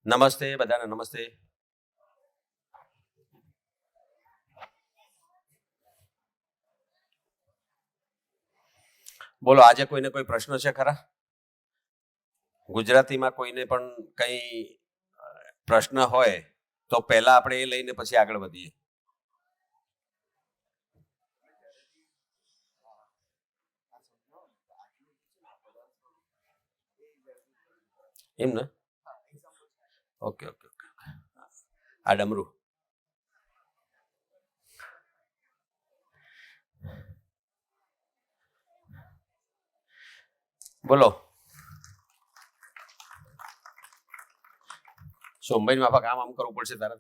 નમસ્તે બધાને નમસ્તે. બોલો, આજે કોઈને કોઈ પ્રશ્ન છે ખરા? ગુજરાતીમાં કોઈને પણ કઈ પ્રશ્ન હોય તો પહેલા આપણે એ લઈને પછી આગળ વધીએ. એમ ને? Okay okay okay. આ ડમરું બોલો. સોમભાઈ માફક આમ કરવું પડશે તારે.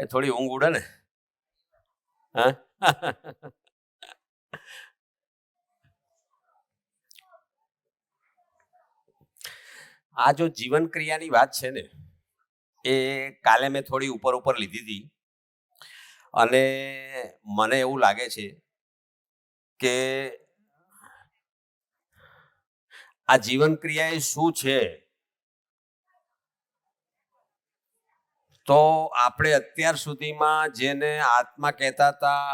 એ થોડી ઊંઘ ઉડે ને. હા, આ જો જીવન ક્રિયાની વાત છે ને, એ કાલે મેં થોડી ઉપર ઉપર લીધી હતી અને મને એવું લાગે છે કે આ જીવન ક્રિયા એ શું છે, તો આપણે અત્યાર સુધીમાં જેને આત્મા કહેતા હતા,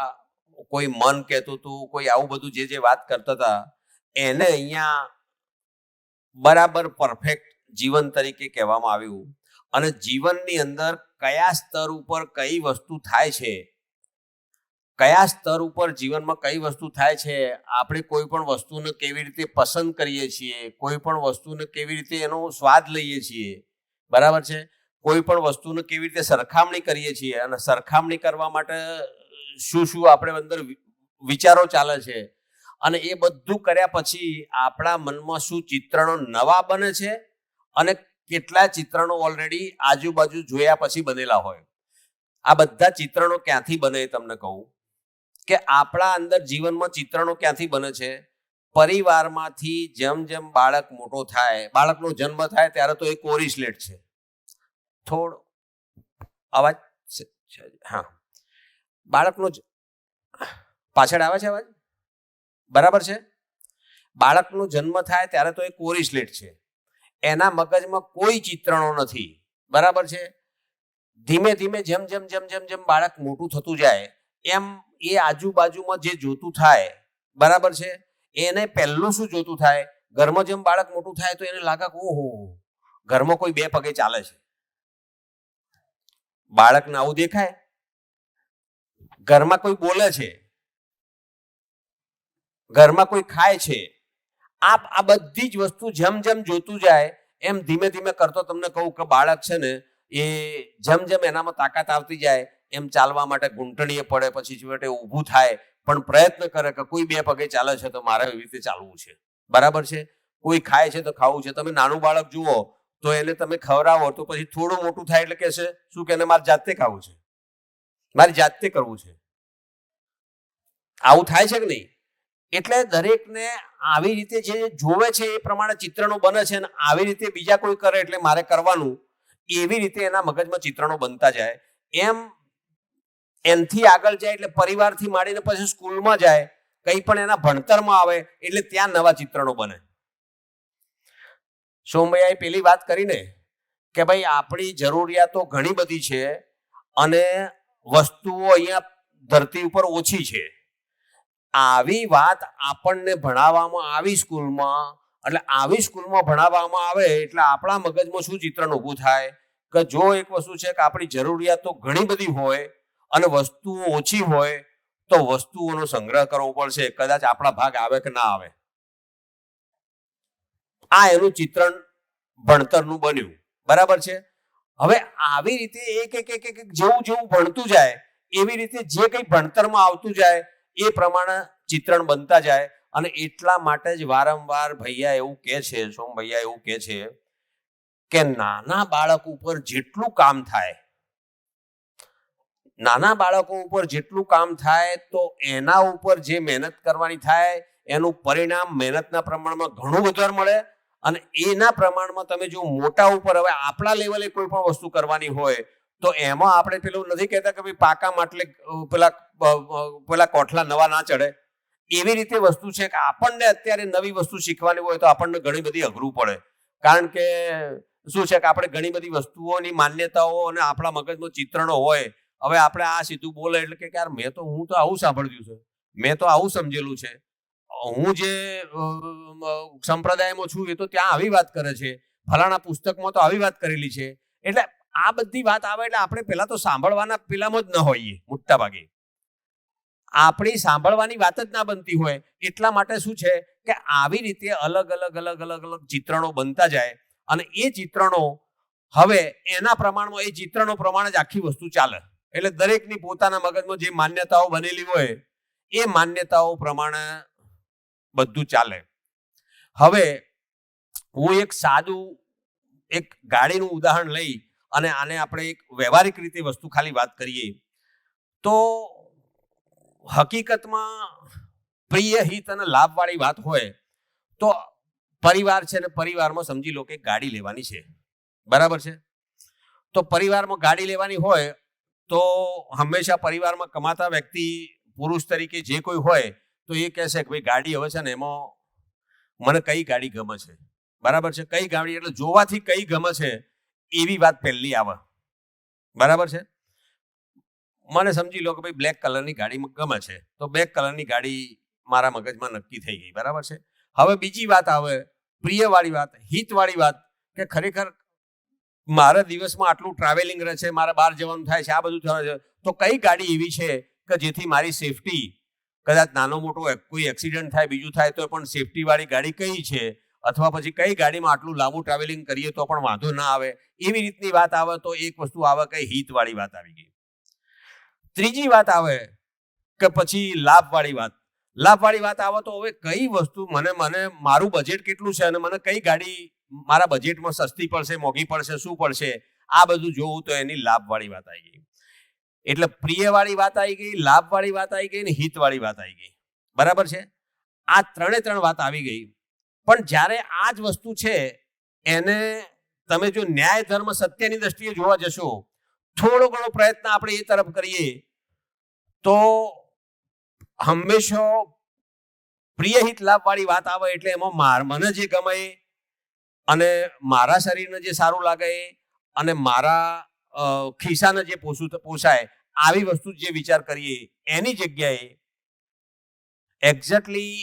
કોઈ મન કહેતું હતું, કોઈ આવું બધું જે વાત કરતા હતા, એને અહીંયા બરાબર પરફેક્ટ જીવન તરીકે કહેવામાં આવ્યું. અને જીવનની અંદર કયા સ્તર ઉપર કઈ વસ્તુ થાય છે, કયા સ્તર ઉપર જીવનમાં કઈ વસ્તુ થાય છે, આપણે કોઈ પણ વસ્તુને કેવી રીતે પસંદ કરીએ છીએ, કોઈ પણ વસ્તુને કેવી રીતે એનો સ્વાદ લઈએ છીએ, બરાબર છે, કોઈ પણ વસ્તુને કેવી રીતે સરખામણી કરીએ છીએ, અને સરખામણી કરવા માટે શું શું આપણે અંદર વિચારો ચાલે છે, અને એ બધું કર્યા પછી આપણા મનમાં શું ચિત્રણો નવા બને છે, અને કેટલા ચિત્રણો ઓલરેડી આજુબાજુ જોયા પછી બનેલા હોય. આ બધા ચિત્રણો ક્યાંથી બને તમને કહું કે આપણા અંદર જીવનમાં ચિત્રણો ક્યાંથી બને છે? પરિવારમાંથી જેમ જેમ બાળક મોટો થાય, બાળકનો જન્મ થાય ત્યારે તો એ કોરી સ્લેટ છે. થોડો અવાજ, હા, બાળકનો પાછળ આવે છે અવાજ? બરાબર છે. બાળકનો જન્મ થાય ત્યારે તો એ કોરી સ્લેટ છે, એના મગજમાં કોઈ ચિત્રણો નથી, બરાબર છે. ધીમે ધીમે જેમ જેમ જેમ જેમ જેમ બાળક મોટું થતું જાય એમ એ આજુબાજુમાં જે જોતું થાય, બરાબર છે, એને પહેલું શું જોતું થાય? ઘરમાં જેમ બાળક મોટું થાય તો એને લાગે કે ઓહો, ઘરમાં કોઈ બે પગે ચાલે છે. બાળકને આવું દેખાય, ઘરમાં કોઈ બોલે છે, ઘરમાં કોઈ ખાય છે. આ બધી જ વસ્તુ જેમ જેમ જોતું જાય એમ ધીમે ધીમે કરતો તમને કહું કે બાળક છે ને, એ જેમ જેમ એનામાં તાકાત આવતી જાય એમ ચાલવા માટે ઘૂંટણીએ પડે, પછી છેવટે ઊભું થાય, પણ પ્રયત્ન કરે કે કોઈ બે પગે ચાલે છે તો મારે એવી રીતે ચાલવું છે, બરાબર છે. કોઈ ખાય છે તો ખાવું છે. તમે નાનું બાળક જુઓ તો એને તમે ખવડાવો તો પછી થોડું મોટું થાય એટલે કહેશે શું કે મારે જાતે ખાવું છે, મારી જાતે કરવું છે. આવું થાય છે કે નહીં? એટલે દરેકને આવી રીતે જે જોવે છે એ પ્રમાણે ચિત્રણો બને છે, અને આવી રીતે બીજા કોઈ કરે એટલે મારે કરવાનું, એવી રીતે એના મગજમાં ચિત્રણો બનતા જાય. એમ એનથી આગળ જાય એટલે પરિવારથી માંડીને પછી સ્કૂલમાં જાય, કંઈ પણ એના ભણતરમાં આવે એટલે ત્યાં નવા ચિત્રણો બને. સોમભાઈ પેલી વાત કરીને કે ભાઈ આપણી જરૂરિયાતો ઘણી બધી છે અને વસ્તુઓ અહીંયા ધરતી ઉપર ઓછી છે. આવી વાત આપણને ભણાવવામાં આવી સ્કૂલમાં, એટલે આવી સ્કૂલમાં ભણાવવામાં આવે એટલે આપણા મગજમાં શું ચિત્રણ ઊભું થાય કે જો એક વસ્તુ છે કે આપણી જરૂરિયાતો ઘણી બધી હોય અને વસ્તુઓ ઓછી હોય તો વસ્તુઓનો સંગ્રહ કરવો પડશે, કદાચ આપણા ભાગ આવે કે ના આવે. આ એનું ચિત્રણ ભણતરનું બન્યું, બરાબર છે. હવે આવી રીતે એક એક એક એક જેવું જેવું ભણતું જાય એવી રીતે જે કંઈ ભણતરમાં આવતું જાય એ પ્રમાણે ચિત્રણ બનતા જાય. અને એટલા માટે જ વારંવાર ભૈયા એવું કહે છે, સોમ ભૈયા એવું કહે છે કે નાના બાળક ઉપર જેટલું કામ થાય, નાના બાળકો ઉપર જેટલું કામ થાય તો એના ઉપર જે મહેનત કરવાની થાય એનું પરિણામ મહેનતના પ્રમાણમાં ઘણું વધારે મળે. અને એના પ્રમાણમાં તમે જો મોટા ઉપર હવે આપણા લેવલે કોઈ પણ વસ્તુ કરવાની હોય તો એમાં આપણે પેલું નથી કહેતા કે ભાઈ પાકા માટલે પેલા કોઠલા નવા ના ચડે, એવી રીતે વસ્તુ છે કે આપણને અત્યારે નવી વસ્તુ શીખવાની હોય તો આપણને ઘણી બધી અઘરું પડે. કારણ કે શું છે કે આપણે ઘણી બધી વસ્તુઓની માન્યતાઓ અને આપણા મગજમાં ચિત્રણો હોય. હવે આપણે આ સીધું બોલે એટલે કે યાર હું તો આવું સાંભળ્યું છે, મેં તો આવું સમજેલું છે, હું જે સંપ્રદાયમાં છું એ તો ત્યાં આવી વાત કરે છે, ફલાણા પુસ્તકમાં તો આવી વાત કરેલી છે. એટલે આ બધી વાત આવે એટલે આપણે પેલા તો સાંભળવાના પેલામાં જ ન હોઈએ. મોટા ભાગે આપણી સાંભળવાની વાત જ ના બનતી હોય. એટલા માટે શું છે કે આવી રીતે અલગ અલગ ચિત્રણો બનતા જાય અને એ ચિત્રણો હવે એના પ્રમાણમાં એ ચિત્રણો પ્રમાણે જ આખી વસ્તુ ચાલે. એટલે દરેકની પોતાના મગજમાં જે માન્યતાઓ બનેલી હોય એ માન્યતાઓ પ્રમાણે બધું ચાલે. હવે હું એક સાદું એક ગાડીનું ઉદાહરણ લઈ અને આને આપણે એક વ્યવહારિક રીતે વસ્તુ ખાલી વાત કરીએ તો હકીકતમાં પ્રિય હિત અને લાભવાળી વાત હોય તો પરિવાર છે ને પરિવારમાં સમજી લો કે ગાડી લેવાની છે, બરાબર છે. તો પરિવારમાં ગાડી લેવાની હોય તો હંમેશા પરિવારમાં કમાતા વ્યક્તિ પુરુષ તરીકે જે કોઈ હોય તો એ કહેશે કે ભાઈ ગાડી હવે છે ને એમાં મને કઈ ગાડી ગમે છે, બરાબર છે. કઈ ગાડી એટલે જોવાથી કઈ ગમે છે એવી વાત પહેલી આવે, બરાબર છે. મને સમજી લો કે ભાઈ બ્લેક કલરની ગાડી ગમે છે તો બ્લેક કલરની ગાડી મારા મગજમાં નક્કી થઈ ગઈ, બરાબર છે. હવે બીજી વાત આવે પ્રિયવાળી વાત, હિતવાળી વાત કે ખરેખર મારા દિવસમાં આટલું ટ્રાવેલિંગ રહે છે, મારે બહાર જવાનું થાય છે, આ બધું થાય છે, તો કઈ ગાડી એવી છે કે જેથી મારી સેફટી કદાચ નાનો મોટો કોઈ એક્સિડન્ટ થાય બીજું થાય તો પણ સેફટી વાળી ગાડી કઈ છે, અથવા પછી કઈ ગાડીમાં આટલું લાંબુ ટ્રાવેલિંગ કરીએ તો પણ વાંધો ના આવે. એવી રીતની વાત આવે તો એક વસ્તુ આવે કે હિતવાળી વાત આવી ગઈ. ત્રીજી વાત આવે કે પછી લાભવાળી વાત. લાભવાળી વાત આવે તો હવે કઈ વસ્તુ મને મારું બજેટ કેટલું છે અને મને કઈ ગાડી મારા બજેટમાં સસ્તી પડશે, મોંઘી પડશે, શું પડશે, આ બધું જોવું તો એની લાભવાળી વાત આવી ગઈ. એટલે પ્રિયવાળી વાત આવી ગઈ, લાભવાળી વાત આવી ગઈ ને હિતવાળી વાત આવી ગઈ, બરાબર છે. આ ત્રણ વાત આવી ગઈ. પણ જ્યારે આ જ વસ્તુ છે એને તમે જો ન્યાય ધર્મ સત્યની દ્રષ્ટિએ જોવા જશો, થોડો ઘણો પ્રયત્ન આપણે એ તરફ કરીએ તો હંમેશા પ્રિય હિત લાભવાળી વાત આવે એટલે એમાં મને જે ગમે અને મારા શરીરને જે સારું લાગે અને મારા ખિસ્સાને જે પોસાય આવી વસ્તુ જે વિચાર કરીએ એની જગ્યાએ એક્ઝેક્ટલી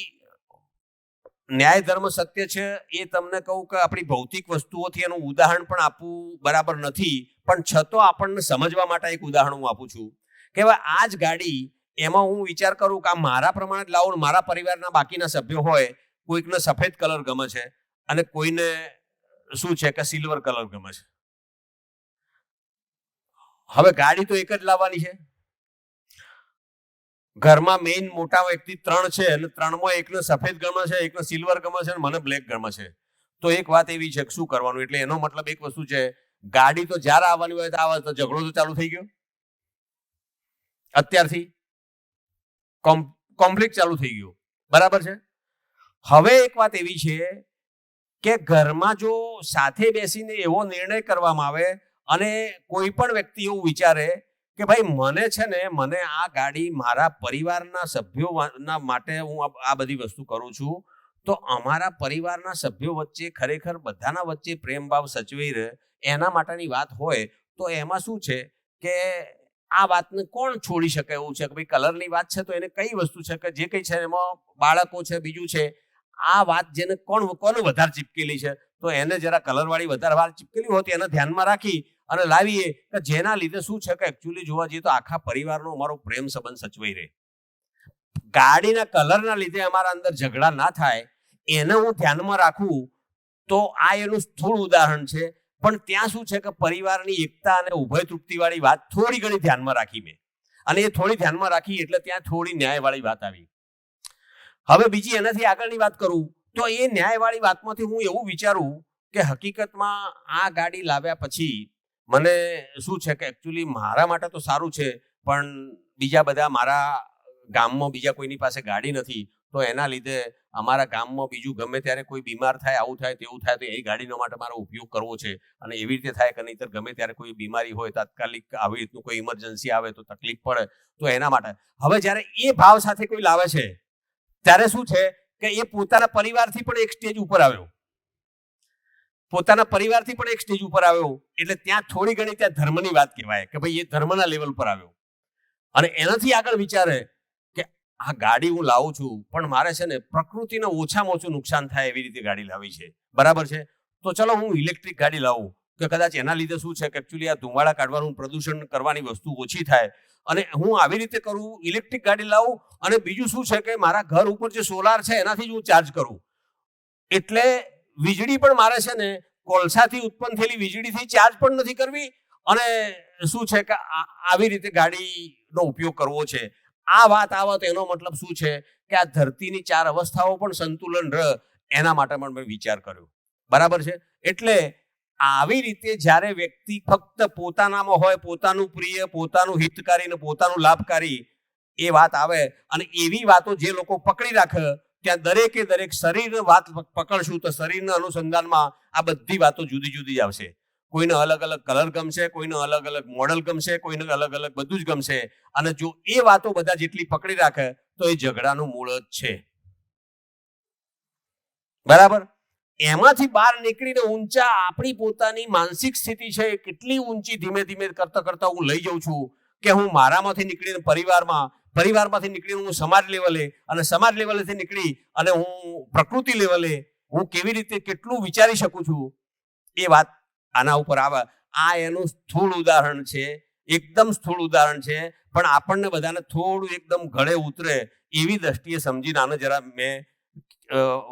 ન્યાય ધર્મ સત્ય છે એ તમને કહું કે આપણી ભૌતિક વસ્તુઓથી એનું ઉદાહરણ પણ આપવું બરાબર નથી, પણ છતાં આપણને સમજવા માટે એક ઉદાહરણ હું આપું છું કે હવે આ જ ગાડી એમાં હું વિચાર કરું કે આ મારા પ્રમાણે જ લાવું, મારા પરિવારના બાકીના સભ્યો હોય કોઈકને સફેદ કલર ગમે છે અને કોઈને શું છે કે સિલ્વર કલર ગમે છે. હવે ગાડી તો એક જ લાવવાની છે. ઘરમાં મેઇન મોટા વ્યક્તિ 3 છે અને 3માં એકને સફેદ ગમે છે, એકને સિલ્વર ગમે છે અને મને બ્લેક ગમે છે. તો એક વાત એવી છે કે શું કરવાનું. એટલે એનો મતલબ એક વસ્તુ છે, ગાડી તો જ્યારે આવવાની હોય તો આવે તો ઝઘડો તો ચાલુ થઈ ગયો, અત્યારથી કોન્ફ્લિક્ટ ચાલુ થઈ ગયો, બરાબર છે. હવે એક વાત એવી છે કે ઘરમાં જો સાથે બેસીને એવો નિર્ણય કરવામાં આવે અને કોઈ પણ વ્યક્તિ એવું વિચારે કે ભાઈ મને છે ને મને આ ગાડી મારા પરિવારના સભ્યોના માટે હું આ બધી વસ્તુ કરું છું, તો અમારા પરિવારના સભ્યો વચ્ચે ખરેખર બધાના વચ્ચે પ્રેમ ભાવ સચવાઈ રહે એના માટેની વાત હોય તો એમાં શું છે કે આ વાતને કોણ છોડી શકે એવું છે કે ભાઈ કલરની વાત છે તો એને કઈ વસ્તુ છે કે જે કઈ છે એમાં બાળકો છે, બીજું છે, આ વાત જેને કોને વધારે ચીપકેલી છે તો એને જરા કલરવાળી વધારે વાર ચીપકેલી હોય તો એને ધ્યાનમાં રાખી અને લાવીએ કે જેના લીધે શું છે કે એકચ્યુઅલી જોવા જઈએ તો આખા પરિવારનો અમારો પ્રેમ સંબંધ સચવાઈ રહે. ગાડીના કલરના લીધે અમારા અંદર ઝઘડા ના થાય એને હું ધ્યાનમાં રાખું તો આ એનું થોડું ઉદાહરણ છે. પણ ત્યાં શું છે કે પરિવારની એકતા અને ઉભય તૃપ્તિવાળી વાત થોડી ઘણી ધ્યાનમાં રાખી મેં, અને એ થોડી ધ્યાનમાં રાખી એટલે ત્યાં થોડી ન્યાયવાળી વાત આવી. હવે બીજી એનાથી આગળની વાત કરું તો એ ન્યાયવાળી વાતમાંથી હું એવું વિચારું કે હકીકતમાં આ ગાડી લાવ્યા પછી મને શું છે કે એકચ્યુઅલી મારા માટે તો સારું છે, પણ બીજા બધા મારા ગામમાં બીજા કોઈની પાસે ગાડી નથી તો એના લીધે અમારા ગામમાં બીજું ગમે ત્યારે કોઈ બીમાર થાય, આવું થાય તેવું થાય તો એ ગાડીનો માટે મારો ઉપયોગ કરવો છે. અને એવી રીતે થાય કે નહીંતર ગમે ત્યારે કોઈ બીમારી હોય, તાત્કાલિક આવી રીતનું કોઈ ઇમરજન્સી આવે તો તકલીફ પડે તો એના માટે. હવે જ્યારે એ ભાવ સાથે કોઈ લાવે છે ત્યારે શું છે કે એ પોતાના પરિવારથી પણ એક સ્ટેજ ઉપર આવ્યો. પોતાના પરિવારથી પણ એક સ્ટેજ ઉપર આવ્યો એટલે ત્યાં થોડી ઘણી ત્યાં ધર્મની વાત કહેવાય કે ભાઈ એ ધર્મના લેવલ પર આવ્યો અને એનાથી આગળ વિચારે કે આ ગાડી હું લાવું છું પણ મારે છે ને પ્રકૃતિને ઓછામાં ઓછું નુકસાન થાય એવી રીતે ગાડી લાવી છે, બરાબર છે, તો ચલો હું ઇલેક્ટ્રિક ગાડી લાવું કે કદાચ એના લીધે શું છે કે એકચ્યુઅલી આ ધુમાડા કાઢવાનું પ્રદૂષણ કરવાની વસ્તુ ઓછી થાય અને હું આવી રીતે કરું, ઇલેક્ટ્રિક ગાડી લાવું અને બીજું શું છે કે મારા ઘર ઉપર જે સોલાર છે એનાથી જ હું ચાર્જ કરું એટલે વીજળી પણ મારે છે ને કોલસાથી ઉત્પન્ન થયેલી વીજળીથી ચાર્જ પણ નથી કરવી અને શું છે કે આવી રીતે ગાડીનો ઉપયોગ કરવો છે. આ વાત એનો મતલબ શું છે કે આ ધરતીની 4 અવસ્થાઓ પણ સંતુલન રહે એના માટે પણ મેં વિચાર કર્યો, બરાબર છે. એટલે આવી રીતે જ્યારે વ્યક્તિ ફક્ત પોતાનામાં હોય, પોતાનું પ્રિય, પોતાનું હિતકારી ને પોતાનું લાભકારી એ વાત આવે અને એવી વાતો જે લોકો પકડી રાખે ત્યાં દરેકે દરેક શરીરની વાત પકડશું તો શરીરના અનુસંધાનમાં આ બધી વાતો જુદી જુદી જ આવશે. કોઈને અલગ અલગ કલર ગમશે, કોઈને અલગ અલગ મોડલ ગમશે, કોઈને અલગ અલગ બધું જ ગમશે અને જો એ વાતો બધા જેટલી પકડી રાખે તો એ ઝઘડાનું મૂળ જ છે, બરાબર. એમાંથી બહાર નીકળીને ઊંચા આપણી પોતાની માનસિક સ્થિતિ છે એ કેટલી ઊંચી ધીમે ધીમે કરતા કરતા હું લઈ જાઉં છું કે હું મારામાંથી નીકળીને પરિવારમાંથી નીકળીને હું સમાજ લેવલે અને સમાજ લેવલેથી નીકળી અને હું પ્રકૃતિ લેવલે હું કેવી રીતે કેટલું વિચારી શકું છું એ વાત આના ઉપર આવે. આ એનું સ્થૂળ ઉદાહરણ છે, એકદમ સ્થૂળ ઉદાહરણ છે, પણ આપણને બધાને થોડું એકદમ ગળે ઉતરે એવી દ્રષ્ટિએ સમજીને આને જરા મેં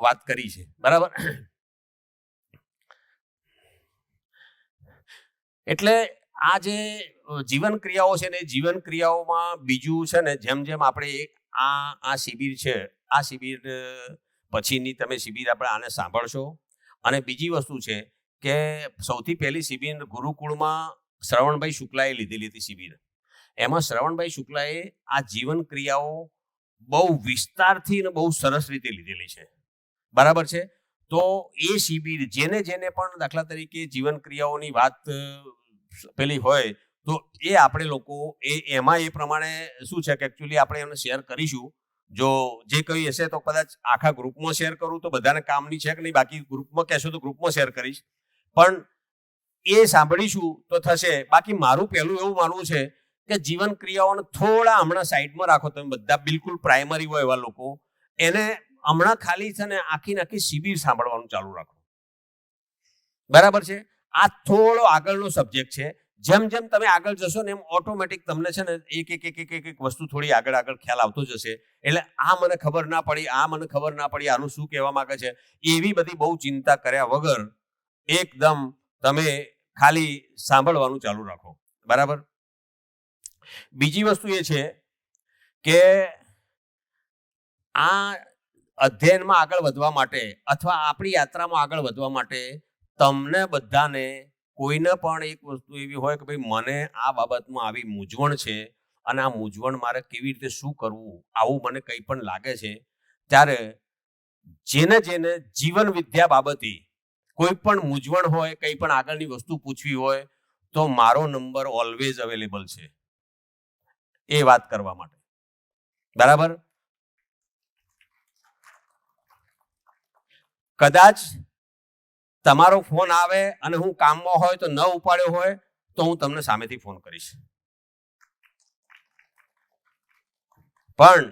વાત કરી છે, બરાબર. એટલે આ જે જીવન ક્રિયાઓ છે ને જીવન ક્રિયાઓમાં બીજું છે ને જેમ જેમ આપણે આ શિબિર છે, આ શિબિર પછીની તમે શિબિર આપણે આને સાંભળશો અને બીજી વસ્તુ છે કે સૌથી પહેલી શિબિર ગુરુકુળમાં શ્રવણભાઈ શુક્લાએ લીધેલી હતી શિબિર. એમાં શ્રવણભાઈ શુક્લાએ આ જીવન ક્રિયાઓ બહુ વિસ્તારથી અને બહુ સરસ રીતે લીધેલી છે, બરાબર છે. તો એ શિબિર જેને પણ દાખલા તરીકે જીવન ક્રિયાઓની વાત પેલી હોય તો એ આપણે લોકો એમાં એ પ્રમાણે શું છે કે એકચ્યુઅલી આપણે એમને શેર કરીશું. જો જે કંઈ હશે તો કદાચ આખા ગ્રુપમાં શેર કરું તો બધાને કામની છે કે નહીં, બાકી ગ્રુપમાં કહેશો તો ગ્રુપમાં શેર કરીશ, પણ એ સાંભળીશું તો થશે. બાકી મારું પહેલું એવું માનવું છે કે જીવન ક્રિયાઓને થોડા હમણાં સાઈડમાં રાખો. તમે બધા બિલકુલ પ્રાઇમરી હોય એવા લોકો એને હમણાં ખાલી છે ને આખી શિબિર સાંભળવાનું ચાલુ રાખો, બરાબર છે. આ થોડો આગળનો સબ્જેક્ટ છે. જેમ જેમ તમે આગળ જશો ને એમ ઓટોમેટિક તમને છે ને એક વસ્તુ થોડી આગળ ખ્યાલ આવતો જશે. એટલે આ મને ખબર ના પડી, આનું શું કહેવા માંગે છે એવી બધી બહુ ચિંતા કર્યા વગર એકદમ તમે ખાલી સાંભળવાનું ચાલુ રાખો, બરાબર. બીજી વસ્તુ એ છે કે આ અધ્યયનમાં આગળ વધવા માટે અથવા આપણી યાત્રામાં આગળ વધવા માટે તમને બધાને કોઈને પણ એક વસ્તુ એવી હોય કે ભાઈ મને આ બાબતમાં આવી મૂંઝવણ છે અને આ મૂંઝવણ મારે કેવી રીતે શું કરવું આવું મને કંઈ પણ લાગે છે, ત્યારે જેને જીવન વિદ્યા બાબતે કોઈ પણ મૂંઝવણ હોય, કંઈ પણ આગળની વસ્તુ પૂછવી હોય તો મારો નંબર ઓલવેઝ અવેલેબલ છે એ વાત કરવા માટે, બરાબર. કદાચ તમારો ફોન આવે અને હું કામમાં હોય તો ન ઉપાડ્યો હોય તો હું તમને સામેથી ફોન કરીશ, પણ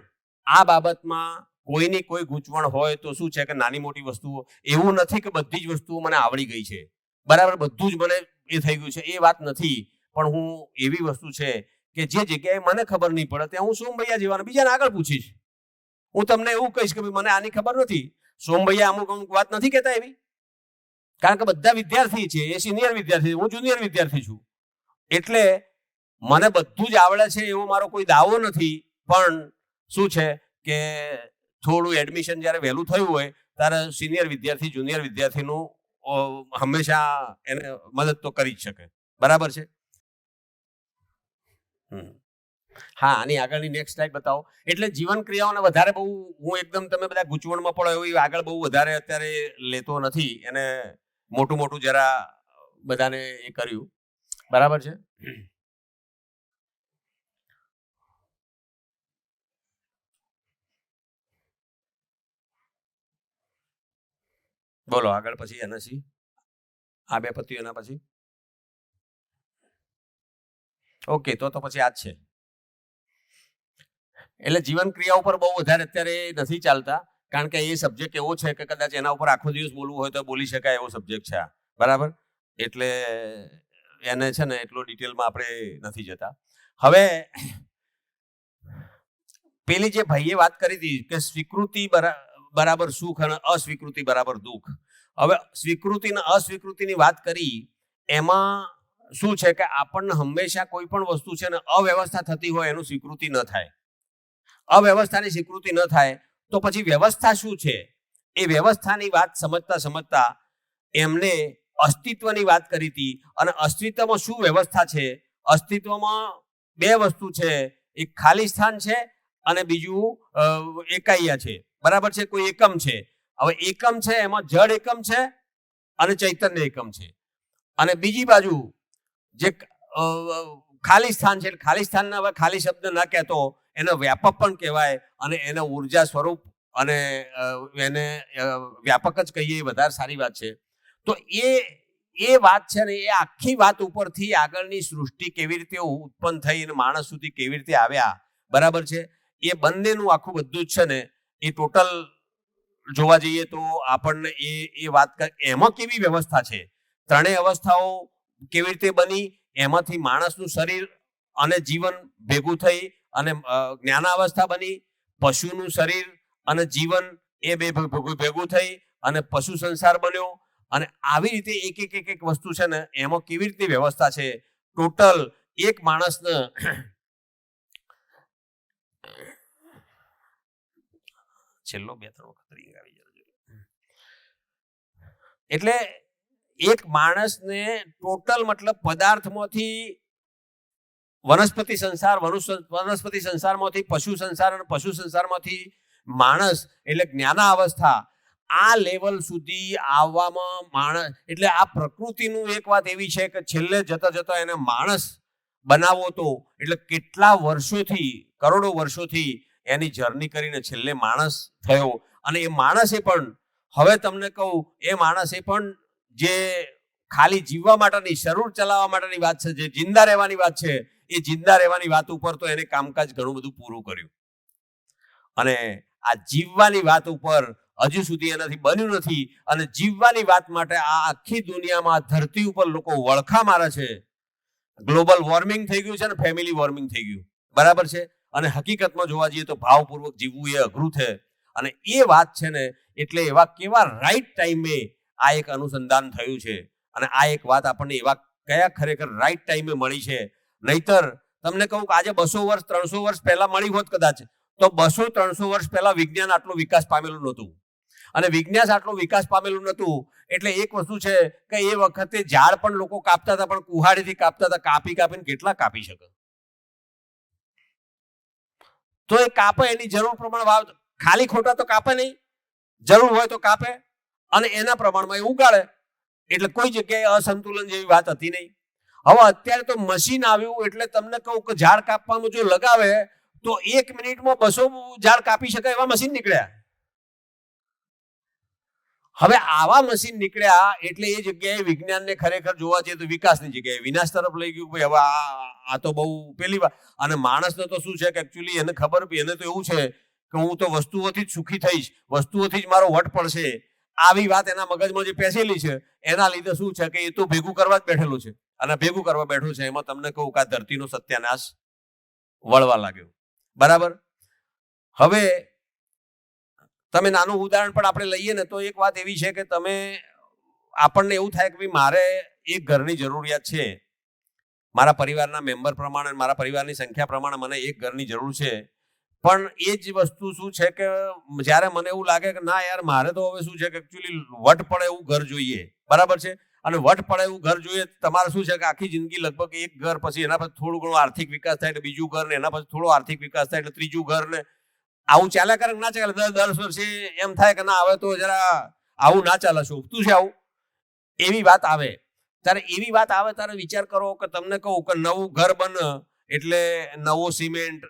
આ બાબતમાં કોઈની કોઈ ગૂંચવણ હોય તો શું છે કે નાની મોટી વસ્તુઓ એવું નથી કે બધી જ વસ્તુઓ મને આવડી ગઈ છે, બરાબર, બધું જ મને એ થઈ ગયું છે એ વાત નથી. પણ હું એવી વસ્તુ છે કે જે જગ્યાએ મને ખબર નહીં પડે ત્યાં હું સોમભૈયા જેવાને બીજાને આગળ પૂછીશ. હું તમને એવું કહીશ કે મને આની ખબર નથી, સોમભૈયા અમુક વાત નથી કહેતા એવી, કારણ કે બધા વિદ્યાર્થી છે, એ સિનિયર વિદ્યાર્થી, હું જુનિયર વિદ્યાર્થી છું. એટલે મને બધું જ આવડે છે એવો મારો કોઈ દાવો નથી, પણ શું છે કે થોડું એડમિશન જ્યારે વહેલું થયું હોય ત્યારે સિનિયર વિદ્યાર્થી જુનિયર વિદ્યાર્થીનું હંમેશા એને મદદ તો કરી જ શકે, બરાબર છે. હા, આની આગળની નેક્સ્ટ સ્લાઇડ બતાવો. એટલે જીવન ક્રિયાઓને વધારે બહુ હું એકદમ તમે બધા ગૂંચવણમાં પડો એવું આગળ બહુ વધારે અત્યારે લેતો નથી, એને મોટું જરા બધાને એ કર્યું, બરાબર છે. બોલો આગળ પછી એનએસસી આ બે પત્યું એના પછી ઓકે, તો પછી આ જ છે. એટલે જીવન ક્રિયા ઉપર બહુ વધારે અત્યારે નથી ચાલતા, કારણ કે એ સબ્જેક્ટ એવો છે કે કદાચ એના ઉપર આખો દિવસ બોલવું હોય તો બોલી શકાય એવો સબ્જેક્ટ છે આ, બરાબર. એટલે એને છે ને એટલો ડિટેલમાં આપણે નથી જતા. હવે પેલી જે ભાઈએ વાત કરી હતી કે સ્વીકૃતિ બરાબર સુખ અને અસ્વીકૃતિ બરાબર દુઃખ. હવે સ્વીકૃતિ અને અસ્વીકૃતિની વાત કરી, એમાં શું છે કે આપણને હંમેશા કોઈ પણ વસ્તુ છે ને અવ્યવસ્થા થતી હોય એનું સ્વીકૃતિ ન થાય. અવ્યવસ્થાની સ્વીકૃતિ ન થાય તો પછી વ્યવસ્થા શું છે એ વ્યવસ્થાની વાત સમજતા સમજતા એમને અસ્તિત્વની વાત કરી હતી. અને અસ્તિત્વમાં શું વ્યવસ્થા છે? અસ્તિત્વમાં બે વસ્તુ છે, એક ખાલી સ્થાન છે અને બીજું એકાઈયા છે, બરાબર છે. કોઈ એકમ છે. હવે એકમ છે એમાં જડ એકમ છે અને ચૈતન્ય એકમ છે. અને બીજી બાજુ જે ખાલી સ્થાન છે, ખાલી સ્થાનને હવે ખાલી શબ્દ ના કહેતો, એને વ્યાપક પણ કહેવાય અને એને ઉર્જા સ્વરૂપ અને એને વ્યાપક જ કહીએ એ વધારે સારી વાત છે. તો એ વાત છે ને એ આખી વાત ઉપરથી આગળની સૃષ્ટિ કેવી રીતે ઉત્પન્ન થઈ અને માણસ સુધી કેવી રીતે આવ્યા, બરાબર છે, એ બંનેનું આખું બધું જ છે ને એ ટોટલ જોવા જઈએ તો આપણને એ વાત એમાં કેવી વ્યવસ્થા છે, ત્રણેય અવસ્થાઓ કેવી રીતે બની, એમાંથી માણસનું શરીર અને જીવન ભેગું થઈ અને જ્ઞાનાવસ્થા બની, પશુનું શરીર અને જીવન એ બે ભેગું થઈ અને પશુ સંસાર બન્યો. અને આવી રીતે એક વસ્તુ છે ને એમાં કેવી રીતે વ્યવસ્થા છે, ટોટલ એક માણસને છેલ્લો 2-3 વખત રીંગ આવી જાય. એટલે એક માણસને ટોટલ મતલબ પદાર્થમાંથી વનસ્પતિ સંસાર, વનસ્પતિ સંસારમાંથી પશુ સંસાર અને પશુ સંસારમાંથી માણસ એટલે જ્ઞાનાવસ્થા, આ લેવલ સુધી આવવામાં માણસ એટલે આ પ્રકૃતિનું એક વાત એવી છે કે છેલ્લે જતા જતા એને માણસ બનાવવો તો એટલે કેટલા વર્ષોથી, કરોડો વર્ષોથી એની જર્ની કરીને છેલ્લે માણસ થયો. અને એ માણસે પણ, હવે તમને કહું, એ માણસે પણ જે ખાલી જીવવા માટેની, શરીર ચલાવવા માટેની વાત છે, જે જિંદા રહેવાની વાત છે, એ જિંદા રહેવાની વાત ઉપર તો એને કામકાજ ઘણું બધું પૂરું કર્યું. અને આ જીવવાની વાત ઉપર હજુ સુધી એનાથી બન્યું નથી. અને જીવવાની વાત માટે આ આખી દુનિયામાં ધરતી ઉપર લોકો વળખા મારે છે. ગ્લોબલ વોર્મિંગ થઈ ગયું છે ને ફેમિલી વોર્મિંગ થઈ ગયું, બરાબર છે. અને હકીકતમાં જોવા જઈએ તો ભાવપૂર્વક જીવવું એ અઘરું છે. અને એ વાત છે ને એટલે એવા કેવા રાઈટ ટાઈમે આ એક અનુસંધાન થયું છે. અને આ એક વાત આપણને એવા કયા ખરેખર રાઈટ ટાઈમે મળી છે. નહીતર તમને કહું કે આજે 200 વર્ષ 300 વર્ષ પહેલા મળી હોત કદાચ, તો 200-300 વર્ષ પહેલા વિજ્ઞાન આટલો વિકાસ પામેલું નહોતું. અને વિજ્ઞાન આટલો વિકાસ પામેલું નહોતું એટલે એક વસ્તુ છે કે એ વખતે ઝાડ પણ લોકો કાપતા હતા, પણ કુહાડીથી કાપતા હતા. કાપીને કેટલા કાપી શકે? તો એ કાપે, એની જરૂર પ્રમાણે વાવ, ખાલી ખોટા તો કાપે નહીં, જરૂર હોય તો કાપે અને એના પ્રમાણમાં એ ઉગાડે. એટલે કોઈ જગ્યાએ અસંતુલન જેવી વાત હતી નહીં. હવે અત્યારે તો મશીન આવ્યું એટલે તમને કહું કે ઝાડ કાપવામાં જો લગાવે તો 1 મિનિટમાં 200 ઝાડ કાપી શકાય એવા મશીન નીકળ્યા. હવે આવા મશીન નીકળ્યા એટલે એ જગ્યાએ વિજ્ઞાનને ખરેખર જોવા જઈએ તો વિકાસની જગ્યાએ વિનાશ તરફ લઈ ગયું. ભાઈ હવે આ તો બહુ પેલી વાત. અને માણસને તો શું છે કે એકચ્યુઅલી એને ખબર, એને તો એવું છે કે હું તો વસ્તુઓથી જ સુખી થઈશ, વસ્તુઓથી જ મારો વટ પડશે, આવી વાત એના મગજમાં જે પેસેલી છે એના લીધે શું છે કે એ તો ભેગું કરવા જ બેઠેલું છે. અને ભેગું કરવા બેઠું છે એમાં તમને કહું કે આ ધરતીનો સત્યાનાશ વળવા લાગ્યો, બરાબર. હવે તમે નાનું ઉદાહરણ પણ આપણે લઈએ ને તો એક વાત એવી છે કે તમે, આપણને એવું થાય કે ભાઈ મારે એક ઘરની જરૂરિયાત છે, મારા પરિવારના મેમ્બર પ્રમાણે, મારા પરિવારની સંખ્યા પ્રમાણે મને એક ઘરની જરૂર છે. પણ એ જ વસ્તુ શું છે કે જ્યારે મને એવું લાગે કે ના યાર મારે તો હવે શું છે કે એકચ્યુઅલી વટ પડે એવું ઘર જોઈએ, બરાબર છે. અને વટ પડે એવું ઘર જોઈએ. તમારે શું છે કે આખી જિંદગી લગભગ એક ઘર, પછી એના પછી થોડું ઘણું આર્થિક વિકાસ થાય એટલે બીજું ઘર, ને એના પછી થોડો આર્થિક વિકાસ થાય એટલે ત્રીજું ઘર, ને આવું ચાલ્યા કરે ના ચાલે. 10 વર્ષે એમ થાય કે ના હવે તો જરા આવું ના ચાલે, શોભતું છે આવું, એવી વાત આવે. ત્યારે એવી વાત આવે ત્યારે વિચાર કરો કે તમને કહું કે નવું ઘર બને એટલે નવો સિમેન્ટ,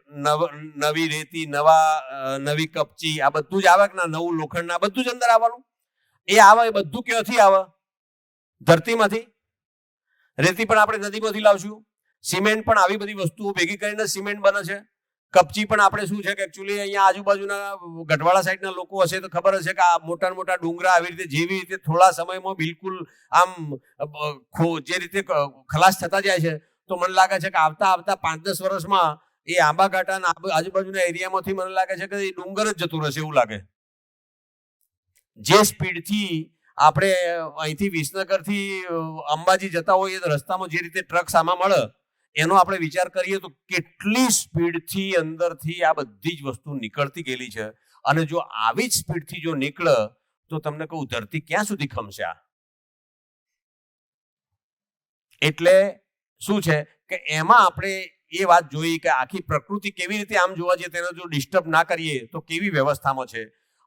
નવી રેતી, નવી કપચી, આ બધું જ આવે કે ના, નવું લોખંડ, આ બધું જ અંદર આવવાનું. એ આવે, એ બધું ક્યાંથી આવે? ધરતીમાંથી. રેતી પણ આપણે નદીમાંથી લાવશું. સિમેન્ટ પણ આવી બધી વસ્તુઓ ભેગી કરીને સિમેન્ટ બને છે. કપચી પણ આપણે શું છે કે એકચ્યુઅલી અહીંયા આજુબાજુના ગઢવાડા સાઈડના લોકો હશે તો ખબર હશે કે આ મોટા મોટા ડુંગરા આવી રીતે જેવી રીતે થોડા સમયમાં બિલકુલ આમ જે રીતે ખલાસ થતા જાય છે, તો મને લાગે છે કે આવતા 5-10 વર્ષમાં એ આંબા ઘાટાના આજુબાજુના એરિયામાંથી મને લાગે છે કે એ ડુંગર જ જતું રહેશે એવું લાગે. જે સ્પીડથી આપણે અહીંથી વિસનગરથી અંબાજી જતા હોઈએ તો રસ્તામાં જે રીતે ટ્રક સામા મળે એનો આપણે વિચાર કરીએ તો કેટલી સ્પીડથી અંદરથી આ બધી જ વસ્તુ નીકળતી ગયેલી છે. અને જો આવી જ સ્પીડથી જો નીકળે તો તમને કહું ધરતી ક્યાં સુધી ખમશે. એટલે શું છે કે એમાં આપણે એ વાત જોઈ કે આખી પ્રકૃતિ કેવી રીતે આમ જોવા જઈએ તેને જો ડિસ્ટર્બ ના કરીએ તો કેવી વ્યવસ્થામાં છે.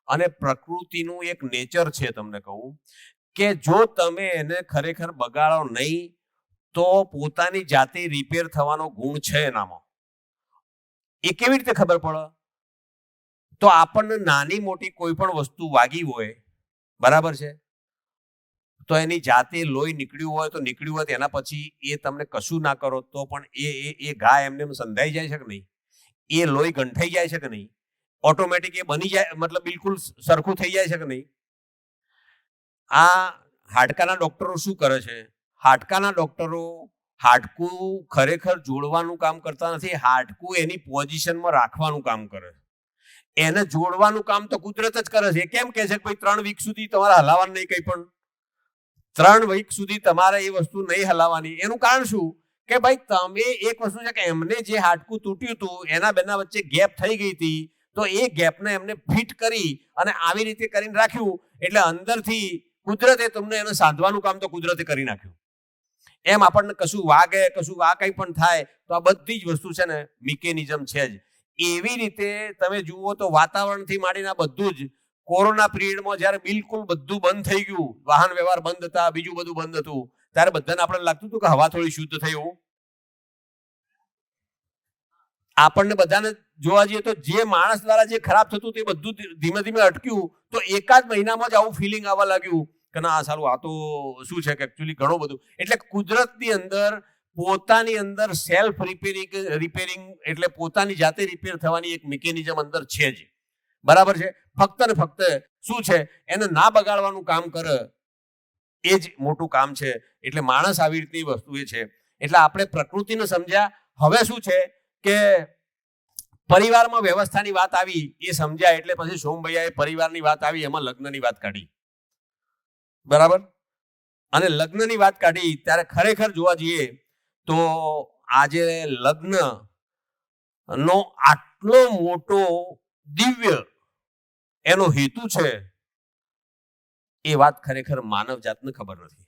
અને પ્રકૃતિનું એક નેચર છે, તમને કહું કે જો તમે એને ખરેખર બગાડો નહીં તો પોતાની જાતે રિપેર થવાનો ગુણ છે એનામાં. એ કેવી રીતે ખબર પડે? તો આપણને નાની મોટી કોઈ પણ વસ્તુ વાગી હોય, બરાબર છે, તો એની જાતે લોહી નીકળ્યું હોય તો નીકળ્યું હોય એના પછી એ તમને કશું ના કરો તો પણ એ ઘા એમને સંધાઈ જાય છે કે નહીં? એ લોહી ગંઠાઈ જાય છે કે નહીં? ઓટોમેટિક એ બની જાય, મતલબ બિલકુલ સરખું થઈ જાય છે કે નહીં? આ હાડકાના ડોક્ટરો શું કરે છે? હાડકાના ડોક્ટરો હાડકું ખરેખર જોડવાનું કામ કરતા નથી, હાડકું એની પોઝિશનમાં રાખવાનું કામ કરે. એને જોડવાનું કામ તો કુદરત જ કરે છે. કેમ કે છે ભાઈ 3 વીક સુધી તમારે હલાવવાનું નહીં, કંઈ પણ 3 વીક સુધી તમારે એ વસ્તુ નહીં હલાવવાની. એનું કારણ શું કે ભાઈ તમે એક વસ્તુ છે કે એમને જે હાડકું તૂટ્યું હતું એના બેના વચ્ચે ગેપ થઈ ગઈ હતી, તો એ ગેપને એમને ફિટ કરી અને આવી રીતે કરીને રાખ્યું. એટલે અંદરથી કુદરતે તમને એને સાધવાનું કામ તો કુદરતે કરી નાખ્યું. એમ આપણને કશું વાગે, કશું આ કંઈ પણ થાય તો આ બધી જ વસ્તુ છે ને મિકેનિઝમ છે જ. એવી રીતે તમે જુઓ તો વાતાવરણથી માંડીને બધું જ કોરોના પિરિયડમાં જ્યારે બિલકુલ બધું બંધ થઈ ગયું, વાહન વ્યવહાર બંધ હતા, બીજું બધું બંધ હતું, ત્યારે બધાને આપણને લાગતું હતું કે હવા થોડી શુદ્ધ થઈ. એવું આપણને બધાને જોવા જઈએ તો જે માણસ દ્વારા જે ખરાબ થતું તે બધું ધીમે ધીમે અટક્યું. તો એકાદ મહિનામાં જ આવું ફિલિંગ આવવા લાગ્યું કે ના સારું આ તો શું છે કે એકચ્યુઅલી ઘણું બધું. એટલે કુદરતની અંદર પોતાની અંદર સેલ્ફ રિપેરિંગ એટલે પોતાની જાતે રિપેર થવાની એક મિકેનિઝમ અંદર છે જ, બરાબર છે. ફક્ત ને ફક્ત શું છે એને ના બગાડવાનું કામ કરે એ જ મોટું કામ છે. એટલે માણસ આવી રીતની વસ્તુ એ છે. એટલે આપણે પ્રકૃતિને સમજ્યા. હવે શું છે કે પરિવારમાં વ્યવસ્થાની વાત આવી એ સમજ્યા એટલે પછી સોમભૈયાએ પરિવારની વાત આવી એમાં લગ્નની વાત કાઢી, બરાબર. અને લગ્નની વાત કાઢી ત્યારે ખરેખર જોવા જઈએ તો આજે લગ્ન નો આટલો મોટો દિવ્ય એનો હેતુ છે એ વાત ખરેખર માનવ જાતને ખબર નથી.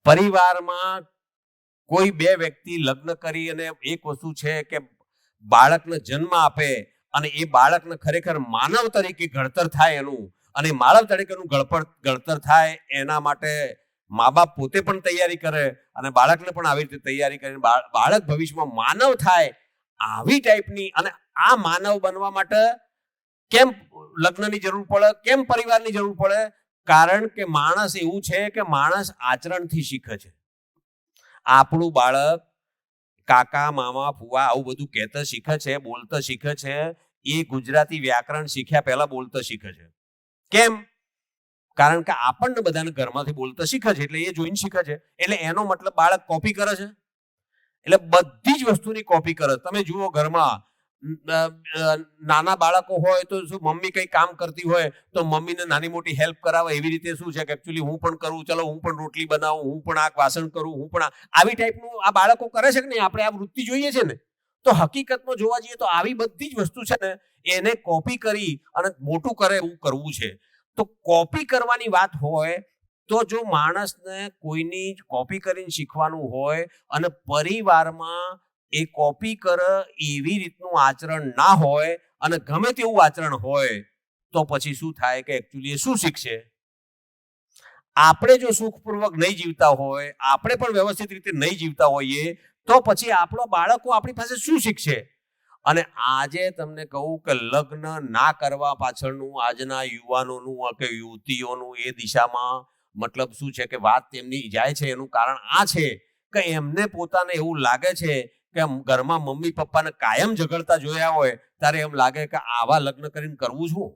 પરિવારમાં કોઈ 2 વ્યક્તિ લગ્ન કરી અને એક વસ્તુ છે કે બાળકને જન્મ આપે અને એ બાળકને ખરેખર માનવ તરીકે ઘડતર થાય એનું, અને માનવ તરીકેનું ઘડતર થાય એના માટે મા બાપ પોતે પણ તૈયારી કરે અને બાળકને પણ આવી રીતે તૈયારી કરીને બાળક ભવિષ્યમાં માનવ થાય આવી ટાઈપની. અને આ માનવ બનવા માટે કેમ લગ્નની જરૂર પડે, કેમ પરિવારની જરૂર પડે? કારણ કે માણસ એવું છે કે માણસ આચરણથી શીખે છે. આપણું બાળક કાકા મામા ફુવા આવું બધું કહેતા શીખે છે, બોલતા શીખે છે. એ ગુજરાતી વ્યાકરણ શીખ્યા પહેલા બોલતા શીખે છે. કેમ? કારણ કે આપણને બધાને ઘરમાંથી બોલતા શીખે છે એટલે એ જોઈને શીખે છે. એટલે એનો મતલબ બાળક કોપી કરે છે. એટલે બધી જ વસ્તુની કોપી કરે. તમે જુઓ ઘરમાં નાના બાળકો હોય તો શું મમ્મી કંઈ કામ કરતી હોય તો મમ્મીને નાની મોટી હેલ્પ કરાવે. એવી રીતે શું છે કે એકચ્યુઅલી હું પણ કરું, ચલો હું પણ રોટલી બનાવું, હું પણ આ વાસણ કરું, હું પણ આવી ટાઈપનું આ બાળકો કરે છે કે નહીં? આપણે આ વૃત્તિ જોઈએ છે ને. તો હકીકતમાં જોવા જઈએ તો આવી બધી જ વસ્તુ છે ને એને કોપી કરી અને મોટું કરે એવું કરવું છે. તો કોપી કરવાની વાત હોય તો જો માણસને કોઈની કોપી કરીને શીખવાનું હોય અને પરિવારમાં એ કોપી કરે એવી રીતનું આચરણ ના હોય અને ગમે તેવું આચરણ હોય તો પછી શું થાય કે એકચ્યુઅલી એ શું શીખશે? આપણે જો સુખપૂર્વક નહીં જીવતા હોય, આપણે પણ વ્યવસ્થિત રીતે નહીં જીવતા હોઈએ તો પછી આપણો બાળકો આપણી પાસે શું શીખશે? અને આજે તમને કહું કે લગ્ન ના કરવા પાછળનું આજના યુવાનોનું કે યુવતીઓનું એ દિશામાં મતલબ શું છે કે વાત તેમની જાય છે, એનું કારણ આ છે કે એમને પોતાને એવું લાગે છે કે ઘરમાં મમ્મી પપ્પાને કાયમ ઝઘડતા જોયા હોય ત્યારે એમ લાગે કે આવા લગ્ન કરીને કરવું શું?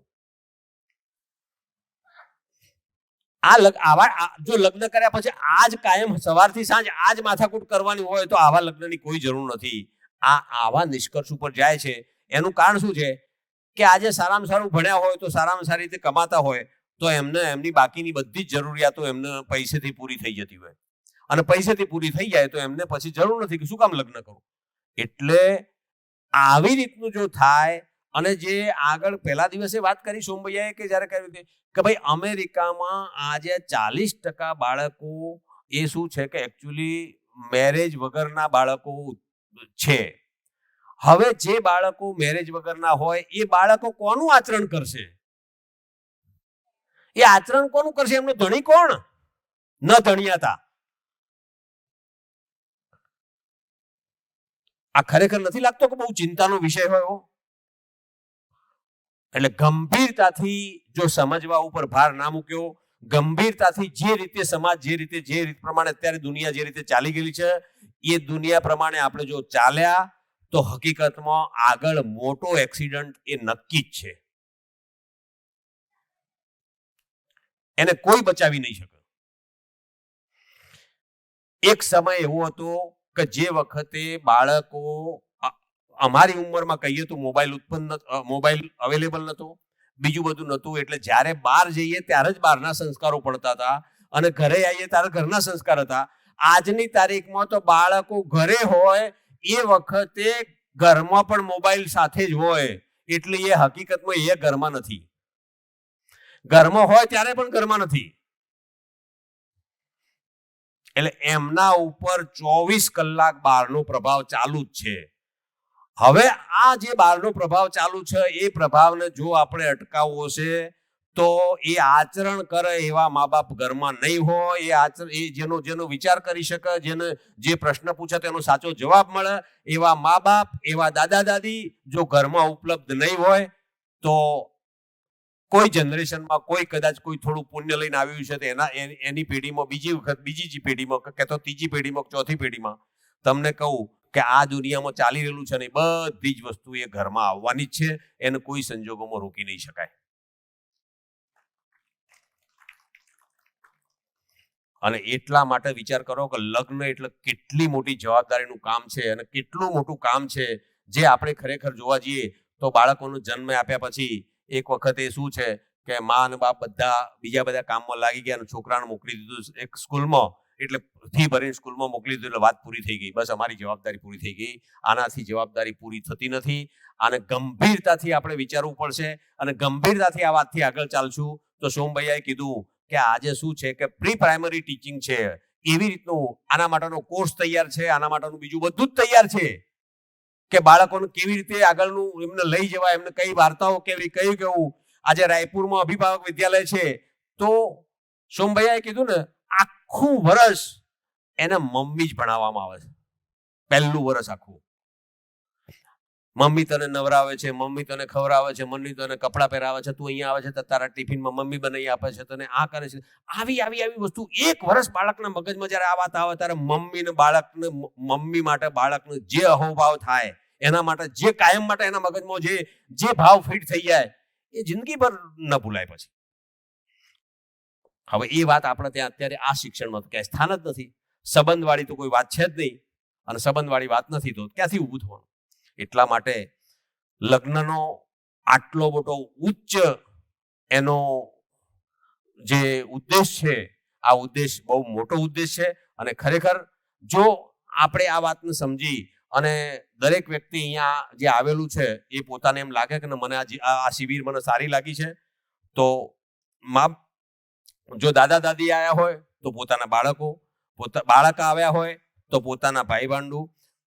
જો લગ્ન કર્યા પછી આજ કાયમ સવારથી સાંજ આજ માથાકૂટ કરવાની હોય તો આવા લગ્નની કોઈ જરૂર નથી. આવા નિષ્કર્ષ ઉપર જાય છે. એનું કારણ શું છે કે આજે સારામાં સારું ભણ્યા હોય તો સારામાં સારી રીતે કમાતા હોય તો એમને એમની બાકીની બધી જ જરૂરિયાતો એમને પૈસેથી પૂરી થઈ જતી હોય, અને પૈસેથી પૂરી થઈ જાય તો એમને પછી જરૂર નથી કે શું કામ લગ્ન કરું. એટલે આવી રીતનું જો થાય, અને જે આગળ પહેલા દિવસે વાત કરી સોમભૈયાએ કે જ્યારે કહ્યું કે ભાઈ અમેરિકામાં આજે 40% બાળકો એ શું છે કે એકચ્યુઅલી મેરેજ વગરના બાળકો છે. હવે જે બાળકો મેરેજ વગરના હોય એ બાળકો કોનું આચરણ કરશે? એ આચરણ કોનું કરશે? એમનો ધણી કોણ? ન ધણિયાતા. આ ખરેખર નથી લાગતો કે બહુ ચિંતાનો વિષય હોય? એટલે ગંભીરતાથી જો સમજવા ઉપર ભાર ના મૂક્યો, ગંભીરતાથી જે રીતે સમાજ જે રીત પ્રમાણે અત્યારે દુનિયા જે રીતે ચાલી ગયેલી છે એ દુનિયા પ્રમાણે આપણે જો ચાલ્યા તો હકીકતમાં આગળ મોટો એક્સિડન્ટ એ નક્કી જ છે. એને કોઈ બચાવી નહીં શકે. એક સમય એવો હતો કે જે વખતે બાળકો, અમારી ઉંમરમાં કહીએ તો મોબાઈલ અવેલેબલ નતો, બીજું બધું નતું, એટલે જ્યારે બહાર જઈએ ત્યારે જ બહારના સંસ્કારો પડતા હતા અને ઘરે આવીએ ત્યારે ઘરના સંસ્કાર હતા. આજની તારીખમાં તો બાળકો ઘરે હોય એ વખતે ઘરમાં પણ મોબાઈલ સાથે જ હોય, એટલે એ હકીકતમાં એ ઘરમાં નથી. ઘરમાં હોય ત્યારે પણ ઘરમાં નથી. એટલે એમના ઉપર 24 કલાક બહારનો પ્રભાવ ચાલુ જ છે. હવે આ જે બહારનો પ્રભાવ ચાલુ છે એ પ્રભાવને જો આપણે અટકાવવો છે તો એ આચરણ કરે એવા મા બાપ ઘરમાં નહીં હોય. એ જેનો વિચાર કરી શકે, જેને જે પ્રશ્ન પૂછે તેનો સાચો જવાબ મળે એવા મા બાપ, એવા દાદા દાદી જો ઘરમાં ઉપલબ્ધ નહીં હોય તો કોઈ જનરેશનમાં કદાચ કોઈ થોડું પુણ્ય લઈને આવ્યું છે તો એની પેઢીમાં બીજી પેઢીમાં કે તો ત્રીજી પેઢીમાં, ચોથી પેઢીમાં તમને કહું કે આ દુનિયામાં ચાલી રહેલું છે ને બધી જ વસ્તુ એ ઘરમાં આવવાની જ છે. એને કોઈ સંજોગોમાં રોકી નહીં શકાય. અને એટલા માટે વિચાર કરો કે લગ્ન એટલે કેટલી મોટી જવાબદારીનું કામ છે અને કેટલું મોટું કામ છે જે આપણે ખરેખર જોવા જઈએ તો બાળકોનો જન્મ આપ્યા પછી એક વખતે શું છે કે મા અને બાપ બીજા બધા કામમાં લાગી ગયા અને છોકરાને મોકલી દીધું એક સ્કૂલમાં, એટલે ફી ભરીને સ્કૂલમાં મોકલી દીધું એટલે વાત પૂરી થઈ ગઈ, બસ અમારી જવાબદારી પૂરી થઈ ગઈ. આનાથી જવાબદારી પૂરી થતી નથી. આને ગંભીરતાથી આપણે વિચારવું પડશે અને ગંભીરતાથી આ વાતથી આગળ ચાલશું. તો સોમભૈયાએ કીધું કે આજે શું છે કે પ્રી પ્રાઇમરી ટીચિંગ છે, એવી રીતનું આના માટેનો કોર્સ તૈયાર છે, આના માટેનું બીજું બધું જ તૈયાર છે કે બાળકોને કેવી રીતે આગળનું એમને લઈ જવાય, એમને કઈ વાર્તાઓ કેવી કેવું. આજે રાયપુરમાં અભિભાવક વિદ્યાલય છે તો સોમભૈયાએ કીધું ને આખું વર્ષ એને મમ્મી જ ભણાવવામાં આવે છે. પહેલું વર્ષ આખું મમ્મી તને નવરાવે છે, મમ્મી તને ખવડાવે છે, મમ્મી તને કપડાં પહેરાવે છે, તું અહીંયા આવે છે તો તારા ટિફિનમાં મમ્મી બનાવી આપે છે, તને આ કરે છે. આવી વસ્તુ એક વર્ષ બાળકના મગજમાં જયારે આ વાત આવે ત્યારે મમ્મી માટે બાળકને જે અહોભાવ થાય, એના માટે જે કાયમ માટે એના મગજમાં જે ભાવ ફિટ થઈ જાય એ જિંદગીભર ન ભૂલાય પછી. હવે એ વાત આપણે ત્યાં અત્યારે આ શિક્ષણમાં ક્યાંય સ્થાન જ નથી. સંબંધવાળી તો કોઈ વાત છે જ નહીં, અને સંબંધવાળી વાત નથી તો ક્યાંથી ઊભું થવાનું. એટલા માટે લગ્નનો આટલો મોટો ઉચ્ચ એનો જે ઉદ્દેશ છે, આ ઉદ્દેશ બહુ મોટો ઉદ્દેશ છે. અને ખરેખર જો આપણે આ વાતને સમજી અને દરેક વ્યક્તિ અહીંયા જે આવેલું છે એ પોતાને એમ લાગે કે મને આ શિબિર મને સારી લાગી છે, તો જો દાદા દાદી આવ્યા હોય તો પોતાના બાળક આવ્યા હોય તો પોતાના ભાઈ ભાંડુ,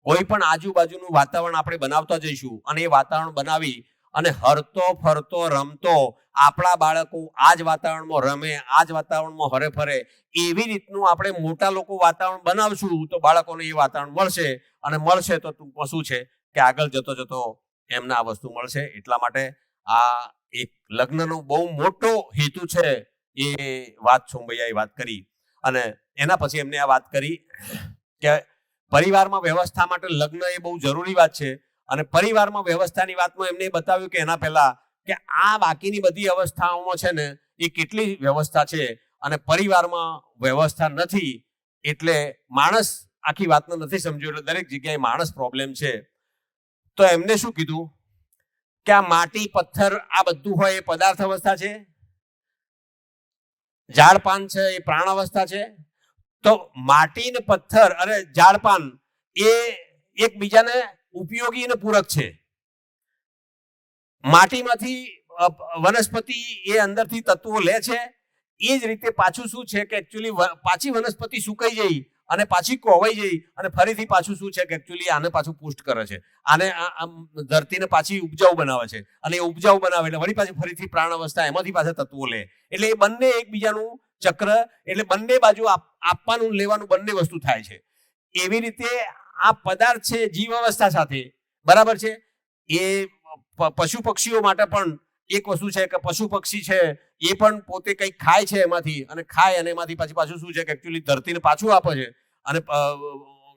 કોઈ પણ આજુબાજુનું વાતાવરણ આપણે બનાવતા જઈશું અને એ વાતાવરણ બનાવી અને હરતો ફરતો રમતો આપણા બાળકો આ જ વાતાવરણમાં રમે, આ જ વાતાવરણમાં હરે ફરે, એવી રીતનું આપણે મોટા લોકો વાતાવરણ બનાવશું તો બાળકોને એ વાતાવરણ મળશે. અને મળશે તો શું છે કે આગળ જતો એમને આ વસ્તુ મળશે. એટલા માટે આ એક લગ્નનો બહુ મોટો હેતુ છે એ વાત સોમભૈયાએ વાત કરી. અને એના પછી એમને આ વાત કરી કે પરિવારમાં વ્યવસ્થા માટે લગ્ન એ બહુ જરૂરી વાત છે. અને પરિવારમાં વ્યવસ્થાની વાતમાં એમને બતાવ્યું કે એના પહેલા કે આ બાકીની બધી અવસ્થાઓમાં છે ને એ કેટલી વ્યવસ્થા છે, અને પરિવારમાં વ્યવસ્થા નથી એટલે માણસ આખી વાતને નથી સમજ્યું, એટલે દરેક જગ્યાએ માણસ પ્રોબ્લેમ છે. તો એમને શું કીધું કે આ માટી પથ્થર આ બધું હોય એ પદાર્થ અવસ્થા છે, ઝાડ પાન છે એ પ્રાણ અવસ્થા છે. તો માટી ને પથ્થર અને ઝાડ પાન એ એકબીજાને ઉપયોગી અને પૂરક છે. માટીમાંથી વનસ્પતિ એ અંદરથી તત્વો લે છે, એ જ રીતે પાછું શું છે કે એકચ્યુઅલી પાછી વનસ્પતિ સુકાઈ જઈ અને પાછી કોવાઈ જઈ અને ફરીથી પાછું શું છે કે એકચ્યુઅલી આને પાછું પુષ્ટ કરે છે, આને ધરતીને પાછી ઉપજાઉ બનાવે છે, અને એ ઉપજાઉ બનાવે એટલે વળી પાછી ફરીથી પ્રાણ અવસ્થા એમાંથી પાછા તત્વો લે. એટલે એ બંને એકબીજાનું ચક્ર, એટલે બંને બાજુ આપવાનું લેવાનું બંને વસ્તુ થાય છે. એવી રીતે આ પદાર્થ છે જીવ અવસ્થા સાથે, બરાબર છે. એ પશુ પક્ષીઓ માટે પણ એક વસ્તુ છે કે પશુ પક્ષી છે એ પણ પોતે કંઈક ખાય છે એમાંથી, અને ખાય અને એમાંથી પાછી પાછું શું છે કે એકચ્યુઅલી ધરતીને પાછું આપે છે, અને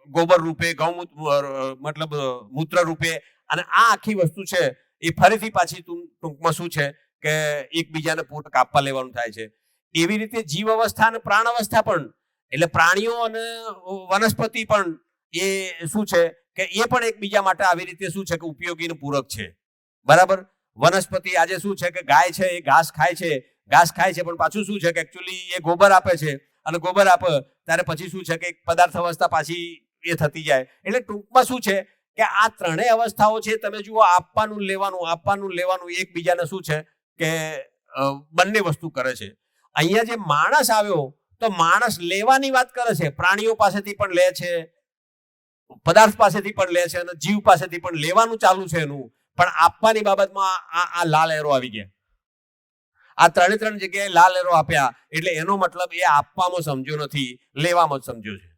ગોબર રૂપે ગૌમૂત્ર મતલબ મૂત્ર રૂપે, અને આ આખી વસ્તુ છે એ ફરીથી પાછી ટૂંકમાં શું છે કે એકબીજાને પૂરક આપવા લેવાનું થાય છે. એવી રીતે જીવ અવસ્થા અને પ્રાણ અવસ્થા પણ, એટલે પ્રાણીઓ અને વનસ્પતિ પણ એ શું છે કે એ પણ એકબીજા માટે આવી રીતે શું છે કે ઉપયોગી અને પૂરક છે, બરાબર. વનસ્પતિ આજે શું છે કે ગાય છે એ ઘાસ ખાય છે, પણ પાછું શું છે કે એકચ્યુઅલી એ ગોબર આપે છે, અને ગોબર આપે ત્યારે પછી શું છે કે એક પદાર્થ અવસ્થા પાછી એ થતી જાય. એટલે ટૂંકમાં શું છે કે આ ત્રણેય અવસ્થાઓ છે, તમે જુઓ આપવાનું લેવાનું એકબીજાને શું છે કે બંને વસ્તુ કરે છે. અહીંયા જે માણસ આવ્યો તો માણસ લેવાની વાત કરે છે, પ્રાણીઓ પાસેથી પણ લે છે, પદાર્થ પાસેથી પણ લે છે, અને જીવ પાસેથી પણ લેવાનું ચાલુ છે એનું, પણ આપવાની બાબતમાં આ લાલ એરો આવી ગયા. આ ત્રણ જગ્યાએ લાલ એરો આપ્યા એટલે એનો મતલબ એ આપવામાં સમજ્યો નથી, લેવામાં જ સમજ્યો છે.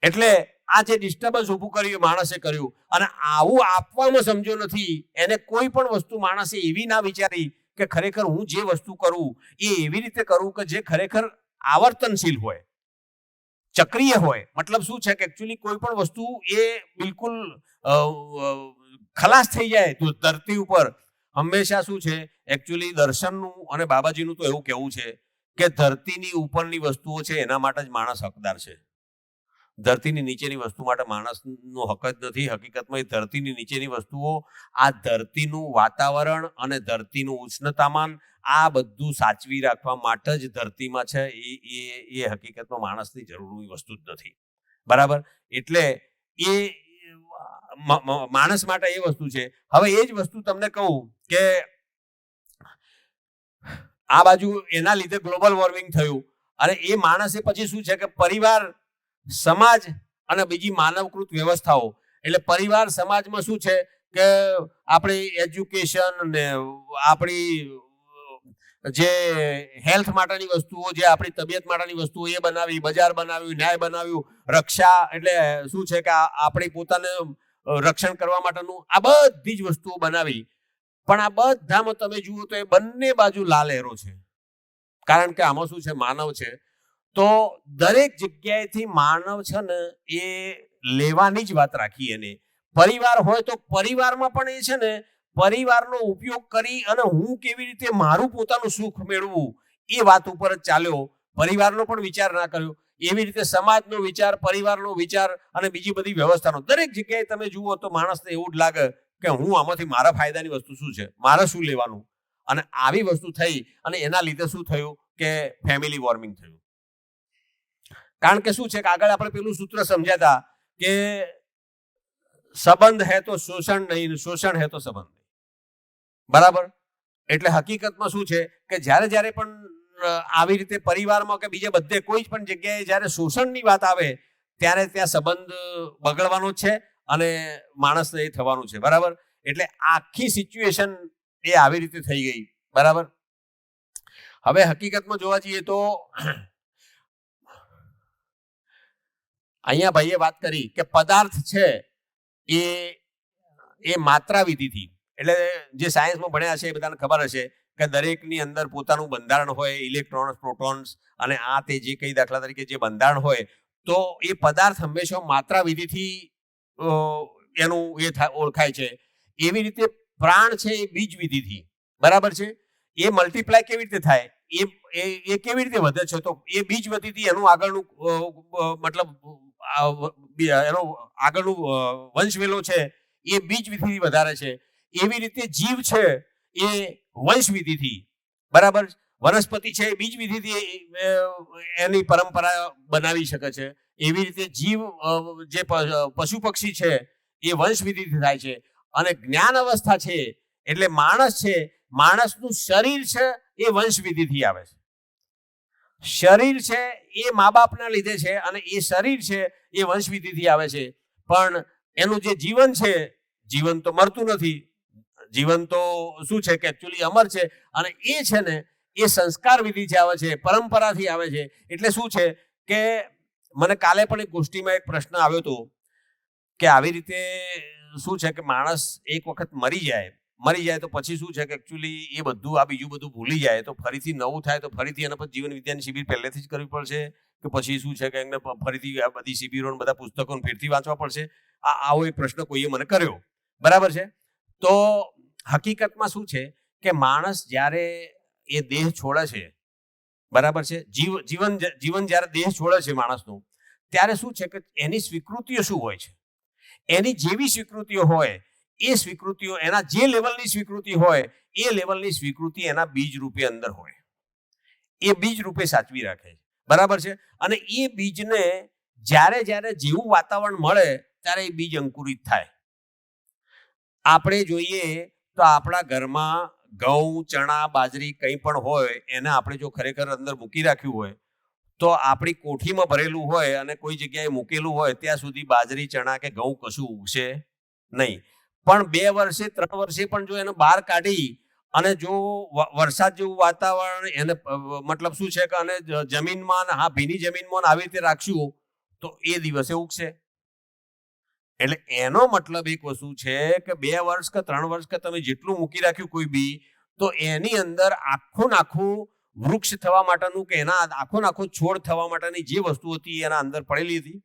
એટલે આ જે ડિસ્ટર્બન્સ ઊભું કર્યું માણસે કર્યું, અને આવું આપવામાં સમજ્યો નથી. એને કોઈ પણ વસ્તુ માણસે એવી ના વિચારી કે ખરેખર હું જે વસ્તુ કરું એ એવી રીતે કરું કે જે ખરેખર આવર્તનશીલ હોય, ચક્રીય હોય. મતલબ શું છે કે એકચ્યુઅલી કોઈ પણ વસ્તુ એ બિલકુલ ખલાસ થઈ જાય તો ધરતી ઉપર હંમેશા શું છે એકચ્યુઅલી દર્શનનું અને બાબાજીનું તો એવું કહેવું છે કે ધરતીની ઉપરની વસ્તુઓ છે એના માટે જ માણસ હકદાર છે. ધરતીની નીચેની વસ્તુ માટે માણસનો હક જ નથી. હકીકતમાં એ ધરતીની નીચેની વસ્તુઓ આ ધરતીનું વાતાવરણ અને ધરતીનું ઉષ્ણતામાન આ બધું સાચવી રાખવા માટે જ ધરતીમાં છે. એ હકીકતમાં માણસની જરૂરની વસ્તુ જ નથી, બરાબર. એટલે એ માણસ માટે એ વસ્તુ છે. હવે એ જ વસ્તુ તમને કહું કે આ બાજુ એના લીધે ગ્લોબલ વોર્મિંગ થયું, અને એ માણસે પછી શું છે કે પરિવાર, સમાજ અને બીજી માનવકૃત વ્યવસ્થાઓ. એટલે પરિવાર સમાજમાં શું છે કે આપણી એજ્યુકેશન ને આપણી જે હેલ્થ માટેની વસ્તુઓ, જે આપણી તબિયત માટેની વસ્તુઓ એ બનાવી, બજાર બનાવ્યું, ન્યાય બનાવ્યું, રક્ષા એટલે શું છે કે આપણી પોતાને રક્ષણ કરવા માટેનું આ બધી જ વસ્તુઓ બનાવી. પણ આ બધામાં તમે જુઓ તો એ બંને બાજુ લાલ એરો છે, કારણ કે આમાં શું છે માનવ છે. તો દરેક જગ્યાએથી માનવ છે ને એ લેવાની જ વાત રાખી. એને પરિવાર હોય તો પરિવારમાં પણ એ છે ને પરિવારનો ઉપયોગ કરી અને હું કેવી રીતે મારું પોતાનું સુખ મેળવું એ વાત ઉપર જ ચાલ્યો. પરિવારનો પણ વિચાર ના કર્યો. એવી રીતે સમાજનો વિચાર, પરિવારનો વિચાર અને બીજી બધી વ્યવસ્થાનો. દરેક જગ્યાએ તમે જુઓ તો માણસને એવું જ લાગે કે હું આમાંથી મારા ફાયદાની વસ્તુ શું છે, મારે શું લેવાનું. અને આવી વસ્તુ થઈ અને એના લીધે શું થયું કે ફેમિલી વોર્મિંગ થયું. કારણ કે શું છે કે આગળ આપણે પેલું સૂત્ર સમજ્યા હતા કે સંબંધ હે તો શોષણ નહીં, શોષણ હે તો સંબંધ નહીં, બરાબર. એટલે હકીકતમાં શું છે કે જ્યારે પણ આવી રીતે પરિવારમાં કે બીજે બધે કોઈ પણ જગ્યાએ જ્યારે શોષણની વાત આવે ત્યારે ત્યાં સંબંધ બગડવાનો છે અને માણસને એ થવાનું છે, બરાબર. એટલે આખી સિચ્યુએશન એ આવી રીતે થઈ ગઈ, બરાબર. હવે હકીકતમાં જોવા જઈએ તો અહીંયા ભાઈએ વાત કરી કે પદાર્થ છે એ એ માત્રા વિધિથી, એટલે જે સાયન્સમાં ભણ્યા છે એ બધાને ખબર હશે કે દરેકની અંદર પોતાનું બંધારણ હોય, ઇલેક્ટ્રોન્સ, પ્રોટોન્સ અને આ તે જે કઈ દાખલા તરીકે જે બંધારણ હોય, તો એ પદાર્થ હંમેશા માત્રા વિધિથી એનું ઓળખાય છે. એવી રીતે પ્રાણ છે એ બીજ વિધિથી, બરાબર છે. એ મલ્ટીપ્લાય કેવી રીતે થાય, એ કેવી રીતે વધે છે, તો એ બીજ વિધિથી એનું આગળનું મતલબ એનો આગળનું વંશવેલો છે એ બીજ વિધિથી વધારે છે. એવી રીતે જીવ છે એ વંશ વિધિથી, બરાબર. વનસ્પતિ છે એ બીજ વિધિથી એની પરંપરા બનાવી શકે છે. એવી રીતે જીવ જે પશુ પક્ષી છે એ વંશ વિધિથી થાય છે. અને જ્ઞાન અવસ્થા છે એટલે માણસ છે, માણસનું શરીર છે એ વંશ વિધિથી આવે છે. શરીર છે એ મા બાપના લીધે છે અને એ શરીર છે એ વંશ વિધિથી આવે છે. પણ એનું જે જીવન છે, જીવન તો મરતું નથી, જીવન તો શું છે કે એકચ્યુઅલી અમર છે. અને એ છે ને એ સંસ્કાર વિધિથી આવે છે, પરંપરાથી આવે છે. એટલે શું છે કે મને કાલે પણ એક ગોષ્ઠીમાં એક પ્રશ્ન આવ્યો હતો કે આવી રીતે શું છે કે માણસ એક વખત મરી જાય તો પછી શું છે કે એકચ્યુઅલી એ બધું આ બીજું બધું ભૂલી જાય, તો ફરીથી નવું થાય તો ફરીથી એના પર જીવન વિદ્યાની શિબિર પહેલેથી જ કરવી પડશે કે પછી શું છે કે એમને ફરીથી આ બધી શિબિરો બધા પુસ્તકો ફેરથી વાંચવા પડશે? આવો એક પ્રશ્ન કોઈએ મને કર્યો, બરાબર છે. તો હકીકતમાં શું છે કે માણસ જ્યારે એ દેહ છોડે છે, બરાબર છે, જીવન જ્યારે દેહ છોડે છે માણસનું, ત્યારે શું છે કે એની સ્વીકૃતિઓ શું હોય છે? એની જેવી સ્વીકૃતિઓ હોય એ સ્વીકૃતિઓ, એના જે લેવલની સ્વીકૃતિ હોય એ લેવલની સ્વીકૃતિ એના બીજ રૂપે અંદર હોય, એ બીજ રૂપે સાચવી રાખે છે, બરાબર છે. અને એ બીજને જ્યારે જેવું વાતાવરણ મળે ત્યારે એ બીજ અંકુરિત થાય. આપણે જોઈએ તો આપણા ઘરમાં ઘઉં, ચણા, બાજરી કંઈ પણ હોય એને આપણે જો ખરેખર અંદર મૂકી રાખ્યું હોય તો આપણી કોઠીમાં ભરેલું હોય અને કોઈ જગ્યાએ મૂકેલું હોય ત્યાં સુધી બાજરી, ચણા કે ઘઉં કશું ઉગશે નહીં. પણ 2 વર્ષે 3 વર્ષે પણ જો એને બહાર કાઢી અને જો વરસાદ જેવું વાતાવરણ એને મતલબ શું છે કે અને જમીનમાં, હા ભીની જમીનમાં આવી રીતે રાખશું તો એ દિવસે ઉગશે. એટલે એનો મતલબ એક વસ્તુ છે કે 2 વર્ષ કે 3 વર્ષ કે તમે જેટલું મૂકી રાખ્યું કોઈ બી, તો એની અંદર આખું વૃક્ષ થવા માટેનું કે એના આખો છોડ થવા માટેની જે વસ્તુ હતી એના અંદર પડેલી હતી.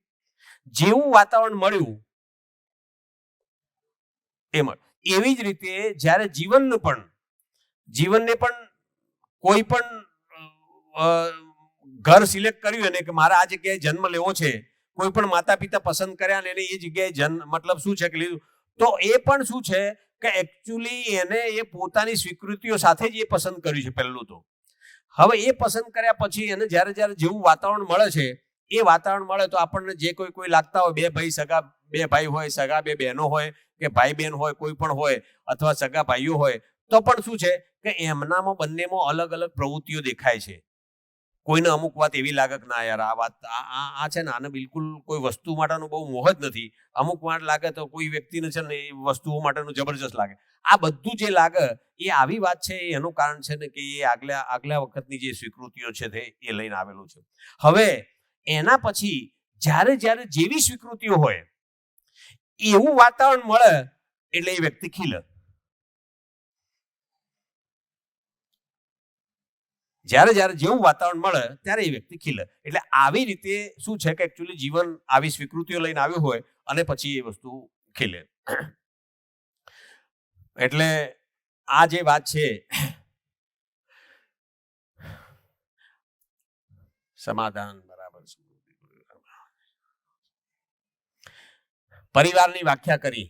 જેવું વાતાવરણ મળ્યું એમ એવી જ રીતે જ્યારે જીવનને પણ કોઈ પણ ઘર સિલેક્ટ કર્યું એને કે મારે આ જગ્યાએ જન્મ લેવો છે, કોઈ પણ માતા પિતા પસંદ કર્યા અને એને એ જગ્યાએ મતલબ શું છે કે લીધું, તો એ પણ શું છે કે એકચ્યુઅલી એને એ પોતાની સ્વીકૃતિઓ સાથે જ એ પસંદ કર્યું છે પહેલું તો. હવે એ પસંદ કર્યા પછી એને જ્યારે જેવું વાતાવરણ મળે છે એ વાતાવરણ મળે તો આપણને જે કોઈ લાગતા હોય, 2 ભાઈ હોય, સગા 2 બહેનો હોય કે ભાઈ બહેન હોય, કોઈ પણ હોય અથવા સગા ભાઈઓ હોય, તો પણ શું છે કે એમનામાં બંનેમાં અલગ અલગ પ્રવૃત્તિઓ દેખાય છે. કોઈને અમુક વાત એવી લાગે કે ના યાર આ વાત આ છે ને આને બિલકુલ કોઈ વસ્તુ માટેનું બહુ મોહ જ નથી, અમુક વાર લાગે તો કોઈ વ્યક્તિને છે ને એ વસ્તુઓ માટેનું જબરજસ્ત લાગે. આ બધું જે લાગે એ આવી વાત છે, એનું કારણ છે ને કે એ આગલા વખતની જે સ્વીકૃતિઓ છે એ લઈને આવેલું છે. હવે એના પછી જ્યારે જેવી સ્વીકૃતિઓ હોય એવું વાતાવરણ મળે એટલે એ વ્યક્તિ ખીલે. જ્યારે જેવું વાતાવરણ મળે ત્યારે એ વ્યક્તિ ખીલે. એટલે આવી રીતે શું છે કે એકચ્યુઅલી જીવન આવી સ્વીકૃતિઓ લઈને આવ્યું હોય અને પછી એ વસ્તુ ખીલે. એટલે આ જે વાત છે સમાધાન બરાબર પરિવારની વ્યાખ્યા કરી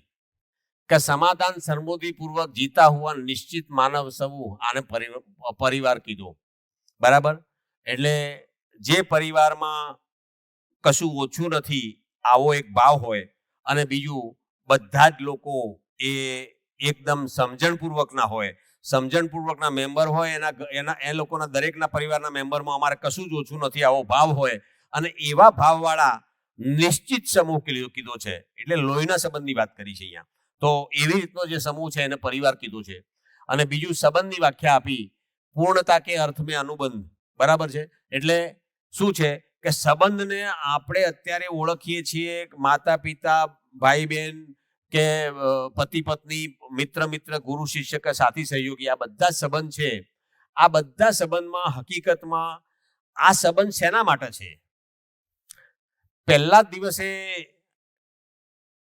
કે સમાધાન સમૃદ્ધિપૂર્વક જીતા हुआ નિશ્ચિત માનવ સમૂહ, આને પરિવાર કીધો, બરાબર. એટલે જે પરિવારમાં કશું ઓછું નથી આવો એક ભાવ હોય અને બીજું બધા જ લોકો એ એકદમ સમજણપૂર્વકના હોય, સમજણપૂર્વકના મેમ્બર હોય, એ લોકોના દરેકના પરિવારના મેમ્બરમાં અમારે કશું જ ઓછું નથી આવો ભાવ હોય અને એવા ભાવવાળા નિશ્ચિત સમૂહ કીધો છે. એટલે લોહીના સંબંધની વાત કરી છે અહીંયા. તો એવી રીતનો જે સમૂહ છે એને પરિવાર કીધું છે. અને બીજું સંબંધની વ્યાખ્યા આપી પૂર્ણતા કે અર્થ મેં અનુબંધ, બરાબર છે. એટલે શું છે કે સંબંધને આપણે અત્યારે ઓળખીએ છીએ માતા પિતા, ભાઈ બહેન કે પતિ પત્ની, મિત્ર મિત્ર, ગુરુ શિષ્ય કે સાથી સહયોગી, આ બધા સંબંધ છે. આ બધા સંબંધમાં હકીકતમાં આ સંબંધ શેના માટે છે? પહેલા જ દિવસે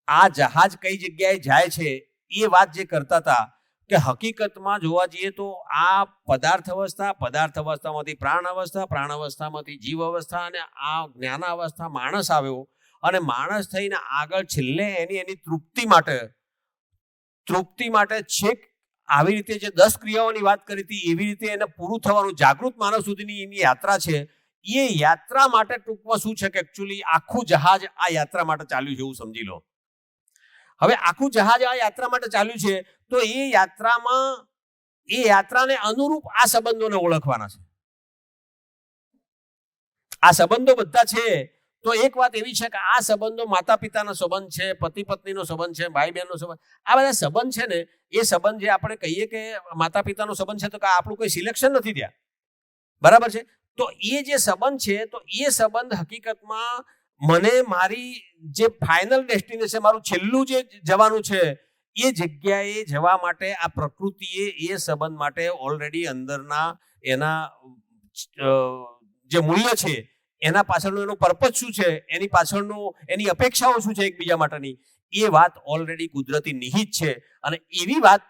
આ જહાજ કઈ જગ્યાએ જાય છે એ વાત જે કરતા હતા કે હકીકતમાં જોવા જઈએ તો આ પદાર્થ અવસ્થામાંથી પ્રાણ અવસ્થામાંથી જીવ અવસ્થા અને આ જ્ઞાન અવસ્થા માણસ આવ્યો અને માણસ થઈને આગળ છેલ્લે એની તૃપ્તિ માટે છેક આવી રીતે જે 10 ક્રિયાઓની વાત કરી હતી એવી રીતે એને પૂરું થવાનું જાગૃત માનવ સુધીની એની યાત્રા છે. એ યાત્રા માટે ટૂંકમાં શું છે કે એકચ્યુઅલી આખું જહાજ આ યાત્રા માટે ચાલ્યું છે એવું સમજી લો. હવે આખું જહાજ આ યાત્રા માટે ચાલ્યું છે તો એ યાત્રાને અનુરૂપ આ સંબંધોને ઓળખવાના છે. આ સંબંધો બધા છે તો એક વાત એવી છે કે આ સંબંધો માતા પિતાનો સંબંધ છે, પતિ પત્નીનો સંબંધ છે, ભાઈ બહેનનો સંબંધ, આ બધા સંબંધ છે ને એ સંબંધ જે આપણે કહીએ કે માતા પિતાનો સંબંધ છે તો કે આપણું કોઈ સિલેક્શન નથી ત્યાં, બરાબર છે. તો એ જે સંબંધ છે તો એ સંબંધ હકીકતમાં મને મારી જે ફાઇનલ ડેસ્ટિનેશન, મારું છેલ્લું જે જવાનું છે એ જગ્યાએ જવા માટે આ પ્રકૃતિએ એ સંબંધ માટે ઓલરેડી અંદરના એના જે મૂલ્ય છે, એના પાછળનું એનું પર્પઝ શું છે, એની પાછળનું એની અપેક્ષાઓ શું છે એકબીજા માટેની, એ વાત ઓલરેડી કુદરતી નિહિત છે. અને એવી વાત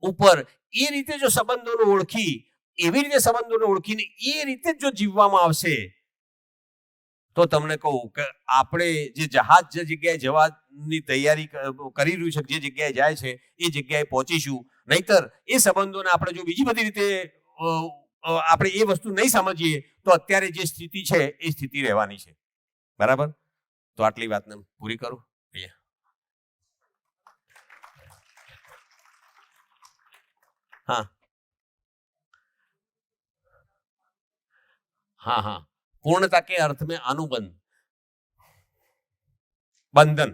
ઉપર એ રીતે જો સંબંધોને ઓળખીને એ રીતે જો જીવવામાં આવશે તો તમને કહું કે આપણે જે જહાજ જે જગ્યાએ જવાની તૈયારી કરી રહ્યું છે, જે જગ્યાએ જાય છે એ જગ્યાએ પહોંચીશું. નહીતર એ સંબંધોને આપણે જો બીજી બધી રીતે આપણે એ વસ્તુ નહીં સમજીએ તો અત્યારે જે સ્થિતિ છે એ સ્થિતિ રહેવાની છે. બરાબર? તો આટલી વાતને પૂરી કરું. हाँ हाँ हाँ पूर्णता के अर्थ में अनुबंध, બંધન,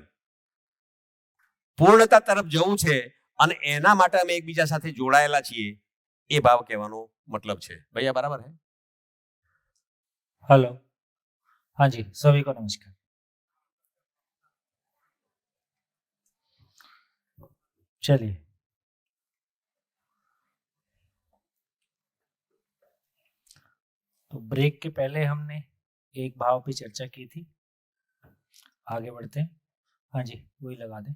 પૂર્ણતા તરફ જવું છે અને એના માટે અમે એકબીજા સાથે જોડાયેલા છીએ એ ભાવ કહેવાનો મતલબ છે. ભૈયા બરાબર है? हेलो, हाँ जी, सभी को नमस्कार. चलिए, तो ब्रेक के पहले हमने एक भाव पे चर्चा की थी. आगे बढ़ते हैं. हाँ जी, वही लगा दें.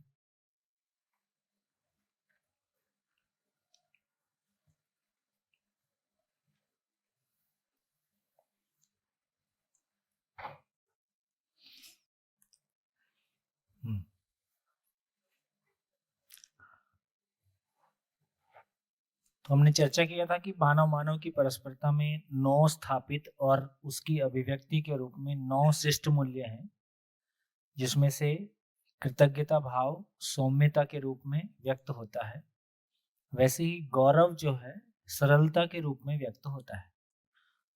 तो हमने चर्चा किया था कि मानव मानव की परस्परता में 9 स्थापित और उसकी अभिव्यक्ति के रूप में 9 शिष्ट मूल्य हैं, जिसमें से कृतज्ञता भाव सौम्यता के रूप में व्यक्त होता है. वैसे ही गौरव जो है सरलता के रूप में व्यक्त होता है.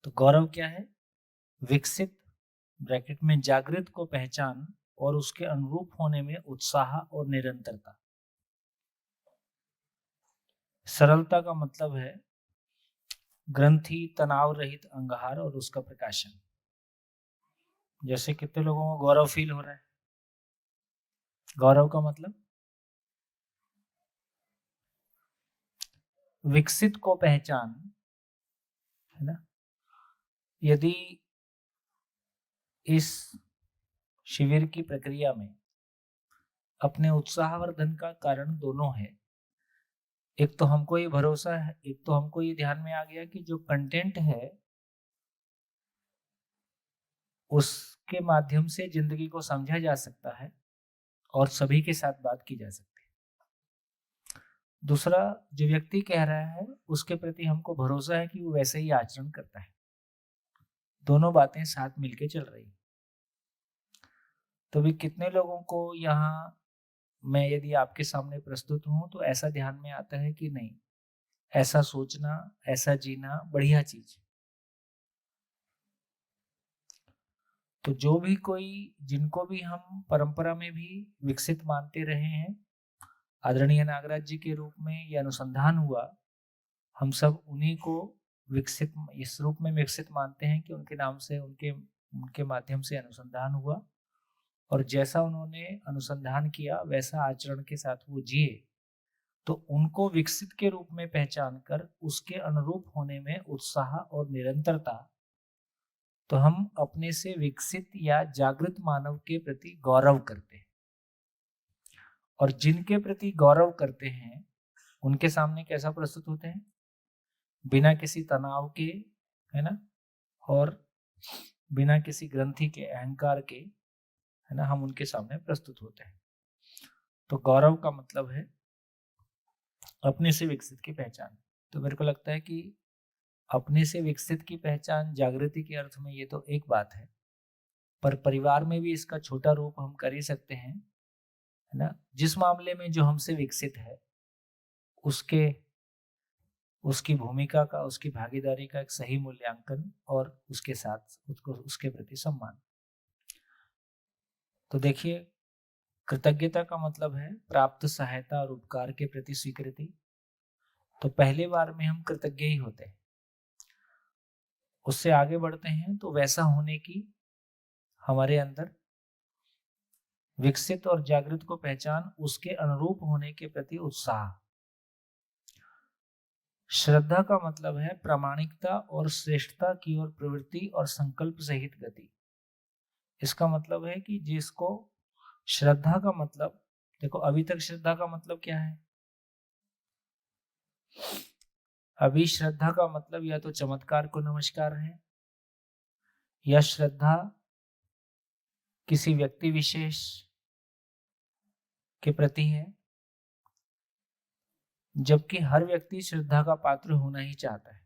तो गौरव क्या है? विकसित ब्रैकेट में जागृत को पहचान और उसके अनुरूप होने में उत्साह और निरंतरता. सरलता का मतलब है ग्रंथि तनाव रहित अंगहार और उसका प्रकाशन. जैसे कितने लोगों को गौरव फील हो रहा है? गौरव का मतलब विकसित को पहचान, है ना. यदि इस शिविर की प्रक्रिया में अपने उत्साहवर्धन का कारण दोनों है. एक तो हमको ये भरोसा है, एक तो हमको ये ध्यान में आ गया कि जो कंटेंट है उसके माध्यम से जिंदगी को समझा जा सकता है और सभी के साथ बात की जा सकती है. दूसरा, जो व्यक्ति कह रहा है उसके प्रति हमको भरोसा है कि वो वैसे ही आचरण करता है. दोनों बातें साथ मिलके चल रही. तो भी कितने लोगों को यहाँ मैं यदि आपके सामने प्रस्तुत हूं तो ऐसा ध्यान में आता है कि नहीं, ऐसा सोचना, ऐसा जीना बढ़िया चीज. तो जो भी कोई, जिनको भी हम परंपरा में भी विकसित मानते रहे हैं, आदरणीय नागराज जी के रूप में ये अनुसंधान हुआ, हम सब उन्हीं को विकसित इस रूप में विकसित मानते हैं कि उनके नाम से, उनके माध्यम से अनुसंधान हुआ और जैसा उन्होंने अनुसंधान किया वैसा आचरण के साथ वो जिए, तो उनको विकसित के रूप में पहचान कर उसके अनुरूप होने में उत्साह और निरंतरता, तो हम अपने से विकसित या जागृत मानव के प्रति गौरव करते हैं। और जिनके प्रति गौरव करते हैं उनके सामने कैसा प्रस्तुत होते हैं? बिना किसी तनाव के, है ना, और बिना किसी ग्रंथि के, अहंकार के, है ना, हम उनके सामने प्रस्तुत होते हैं। तो गौरव का मतलब है अपने से विकसित की पहचान। तो मेरे को लगता है कि अपने से विकसित की पहचान जागृति के अर्थ में ये तो एक बात है, पर परिवार में भी इसका छोटा रूप हम कर ही सकते हैं, है ना। जिस मामले में जो हमसे विकसित है उसके उसकी भूमिका का, उसकी भागीदारी का एक सही मूल्यांकन और उसके साथ उसको, उसके प्रति सम्मान। तो देखिए, कृतज्ञता का मतलब है प्राप्त सहायता और उपकार के प्रति स्वीकृति। तो पहले बार में हम कृतज्ञ ही होते हैं, उससे आगे बढ़ते हैं तो वैसा होने की हमारे अंदर विकसित और जागृत को पहचान, उसके अनुरूप होने के प्रति उत्साह। श्रद्धा का मतलब है प्रामाणिकता और श्रेष्ठता की ओर प्रवृत्ति और संकल्प सहित गति। इसका मतलब है कि जिसको श्रद्धा का मतलब, देखो अभी तक श्रद्धा का मतलब क्या है? अभी श्रद्धा का मतलब या तो चमत्कार को नमस्कार है, या श्रद्धा किसी व्यक्ति विशेष के प्रति है, जबकि हर व्यक्ति श्रद्धा का पात्र होना ही चाहता है।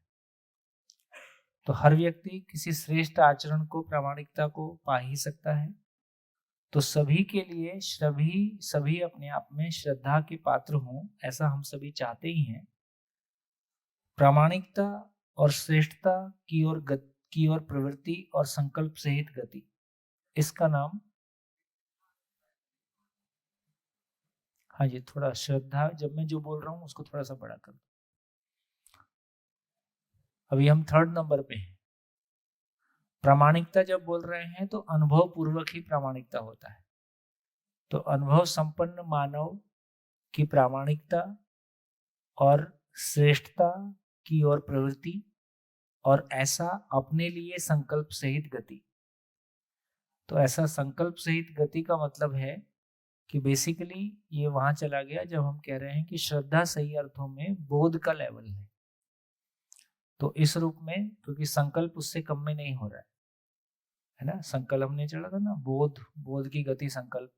तो हर व्यक्ति किसी श्रेष्ठ आचरण को, प्रामाणिकता को पा ही सकता है। तो सभी के लिए सभी अपने आप में श्रद्धा के पात्र हों, ऐसा हम सभी चाहते ही हैं। प्रामाणिकता और श्रेष्ठता की ओर प्रवृत्ति और संकल्प सहित गति, इसका नाम, हाँ जी, थोड़ा श्रद्धा, जब मैं जो बोल रहा हूँ उसको थोड़ा सा बड़ा कर दो। अभी हम 3rd नंबर पे हैं। प्रामाणिकता जब बोल रहे हैं तो अनुभव पूर्वक ही प्रामाणिकता होता है। तो अनुभव संपन्न मानव की प्रामाणिकता और श्रेष्ठता की ओर प्रवृत्ति, और ऐसा अपने लिए संकल्प सहित गति। तो ऐसा संकल्प सहित गति का मतलब है कि बेसिकली ये वहां चला गया जब हम कह रहे हैं कि श्रद्धा सही अर्थों में बोध का लेवल है। तो इस रूप में, क्योंकि संकल्प उससे कम में नहीं हो रहा है ना, संकल्प हमने चढ़ा था ना, बोध की गति संकल्प।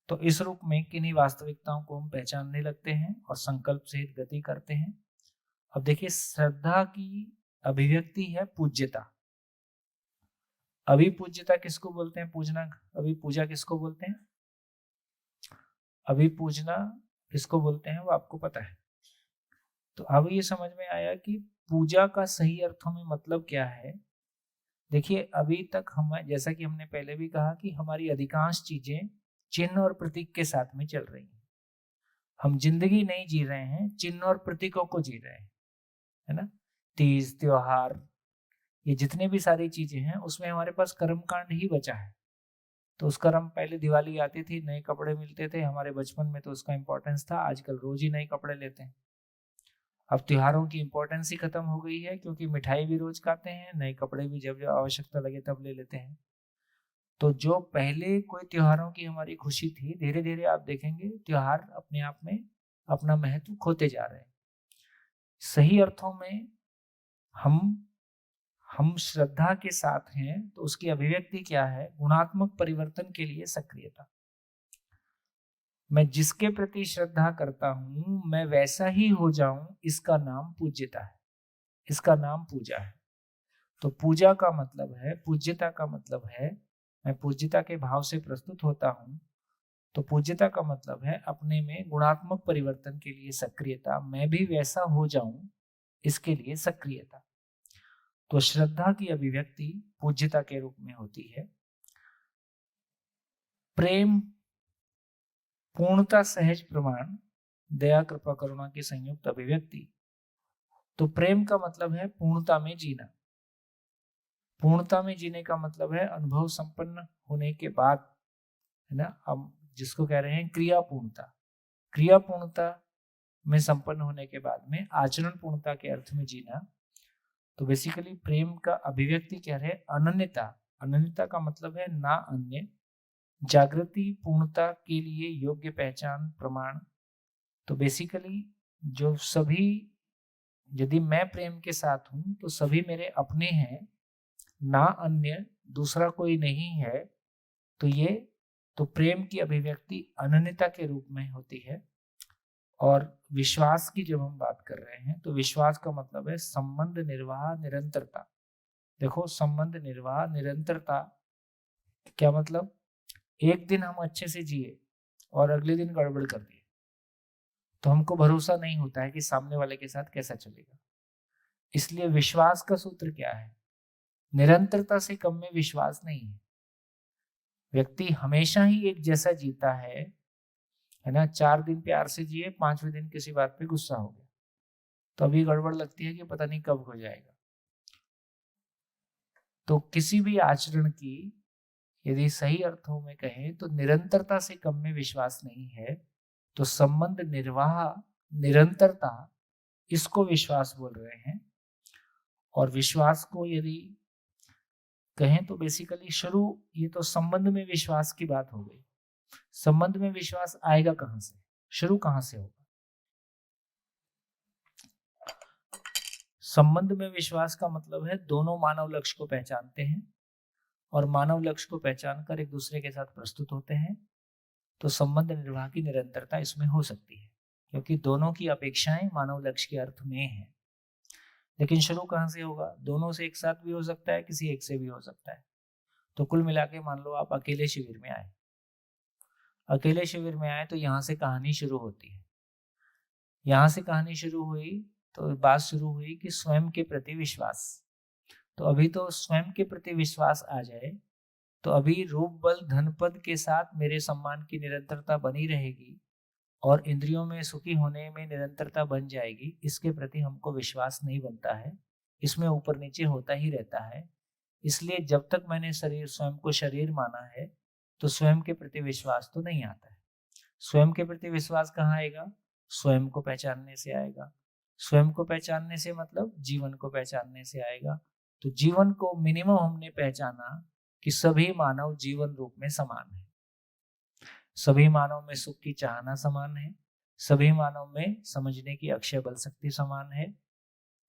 तो इस रूप में किन्हीं वास्तविकताओं को हम पहचानने लगते हैं और संकल्प सहित गति करते हैं। अब देखिए, श्रद्धा की अभिव्यक्ति है पूज्यता। अभी पूज्यता किसको बोलते हैं? पूजना। अभी पूजा किसको बोलते हैं? अभी पूजना किसको बोलते हैं वो आपको पता है। तो अब ये समझ में आया कि पूजा का सही अर्थों में मतलब क्या है। देखिए, अभी तक हम, जैसा कि हमने पहले भी कहा, कि हमारी अधिकांश चीजें चिन्ह और प्रतीक के साथ में चल रही हैं। हम जिंदगी नहीं जी रहे हैं, चिन्ह और प्रतीकों को जी रहे हैं, है ना। तीज, त्योहार, ये जितने भी सारी चीजें हैं उसमें हमारे पास कर्मकांड ही बचा है। तो उस कर्म, पहले दिवाली आती थी, नए कपड़े मिलते थे, हमारे बचपन में तो उसका इंपॉर्टेंस था। आजकल रोज ही नए कपड़े लेते हैं। अब त्योहारों की इंपॉर्टेंस ही खत्म हो गई है, क्योंकि मिठाई भी रोज खाते हैं, नए कपड़े भी जब जब आवश्यकता लगे तब ले लेते हैं। तो जो पहले कोई त्योहारों की हमारी खुशी थी, धीरे धीरे आप देखेंगे त्योहार अपने आप में अपना महत्व खोते जा रहे हैं। सही अर्थों में हम श्रद्धा के साथ हैं तो उसकी अभिव्यक्ति क्या है? गुणात्मक परिवर्तन के लिए सक्रियता। मैं जिसके प्रति श्रद्धा करता हूं मैं वैसा ही हो जाऊं, इसका नाम पूज्यता है, इसका नाम पूजा है। तो पूजा का मतलब है, पूज्यता का मतलब है, मैं पूज्यता के भाव से प्रस्तुत होता हूं। तो पूज्यता का मतलब है अपने में गुणात्मक परिवर्तन के लिए सक्रियता, मैं भी वैसा हो जाऊं इसके लिए सक्रियता। तो श्रद्धा की अभिव्यक्ति पूज्यता के रूप में होती है। प्रेम पूर्णता, सहज प्रमाण, दया, कृपा, करुणा की संयुक्त अभिव्यक्ति। तो प्रेम का मतलब है पूर्णता में जीना। पूर्णता में जीने का मतलब है अनुभव संपन्न होने के बाद है ना। हम जिसको कह रहे हैं क्रियापूर्णता, क्रियापूर्णता में संपन्न होने के बाद में आचरण पूर्णता के अर्थ में जीना। तो बेसिकली प्रेम का अभिव्यक्ति कह रहे हैं अनन्यता। अनन्यता का मतलब है ना अन्य, जागृति पूर्णता के लिए योग्य पहचान प्रमाण। तो बेसिकली जो सभी, यदि मैं प्रेम के साथ हूं तो सभी मेरे अपने हैं, ना अन्य, दूसरा कोई नहीं है। तो ये तो प्रेम की अभिव्यक्ति अनन्यता के रूप में होती है। और विश्वास की जब हम बात कर रहे हैं तो विश्वास का मतलब है संबंध निर्वाह निरंतरता। देखो संबंध निर्वाह निरंतरता क्या मतलब, एक दिन हम अच्छे से जिए और अगले दिन गड़बड़ कर दिए तो हमको भरोसा नहीं होता है कि सामने वाले के साथ कैसा चलेगा। इसलिए विश्वास का सूत्र क्या है, निरंतरता से कम में विश्वास नहीं है। व्यक्ति हमेशा ही एक जैसा जीता है ना। 4 दिन प्यार से जिए, 5वें दिन किसी बात पे गुस्सा हो गया तो अभी गड़बड़ लगती है कि पता नहीं कब हो जाएगा। तो किसी भी आचरण की यदि सही अर्थों में कहें तो निरंतरता से कम में विश्वास नहीं है। तो संबंध निर्वाह निरंतरता, इसको विश्वास बोल रहे हैं। और विश्वास को यदि कहें तो बेसिकली शुरू, ये तो संबंध में विश्वास की बात हो गई। संबंध में विश्वास आएगा कहां से, शुरू कहां से होगा। संबंध में विश्वास का मतलब है दोनों मानव लक्ष्य को पहचानते हैं और मानव लक्ष्य को पहचान कर एक दूसरे के साथ प्रस्तुत होते हैं। तो संबंध निर्वाह की निरंतरता इसमें हो सकती है क्योंकि दोनों की अपेक्षाएं मानव लक्ष्य के अर्थ में है। लेकिन शुरू कहां से होगा, दोनों से एक साथ भी हो सकता है, किसी एक से भी हो सकता है। तो कुल मिला के मान लो आप अकेले शिविर में आए, अकेले शिविर में आए तो यहाँ से कहानी शुरू होती है। यहाँ से कहानी शुरू हुई तो बात शुरू हुई कि स्वयं के प्रति विश्वास। तो अभी तो स्वयं के प्रति विश्वास आ जाए तो अभी रूप बल धन पद के साथ मेरे सम्मान की निरंतरता बनी रहेगी और इंद्रियों में सुखी होने में निरंतरता बन जाएगी। इसके प्रति हमको विश्वास नहीं बनता है, इसमें ऊपर नीचे होता ही रहता है। इसलिए जब तक मैंने स्वयं को शरीर माना है तो स्वयं के प्रति विश्वास तो नहीं आता है। स्वयं के प्रति विश्वास कहाँ आएगा, स्वयं को पहचानने से आएगा। स्वयं को पहचानने से मतलब जीवन को पहचानने से आएगा। तो जीवन को मिनिमम हमने पहचाना कि सभी मानव जीवन रूप में समान है, सभी मानव में सुख की चाहना समान है, सभी मानव में समझने की अक्षय बल शक्ति समान है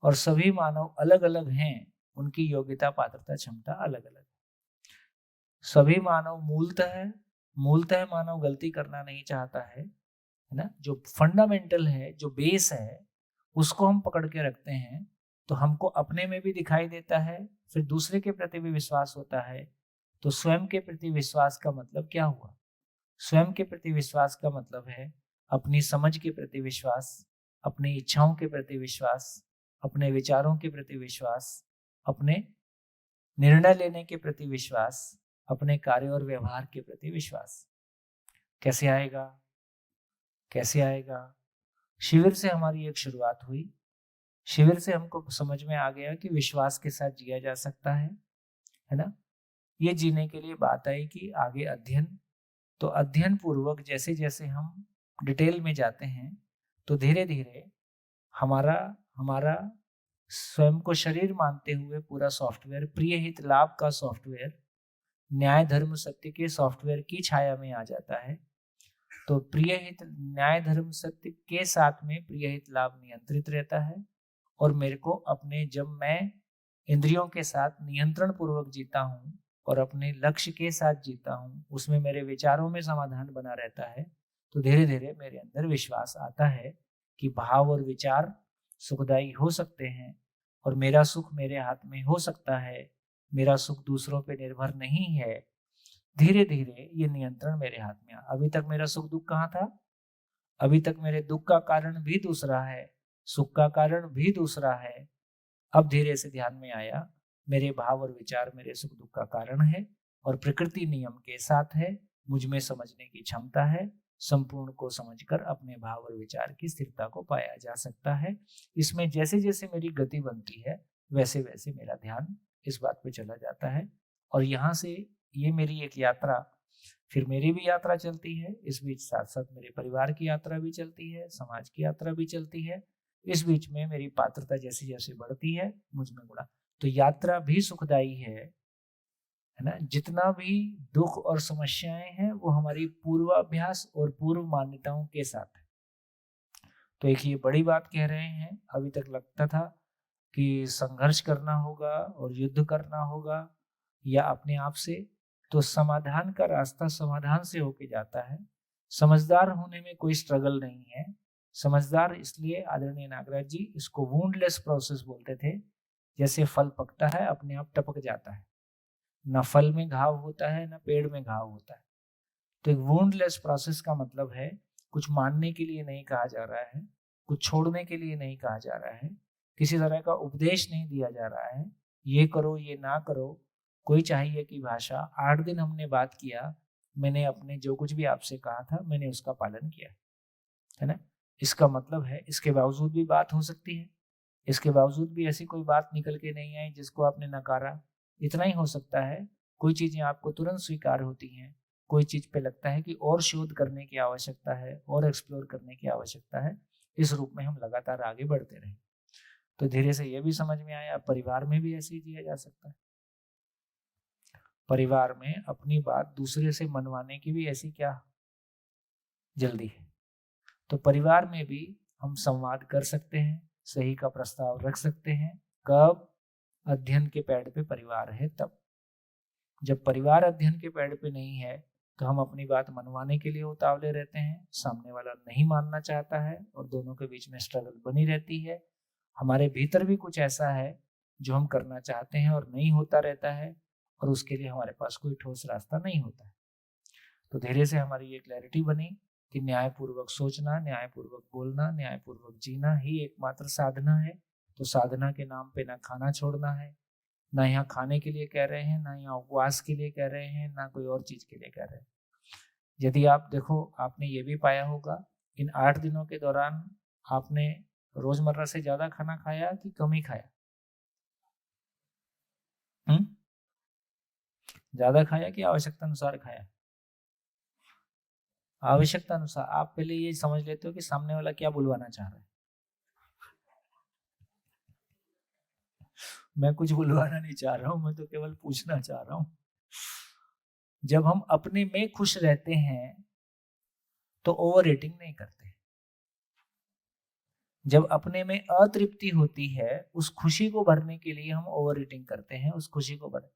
और सभी मानव अलग अलग हैं, उनकी योग्यता पात्रता क्षमता अलग अलग है। सभी मानव मूलतः मानव गलती करना नहीं चाहता है ना। जो फंडामेंटल है, जो बेस है, उसको हम पकड़ के रखते हैं तो हमको अपने में भी दिखाई देता है, फिर दूसरे के प्रति भी विश्वास होता है। तो स्वयं के प्रति विश्वास का मतलब क्या हुआ, स्वयं के प्रति विश्वास का मतलब है अपनी समझ के प्रति विश्वास, अपनी इच्छाओं के प्रति विश्वास, अपने विचारों के प्रति विश्वास, अपने निर्णय लेने के प्रति विश्वास, अपने कार्य और व्यवहार के प्रति विश्वास। कैसे आएगा, कैसे आएगा। शिविर से हमारी एक शुरुआत हुई। शिविर से हमको समझ में आ गया कि विश्वास के साथ जिया जा सकता है ना। ये जीने के लिए बात आई कि आगे अध्ययन। तो अध्ययन पूर्वक जैसे जैसे हम डिटेल में जाते हैं तो धीरे धीरे हमारा स्वयं को शरीर मानते हुए पूरा सॉफ्टवेयर, प्रिय हित लाभ का सॉफ्टवेयर, न्याय धर्म सत्य के सॉफ्टवेयर की छाया में आ जाता है। तो प्रिय हित न्याय धर्म सत्य के साथ में प्रिय हित लाभ नियंत्रित रहता है और मेरे को अपने, जब मैं इंद्रियों के साथ नियंत्रण पूर्वक जीता हूँ और अपने लक्ष्य के साथ जीता हूँ, उसमें मेरे विचारों में समाधान बना रहता है, तो धीरे धीरे मेरे अंदर विश्वास आता है कि भाव और विचार सुखदायी हो सकते हैं और मेरा सुख मेरे हाथ में हो सकता है, मेरा सुख दूसरों पे निर्भर नहीं है। धीरे धीरे ये नियंत्रण मेरे हाथ में। अभी तक मेरा सुख दुख कहाँ था, अभी तक मेरे दुख का कारण भी दूसरा है, सुख का कारण भी दूसरा है। अब धीरे से ध्यान में आया मेरे भाव और विचार मेरे सुख दुख का कारण है और प्रकृति नियम के साथ है, मुझ में समझने की क्षमता है, संपूर्ण को समझकर अपने भाव और विचार की स्थिरता को पाया जा सकता है। इसमें जैसे जैसे मेरी गति बनती है वैसे वैसे मेरा ध्यान इस बात पे चला जाता है और यहाँ से ये मेरी एक यात्रा फिर मेरी भी यात्रा चलती है, इस बीच साथ साथ मेरे परिवार की यात्रा भी चलती है, समाज की यात्रा भी चलती है। इस बीच में मेरी पात्रता जैसे जैसे बढ़ती है, मुझ में गुणा, तो यात्रा भी सुखदायी है ना। जितना भी दुख और समस्याएं हैं वो हमारी पूर्वाभ्यास और पूर्व मान्यताओं के साथ है। तो एक ये बड़ी बात कह रहे हैं। अभी तक लगता था कि संघर्ष करना होगा और युद्ध करना होगा या अपने आप से, तो समाधान का रास्ता समाधान से होके जाता है। समझदार होने में कोई स्ट्रगल नहीं है। समझदार इसलिए आदरणीय नागराज जी इसको वुंडलेस प्रोसेस बोलते थे। जैसे फल पकता है अपने आप टपक जाता है, ना फल में घाव होता है ना पेड़ में घाव होता है। तो एक वुंडलेस प्रोसेस का मतलब है कुछ मानने के लिए नहीं कहा जा रहा है, कुछ छोड़ने के लिए नहीं कहा जा रहा है, किसी तरह का उपदेश नहीं दिया जा रहा है, ये करो ये ना करो। कोई चाहिए की भाषा। 8 दिन हमने बात किया, मैंने अपने जो कुछ भी आपसे कहा था मैंने उसका पालन किया, है ना। इसका मतलब है इसके बावजूद भी बात हो सकती है, इसके बावजूद भी ऐसी कोई बात निकल के नहीं आई जिसको आपने नकारा। इतना ही हो सकता है। कोई चीजें आपको तुरंत स्वीकार होती हैं, कोई चीज पे लगता है कि और शोध करने की आवश्यकता है और एक्सप्लोर करने की आवश्यकता है। इस रूप में हम लगातार आगे बढ़ते रहे। तो धीरे से ये भी समझ में आया परिवार में भी ऐसे ही जिया जा सकता है। परिवार में अपनी बात दूसरे से मनवाने की भी ऐसी क्या जल्दी है। तो परिवार में भी हम संवाद कर सकते हैं, सही का प्रस्ताव रख सकते हैं। कब? अध्ययन के पैड पे परिवार है तब। जब परिवार अध्ययन के पैड पे नहीं है तो हम अपनी बात मनवाने के लिए उतावले रहते हैं, सामने वाला नहीं मानना चाहता है और दोनों के बीच में स्ट्रगल बनी रहती है। हमारे भीतर भी कुछ ऐसा है जो हम करना चाहते हैं और नहीं होता रहता है, और उसके लिए हमारे पास कोई ठोस रास्ता नहीं होता है। तो धीरे से हमारी ये क्लैरिटी बनी कि न्यायपूर्वक सोचना, न्यायपूर्वक बोलना, न्यायपूर्वक जीना ही एकमात्र साधना है। तो साधना के नाम पे ना खाना छोड़ना है, ना यहाँ खाने के लिए कह रहे हैं, ना यहाँ उपवास के लिए कह रहे हैं, ना कोई और चीज के लिए कह रहे हैं। यदि आप देखो, आपने ये भी पाया होगा इन 8 दिनों के दौरान आपने रोजमर्रा से ज्यादा खाना खाया कि कम ही खाया? ज्यादा खाया कि आवश्यकता अनुसार खाया? आवश्यकता अनुसार। आप पहले ये समझ लेते हो कि सामने वाला क्या बुलवाना चाह रहा है। मैं कुछ बुलवाना नहीं चाह रहा हूं, मैं तो केवल पूछना चाह रहा हूं। जब हम अपने में खुश रहते हैं तो ओवर रेटिंग नहीं करते। जब अपने में अतृप्ति होती है उस खुशी को भरने के लिए हम ओवर रेटिंग करते हैं, उस खुशी को भर।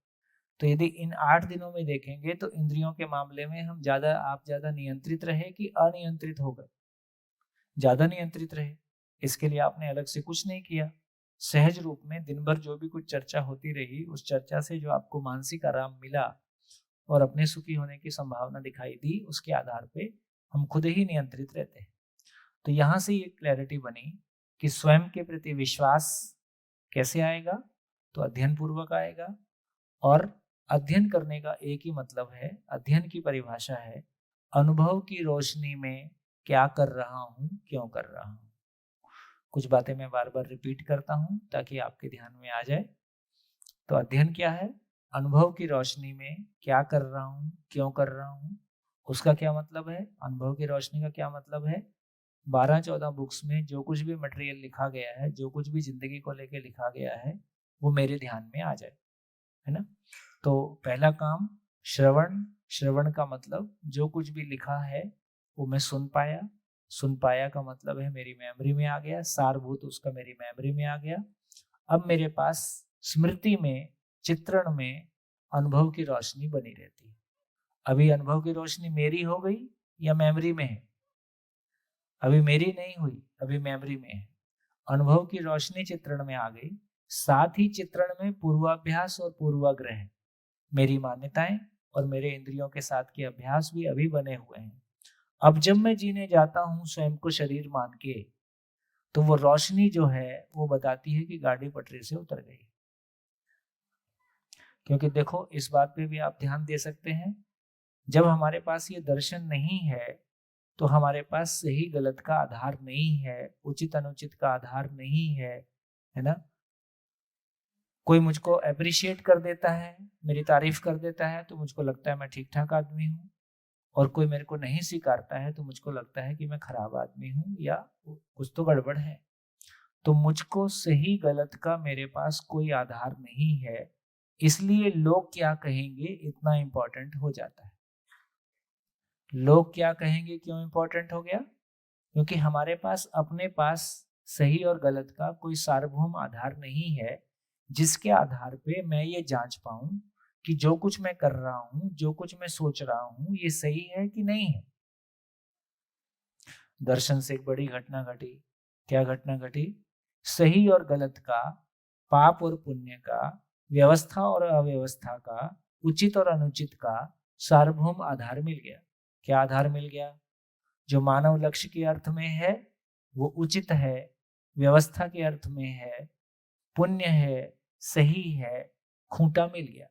तो यदि इन 8 दिनों में देखेंगे तो इंद्रियों के मामले में हम आप ज्यादा नियंत्रित रहे कि अनियंत्रित हो गए? ज्यादा नियंत्रित रहे। इसके लिए आपने अलग से कुछ नहीं किया, सहज रूप में दिन भर जो भी कुछ चर्चा होती रही, उस चर्चा से जो आपको मानसिक आराम मिला और अपने सुखी होने की संभावना दिखाई दी, उसके आधार पे हम खुद ही नियंत्रित रहते हैं। तो यहाँ से ये क्लैरिटी बनी कि स्वयं के प्रति विश्वास कैसे आएगा? तो अध्ययन पूर्वक आएगा। और अध्ययन करने का एक ही मतलब है, अध्ययन की परिभाषा है अनुभव की रोशनी में क्या कर रहा हूं, क्यों कर रहा हूं। कुछ बातें मैं बार बार रिपीट करता हूं ताकि आपके ध्यान में आ जाए। तो अध्ययन क्या है? अनुभव की रोशनी में क्या कर रहा हूं, क्यों कर रहा हूं। उसका क्या मतलब है? अनुभव की रोशनी का क्या मतलब है? 12-14 बुक्स में जो कुछ भी मटेरियल लिखा गया है, जो कुछ भी जिंदगी को लेके लिखा गया है, वो मेरे ध्यान में आ जाए, है ना। तो पहला काम श्रवण। श्रवण का मतलब जो कुछ भी लिखा है वो मैं सुन पाया। सुन पाया का मतलब है मेरी मेमोरी में आ गया, सारभूत उसका मेरी मेमोरी में आ गया। अब मेरे पास स्मृति में, चित्रण में अनुभव की रोशनी बनी रहती है। अभी अनुभव की रोशनी मेरी हो गई या मेमोरी में है? अभी मेरी नहीं हुई, अभी मेमोरी में है। अनुभव की रोशनी चित्रण में आ गई, साथ ही चित्रण में पूर्वाभ्यास और पूर्वाग्रह, मेरी मान्यताएं और मेरे इंद्रियों के साथ के अभ्यास भी अभी बने हुए हैं। अब जब मैं जीने जाता हूं स्वयं को शरीर मान के, तो वो रोशनी जो है वो बताती है कि गाड़ी पटरी से उतर गई। क्योंकि देखो, इस बात पे भी आप ध्यान दे सकते हैं, जब हमारे पास ये दर्शन नहीं है तो हमारे पास सही गलत का आधार नहीं है, उचित अनुचित का आधार नहीं है ना। कोई मुझको अप्रिशिएट कर देता है, मेरी तारीफ कर देता है, तो मुझको लगता है मैं ठीक ठाक आदमी हूँ। और कोई मेरे को नहीं स्वीकारता है तो मुझको लगता है कि मैं खराब आदमी हूँ या कुछ तो गड़बड़ है। तो मुझको सही गलत का मेरे पास कोई आधार नहीं है, इसलिए लोग क्या कहेंगे इतना इम्पोर्टेंट हो जाता है। लोग क्या कहेंगे क्यों इम्पोर्टेंट हो गया? क्योंकि हमारे पास अपने पास सही और गलत का कोई सार्वभौम आधार नहीं है, जिसके आधार पे मैं ये जांच पाऊं कि जो कुछ मैं कर रहा हूं, जो कुछ मैं सोच रहा हूं, ये सही है कि नहीं है। दर्शन से एक बड़ी घटना घटी। क्या घटना घटी? सही और गलत का, पाप और पुण्य का, व्यवस्था और अव्यवस्था का, उचित और अनुचित का सार्वभौम आधार मिल गया। क्या आधार मिल गया? जो मानव लक्ष्य के अर्थ में है वो उचित है, व्यवस्था के अर्थ में है, पुण्य है, सही है, खूंटा मिल गया।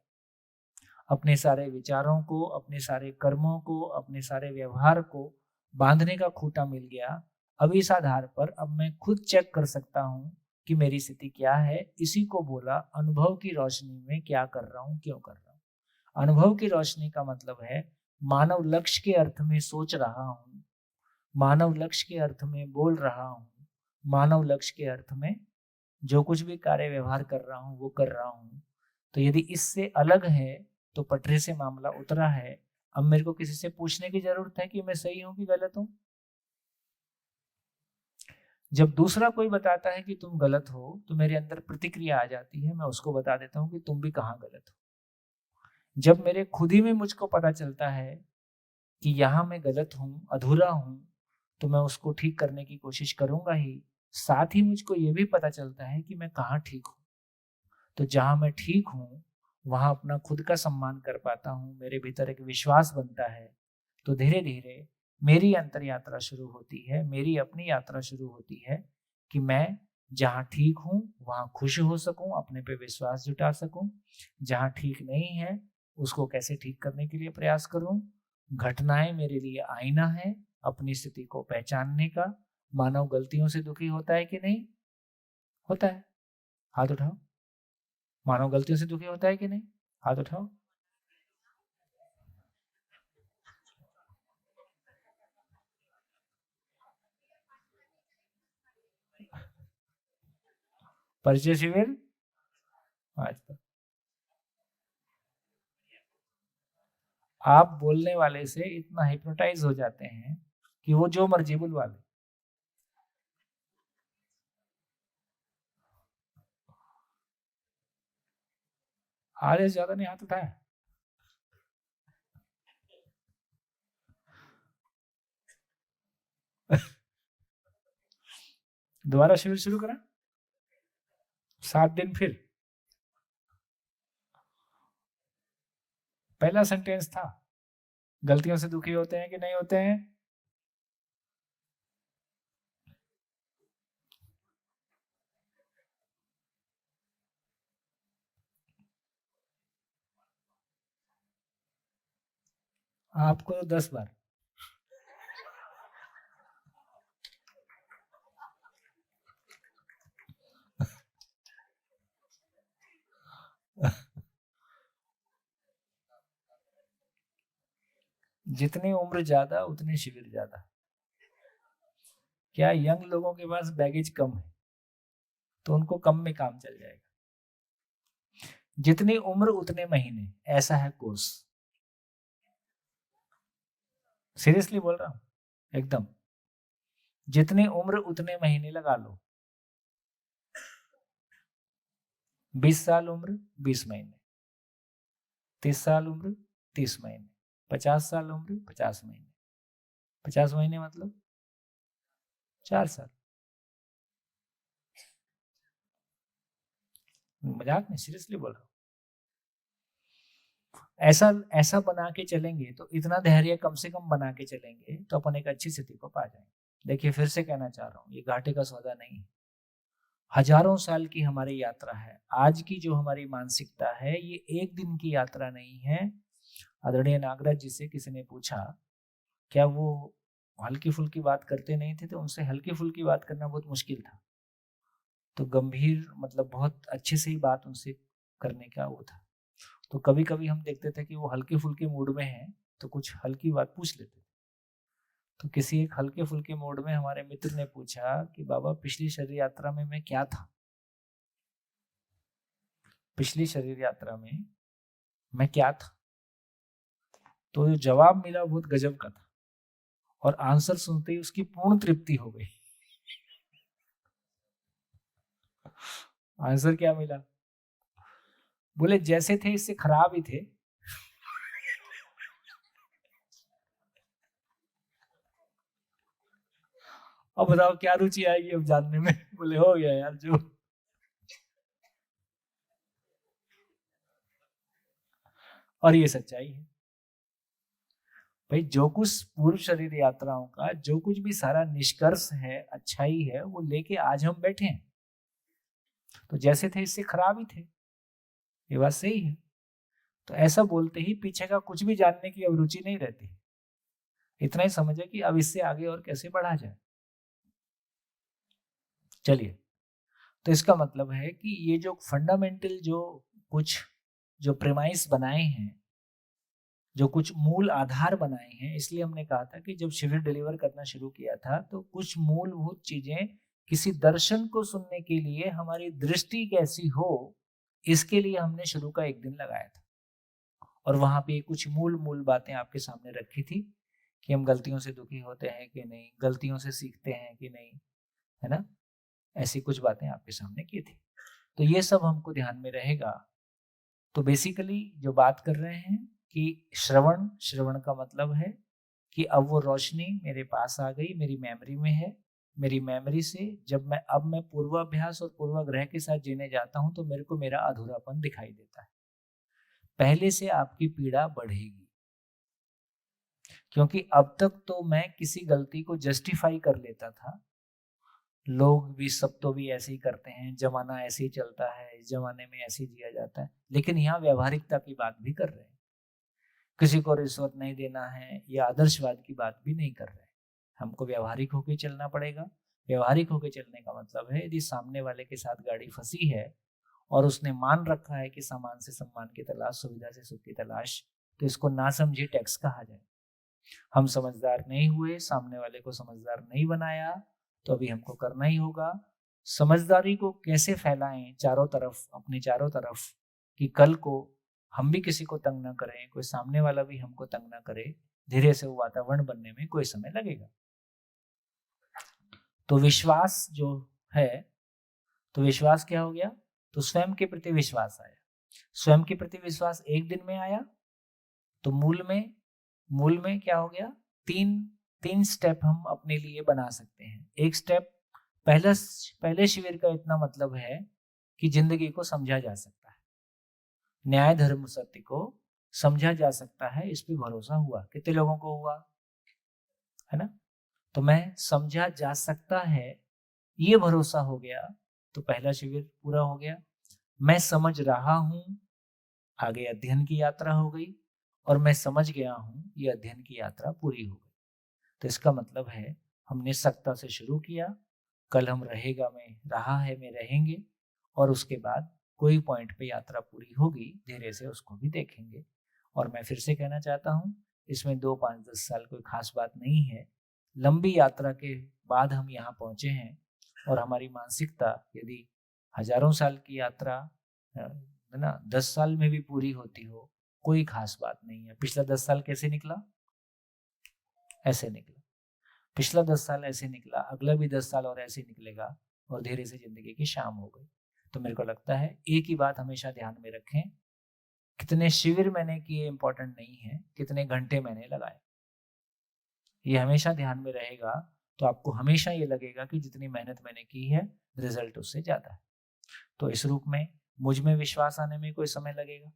अपने सारे विचारों को, अपने सारे कर्मों को, अपने सारे व्यवहार को बांधने का खूंटा मिल गया। अब इस आधार पर अब मैं खुद चेक कर सकता हूं कि मेरी स्थिति क्या है। इसी को बोला अनुभव की रोशनी में क्या कर रहा हूं, क्यों कर रहा हूं। अनुभव की रोशनी का मतलब है मानव लक्ष्य के अर्थ में सोच रहा हूं, मानव लक्ष्य के अर्थ में बोल रहा हूं, मानव लक्ष्य के अर्थ में जो कुछ भी कार्य व्यवहार कर रहा हूं वो कर रहा हूं। तो यदि इससे अलग है तो पटरी से मामला उतरा है। अब मेरे को किसी से पूछने की जरूरत है कि मैं सही हूं कि गलत हूं। जब दूसरा कोई बताता है कि तुम गलत हो तो मेरे अंदर प्रतिक्रिया आ जाती है, मैं उसको बता देता हूं कि तुम भी कहाँ गलत हो। जब मेरे खुद ही में मुझको पता चलता है कि यहाँ मैं गलत हूँ, अधूरा हूँ, तो मैं उसको ठीक करने की कोशिश करूंगा ही। साथ ही मुझको ये भी पता चलता है कि मैं कहाँ ठीक हूँ। तो जहाँ मैं ठीक हूँ वहाँ अपना खुद का सम्मान कर पाता हूँ, मेरे भीतर एक विश्वास बनता है। तो धीरे धीरे मेरी अंतर यात्रा शुरू होती है, मेरी अपनी यात्रा शुरू होती है कि मैं जहाँ ठीक हूँ वहाँ खुश हो सकूँ, अपने पे विश्वास जुटा सकूँ। जहाँ ठीक नहीं है उसको कैसे ठीक करने के लिए प्रयास करूँ। घटनाएं मेरे लिए आईना है अपनी स्थिति को पहचानने का। मानव गलतियों से दुखी होता है कि नहीं होता है? हाथ उठाओ। मानव गलतियों से दुखी होता है कि नहीं? हाथ उठाओ। परिचय शिविर आज तक आप बोलने वाले से इतना हिप्नोटाइज हो जाते हैं कि वो जो मर्जी बुलवा ले। आधे से ज्यादा नहीं हाथ उठाया। दोबारा शिविर शुरू करा। 7 दिन फिर। पहला सेंटेंस था गलतियों से दुखी होते हैं कि नहीं होते हैं? आपको तो 10 बार। जितनी उम्र ज्यादा उतने शिविर ज्यादा। क्या यंग लोगों के पास बैगेज कम है तो उनको कम में काम चल जाएगा। जितनी उम्र उतने महीने, ऐसा है कोर्स। सीरियसली बोल रहा हूं एकदम। जितनी उम्र उतने महीने लगा लो। 20 साल उम्र 20 महीने, 30 साल उम्र 30 महीने, 50 साल उम्र 50 महीने। 50 महीने मतलब 4 साल। मजाक नहीं, सीरियसली बोल रहा हूँ। ऐसा ऐसा बना के चलेंगे तो इतना धैर्य कम से कम बना के चलेंगे तो अपन एक अच्छी स्थिति को पा जाएंगे। देखिए फिर से कहना चाह रहा हूँ, ये घाटे का सौदा नहीं है। हजारों साल की हमारी यात्रा है। आज की जो हमारी मानसिकता है ये एक दिन की यात्रा नहीं है। आदरणीय नागराज जी से किसी ने पूछा क्या वो हल्की फुल्की बात करते नहीं थे, तो उनसे हल्की फुल्की बात करना बहुत मुश्किल था। तो गंभीर मतलब बहुत अच्छे से ही बात उनसे करने का वो था। तो कभी कभी हम देखते थे कि वो हल्के फुल्के मूड में हैं तो कुछ हल्की बात पूछ लेते थे। तो किसी एक हल्के फुल्के मोड में हमारे मित्र ने पूछा कि बाबा पिछली शरीर यात्रा में मैं क्या था, पिछली शरीर यात्रा में मैं क्या था। तो जो जवाब मिला बहुत गजब का था और आंसर सुनते ही उसकी पूर्ण तृप्ति हो गई। आंसर क्या मिला? बोले जैसे थे इससे खराब ही थे। अब बताओ क्या रुचि आएगी अब जानने में। बोले हो गया यार जो। और ये सच्चाई है भाई, जो कुछ पूर्व शरीर यात्राओं का जो कुछ भी सारा निष्कर्ष है, अच्छाई है, वो लेके आज हम बैठे हैं। तो जैसे थे इससे खराब ही थे, ये बात सही है। तो ऐसा बोलते ही पीछे का कुछ भी जानने की अब रुचि नहीं रहती, इतना ही समझे कि अब इससे आगे और कैसे बढ़ा जाए। चलिए, तो इसका मतलब है कि ये जो फंडामेंटल जो प्रेमाइस बनाए हैं, जो कुछ मूल आधार बनाए हैं, इसलिए हमने कहा था कि जब शिविर डिलीवर करना शुरू किया था तो कुछ मूलभूत चीजें, किसी दर्शन को सुनने के लिए हमारी दृष्टि कैसी हो, इसके लिए हमने शुरू का एक दिन लगाया था। और वहां पे कुछ मूल बातें आपके सामने रखी थी कि हम गलतियों से दुखी होते हैं कि नहीं, गलतियों से सीखते हैं कि नहीं, है ना। ऐसी कुछ बातें आपके सामने की थी। तो ये सब हमको ध्यान में रहेगा। तो बेसिकली जो बात कर रहे हैं कि श्रवण का मतलब है कि अब वो रोशनी मेरे पास आ गई, मेरी मेमोरी में है। मेरी मेमोरी से जब मैं पूर्वाभ्यास और पूर्वाग्रह के साथ जीने जाता हूं तो मेरे को मेरा अधूरापन दिखाई देता है। पहले से आपकी पीड़ा बढ़ेगी, क्योंकि अब तक तो मैं किसी गलती को जस्टिफाई कर लेता था। लोग भी, सब तो भी ऐसे ही करते हैं, जमाना ऐसे ही चलता है, इस जमाने में ऐसे ही जिया जाता है। लेकिन यहाँ व्यवहारिकता की बात भी कर रहे हैं, किसी को रिश्वत नहीं देना है या आदर्शवाद की बात भी नहीं कर रहे हैं। हमको व्यवहारिक होकर चलना पड़ेगा। व्यवहारिक होकर चलने का मतलब है, यदि सामने वाले के साथ गाड़ी फंसी है और उसने मान रखा है कि सामान से सम्मान की तलाश, सुविधा से सुख की तलाश, तो इसको ना समझी टैक्स कहा जाए। हम समझदार नहीं हुए, सामने वाले को समझदार नहीं बनाया, तो अभी हमको करना ही होगा। समझदारी को कैसे फैलाएं चारों तरफ, अपने चारों तरफ, कि कल को हम भी किसी को तंग ना करें, कोई सामने वाला भी हमको तंग ना करे। धीरे से वो वातावरण बनने में कोई समय लगेगा। तो विश्वास जो है, तो विश्वास क्या हो गया? तो स्वयं के प्रति विश्वास आया। स्वयं के प्रति विश्वास एक दिन में आया, तो मूल में क्या हो गया? तीन स्टेप हम अपने लिए बना सकते हैं। एक स्टेप, पहले शिविर का इतना मतलब है कि जिंदगी को समझा जा सकता है, न्याय धर्म सत्य को समझा जा सकता है, इस पे भरोसा हुआ। कितने लोगों को हुआ, है ना? तो मैं समझा जा सकता है, ये भरोसा हो गया, तो पहला शिविर पूरा हो गया। मैं समझ रहा हूं, आगे अध्ययन की यात्रा हो गई, और मैं समझ गया हूं, ये अध्ययन की यात्रा पूरी हो गई। तो इसका मतलब है हमने सकता से शुरू किया, कल हम रहेगा में रहा है में रहेंगे, और उसके बाद कोई पॉइंट पे यात्रा पूरी होगी, धीरे से उसको भी देखेंगे। और मैं फिर से कहना चाहता हूँ, इसमें 2, 5, 10 साल कोई खास बात नहीं है। लंबी यात्रा के बाद हम यहाँ पहुंचे हैं, और हमारी मानसिकता यदि हजारों साल की यात्रा, है ना, 10 साल में भी पूरी होती हो, कोई खास बात नहीं है। पिछला 10 साल कैसे निकला? ऐसे निकला। पिछला 10 साल ऐसे निकला, अगला भी 10 साल और ऐसे निकलेगा, और धीरे से जिंदगी की शाम हो गई। तो मेरे को लगता है एक ही बात हमेशा ध्यान में रखें, कितने शिविर मैंने किए इंपॉर्टेंट नहीं है, कितने घंटे मैंने लगाए, ये हमेशा ध्यान में रहेगा। तो आपको हमेशा ये लगेगा कि जितनी मेहनत मैंने की है, रिजल्ट उससे ज्यादा है। तो इस रूप में मुझ में विश्वास आने में कोई समय लगेगा,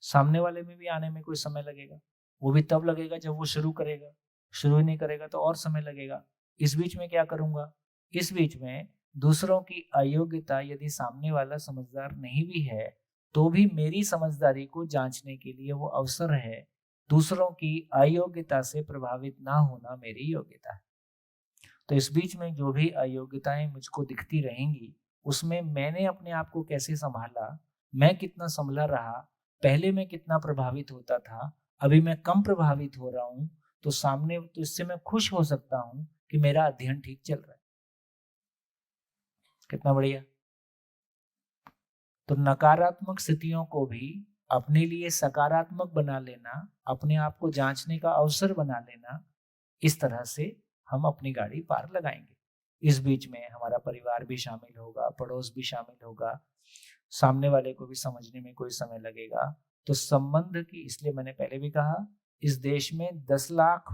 सामने वाले में भी आने में कोई समय लगेगा। वो भी तब लगेगा जब वो शुरू करेगा, शुरू ही नहीं करेगा तो और समय लगेगा। इस बीच में क्या करूंगा? इस बीच में दूसरों की अयोग्यता, यदि सामने वाला समझदार नहीं भी है, तो भी मेरी समझदारी को जांचने के लिए वो अवसर है। दूसरों की अयोग्यता से प्रभावित ना होना मेरी योग्यता है। तो इस बीच में जो भी अयोग्यताएं मुझको दिखती रहेंगी, उसमें मैंने अपने आप को कैसे संभाला, मैं कितना संभला रहा, पहले मैं कितना प्रभावित होता था, अभी मैं कम प्रभावित हो रहा हूं, तो सामने तो इससे मैं खुश हो सकता हूं कि मेरा अध्ययन ठीक चल रहा है। कितना बढ़िया। तो नकारात्मक स्थितियों को भी अपने लिए सकारात्मक बना लेना, अपने आप को जांचने का अवसर बना लेना, इस तरह से हम अपनी गाड़ी पार लगाएंगे। इस बीच में हमारा परिवार भी शामिल होगा, पड़ोस भी शामिल होगा, सामने वाले को भी समझने में कोई समय लगेगा। तो संबंध की, इसलिए मैंने पहले भी कहा, इस देश में 10 लाख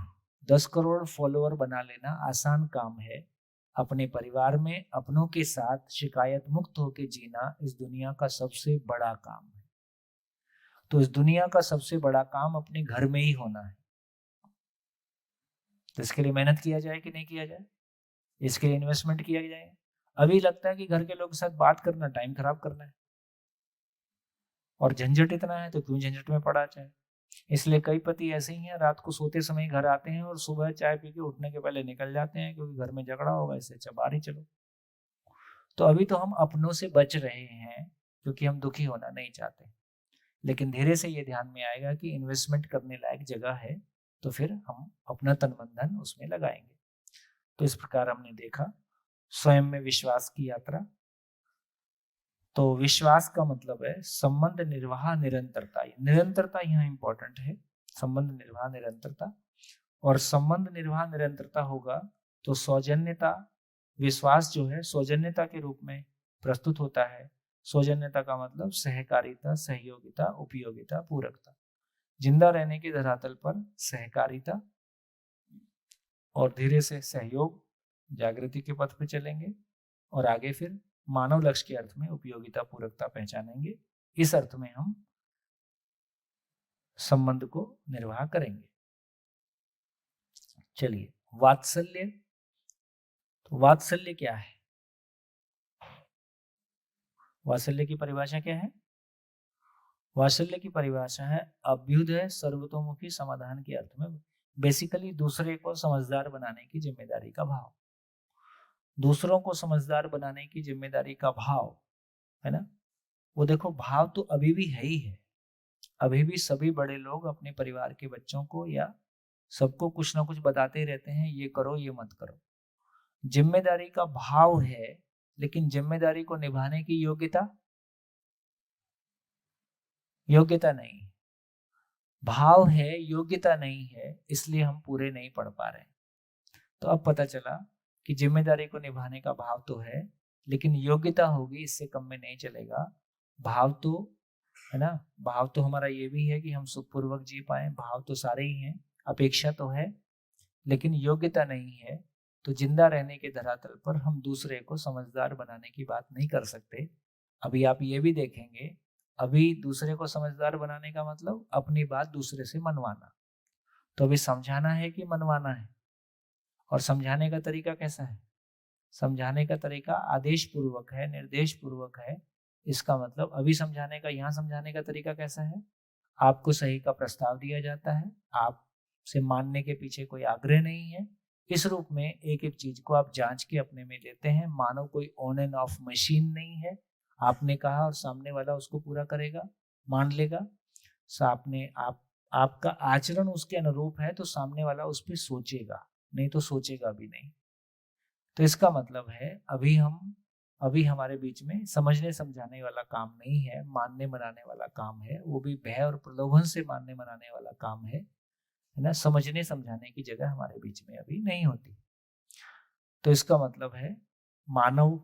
10 करोड़ फॉलोअर बना लेना आसान काम है। अपने परिवार में अपनों के साथ शिकायत मुक्त होकर जीना इस दुनिया का सबसे बड़ा काम है। तो इस दुनिया का सबसे बड़ा काम अपने घर में ही होना है। तो इसके लिए मेहनत किया जाए कि नहीं किया जाए, इसके लिए इन्वेस्टमेंट किया जाए। अभी लगता है कि घर के लोगों के साथ बात करना टाइम खराब करना है, और झंझट इतना है तो क्यों झंझट में पड़ा जाए। इसलिए कई पति ऐसे ही हैं, रात को सोते समय घर आते हैं और सुबह चाय पी के उठने के पहले निकल जाते हैं, क्योंकि घर में झगड़ा होगा, इससे अच्छा बाहर ही चलो। तो अभी तो हम अपनों से बच रहे हैं क्योंकि हम दुखी होना नहीं चाहते, लेकिन धीरे से ये ध्यान में आएगा कि इन्वेस्टमेंट करने लायक जगह है, तो फिर हम अपना तन मन धन उसमें लगाएंगे। तो इस प्रकार हमने देखा स्वयं में विश्वास की यात्रा। तो विश्वास का मतलब है संबंध निर्वाह निरंतरता। निरंतरता यहाँ इंपॉर्टेंट है, संबंध निर्वाह निरंतरता। और संबंध निर्वाह निरंतरता होगा तो सौजन्यता, विश्वास जो है सौजन्यता के रूप में प्रस्तुत होता है। सौजन्यता का मतलब सहकारिता, सहयोगिता, उपयोगिता, पूरकता। जिंदा रहने के धरातल पर सहकारिता और धीरे से सहयोग, जागृति के पथ पर चलेंगे, और आगे फिर मानव लक्ष्य के अर्थ में उपयोगिता, पूरकता पहचानेंगे। इस अर्थ में हम संबंध को निर्वाह करेंगे। चलिए, वात्सल्य। तो वात्सल्य क्या है? वात्सल्य की परिभाषा क्या है? वात्सल्य की परिभाषा है अभ्युदय सर्वतोमुखी समाधान के अर्थ में बेसिकली दूसरे को समझदार बनाने की जिम्मेदारी का भाव। दूसरों को समझदार बनाने की जिम्मेदारी का भाव है ना। वो देखो, भाव तो अभी भी है ही है। अभी भी सभी बड़े लोग अपने परिवार के बच्चों को या सबको कुछ ना कुछ बताते रहते हैं, ये करो ये मत करो। जिम्मेदारी का भाव है, लेकिन जिम्मेदारी को निभाने की योग्यता नहीं। भाव है, योग्यता नहीं है, इसलिए हम पूरे नहीं पढ़ पा रहे। तो अब पता चला कि जिम्मेदारी को निभाने का भाव तो है, लेकिन योग्यता होगी, इससे कम में नहीं चलेगा। भाव तो है ना, भाव तो हमारा ये भी है कि हम सुखपूर्वक जी पाए, भाव तो सारे ही हैं, अपेक्षा तो है, लेकिन योग्यता नहीं है। तो जिंदा रहने के धरातल पर हम दूसरे को समझदार बनाने की बात नहीं कर सकते। अभी आप ये भी देखेंगे, अभी दूसरे को समझदार बनाने का मतलब अपनी बात दूसरे से मनवाना। तो अभी समझाना है कि मनवाना है? और समझाने का तरीका कैसा है? समझाने का तरीका आदेश पूर्वक है, निर्देश पूर्वक है। इसका मतलब अभी समझाने का, यहाँ समझाने का तरीका कैसा है? आपको सही का प्रस्ताव दिया जाता है, आपसे मानने के पीछे कोई आग्रह नहीं है। इस रूप में एक एक चीज को आप जांच के अपने में लेते हैं। मानो कोई ऑन एंड ऑफ मशीन नहीं है। आपने कहा और सामने वाला उसको पूरा करेगा, मान लेगा। आपका आचरण उसके अनुरूप है तो सामने वाला उस पर सोचेगा, नहीं तो सोचेगा भी नहीं। तो इसका मतलब है अभी हमारे बीच में समझने समझाने वाला काम नहीं है, मानने मनाने वाला काम है। वो भी भय और प्रलोभन से मानने मनाने वाला काम है ना। समझने समझाने की जगह हमारे बीच में अभी नहीं होती। तो इसका मतलब है मानव,